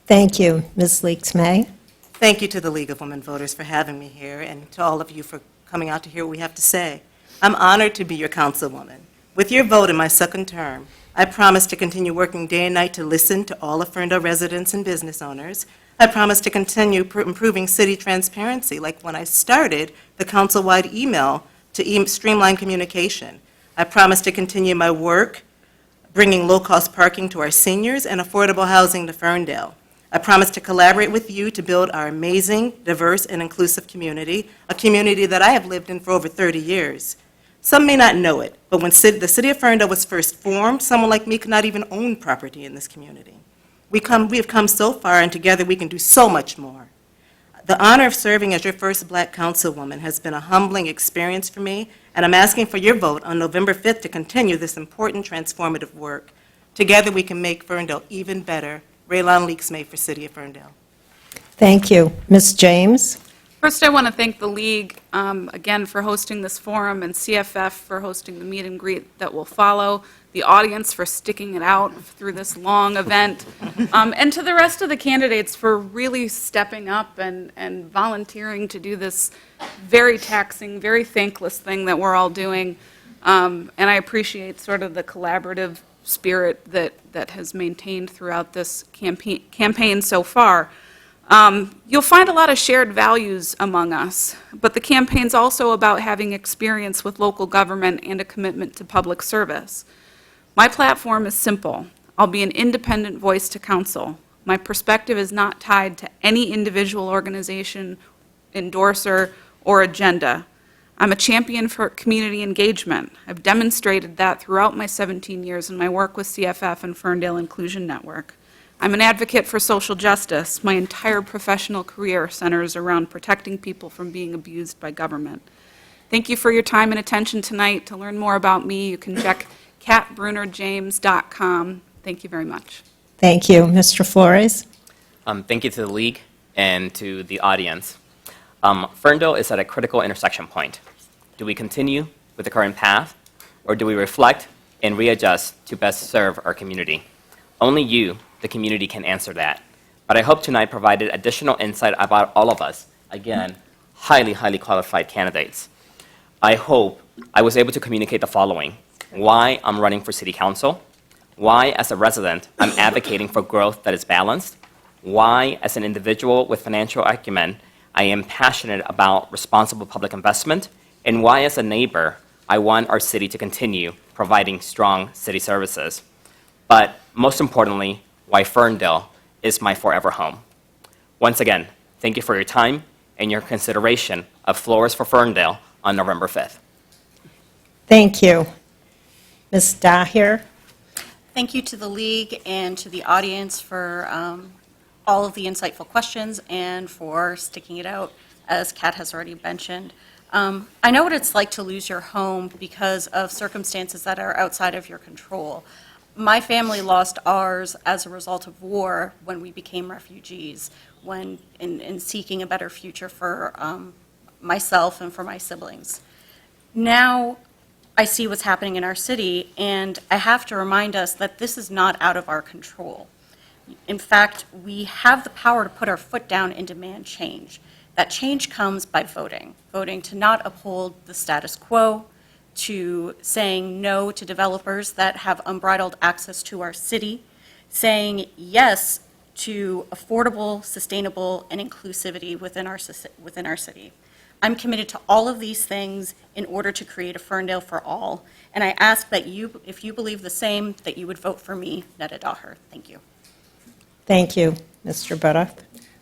Thank you, Ms. Leaks May. Thank you to the League of Women Voters for having me here, and to all of you for coming out to hear what we have to say. I'm honored to be your councilwoman. With your vote in my second term, I promise to continue working day and night to listen to all of Ferndale residents and business owners. I promise to continue improving city transparency, like when I started the council-wide email to streamline communication. I promise to continue my work bringing low-cost parking to our seniors and affordable housing to Ferndale. I promise to collaborate with you to build our amazing, diverse, and inclusive community, a community that I have lived in for over 30 years. Some may not know it, but when the city of Ferndale was first formed, someone like me could not even own property in this community. We have come so far, and together we can do so much more. The honor of serving as your first Black councilwoman has been a humbling experience for me, and I'm asking for your vote on November 5th to continue this important transformative work. Together we can make Ferndale even better. Raylon Leaks May for City of Ferndale. Thank you. Ms. James? First, I want to thank the League, again, for hosting this forum, and CFF for hosting the meet and greet that will follow, the audience for sticking it out through this long event, and to the rest of the candidates for really stepping up and volunteering to do this very taxing, very thankless thing that we're all doing. And I appreciate sort of the collaborative spirit that has maintained throughout this campaign so far. You'll find a lot of shared values among us, but the campaign's also about having experience with local government and a commitment to public service. My platform is simple. I'll be an independent voice to council. My perspective is not tied to any individual organization, endorser, or agenda. I'm a champion for community engagement. I've demonstrated that throughout my 17 years in my work with CFF and Ferndale Inclusion Network. I'm an advocate for social justice. My entire professional career centers around protecting people from being abused by government. Thank you for your time and attention tonight. To learn more about me, you can check katbrunerjames.com. Thank you very much. Thank you. Mr. Flores? Thank you to the League and to the audience. Ferndale is at a critical intersection point. Do we continue with the current path, or do we reflect and readjust to best serve our community? Only you, the community, can answer that. But I hope tonight provided additional insight about all of us. Again, highly, highly qualified candidates. I hope I was able to communicate the following: why I'm running for City Council, why as a resident I'm advocating for growth that is balanced, why as an individual with financial acumen I am passionate about responsible public investment, and why as a neighbor I want our city to continue providing strong city services. But most importantly, why Ferndale is my forever home. Once again, thank you for your time and your consideration of Floors for Ferndale on November 5th. Thank you. Ms. Daher? Thank you to the League and to the audience for all of the insightful questions and for sticking it out, as Kat has already mentioned. I know what it's like to lose your home because of circumstances that are outside of your control. My family lost ours as a result of war when we became refugees, when in seeking a better future for myself and for my siblings. Now I see what's happening in our city, and I have to remind us that this is not out of our control. In fact, we have the power to put our foot down and demand change. That change comes by voting to not uphold the status quo, to saying no to developers that have unbridled access to our city, saying yes to affordable, sustainable, and inclusivity within our city. I'm committed to all of these things in order to create a Ferndale for all, and I ask that you, if you believe the same, that you would vote for me, Netta Daher. Thank you. Thank you. Mr. Butoff?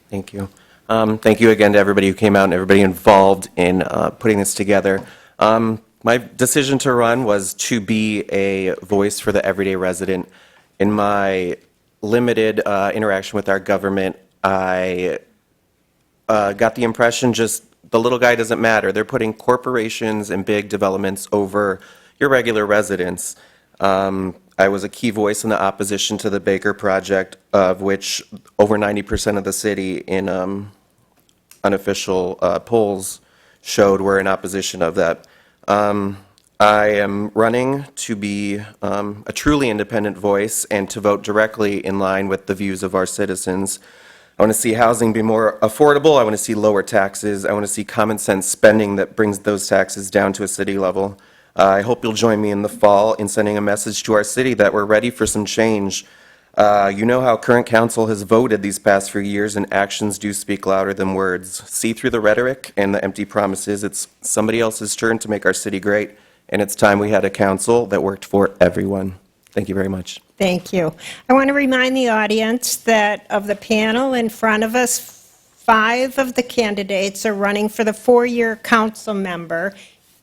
Thank you. Thank you again to everybody who came out and everybody involved in putting this together. My decision to run was to be a voice for the everyday resident. In my limited interaction with our government, I got the impression just the little guy doesn't matter. They're putting corporations and big developments over your regular residents. I was a key voice in the opposition to the Baker project, of which over 90% of the city in unofficial polls showed we're in opposition of that. I am running to be a truly independent voice and to vote directly in line with the views of our citizens. I want to see housing be more affordable. I want to see lower taxes. I want to see common sense spending that brings those taxes down to a city level. I hope you'll join me in the fall in sending a message to our city that we're ready for some change. You know how current council has voted these past few years, and actions do speak louder than words. See through the rhetoric and the empty promises. It's somebody else's turn to make our city great, and it's time we had a council that worked for everyone. Thank you very much. Thank you. I want to remind the audience that of the panel in front of us, 5 of the candidates are running for the 4-year council member.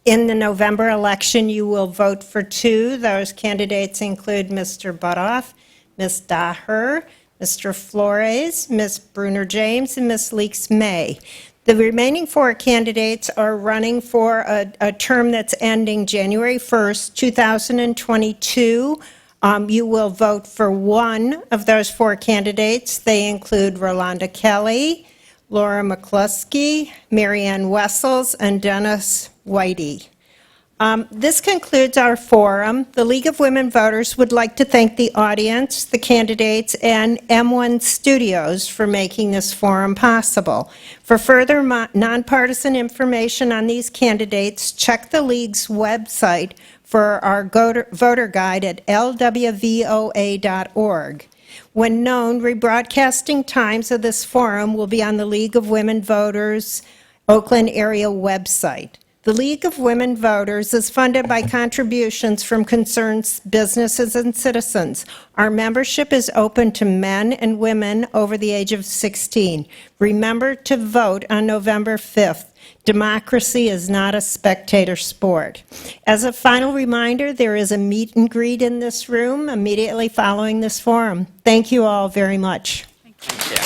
In the November election, you will vote for 2. Those candidates include Mr. Butoff, Ms. Daher, Mr. Flores, Ms. Bruner James, and Ms. Leaks May. The remaining 4 candidates are running for a term that's ending January 1st, 2022. You will vote for 1 of those 4 candidates. They include Rolanda Kelly, Laura McCluskey, Marianne Wessels, and Dennis Whitey. This concludes our forum. The League of Women Voters would like to thank the audience, the candidates, and M1 Studios for making this forum possible. For further nonpartisan information on these candidates, check the League's website for our voter guide at lwvoa.org. When known, rebroadcasting times of this forum will be on the League of Women Voters Oakland area website. The League of Women Voters is funded by contributions from concerned businesses and citizens. Our membership is open to men and women over the age of 16. Remember to vote on November 5th. Democracy is not a spectator sport. As a final reminder, there is a meet and greet in this room immediately following this forum. Thank you all very much. Yeah.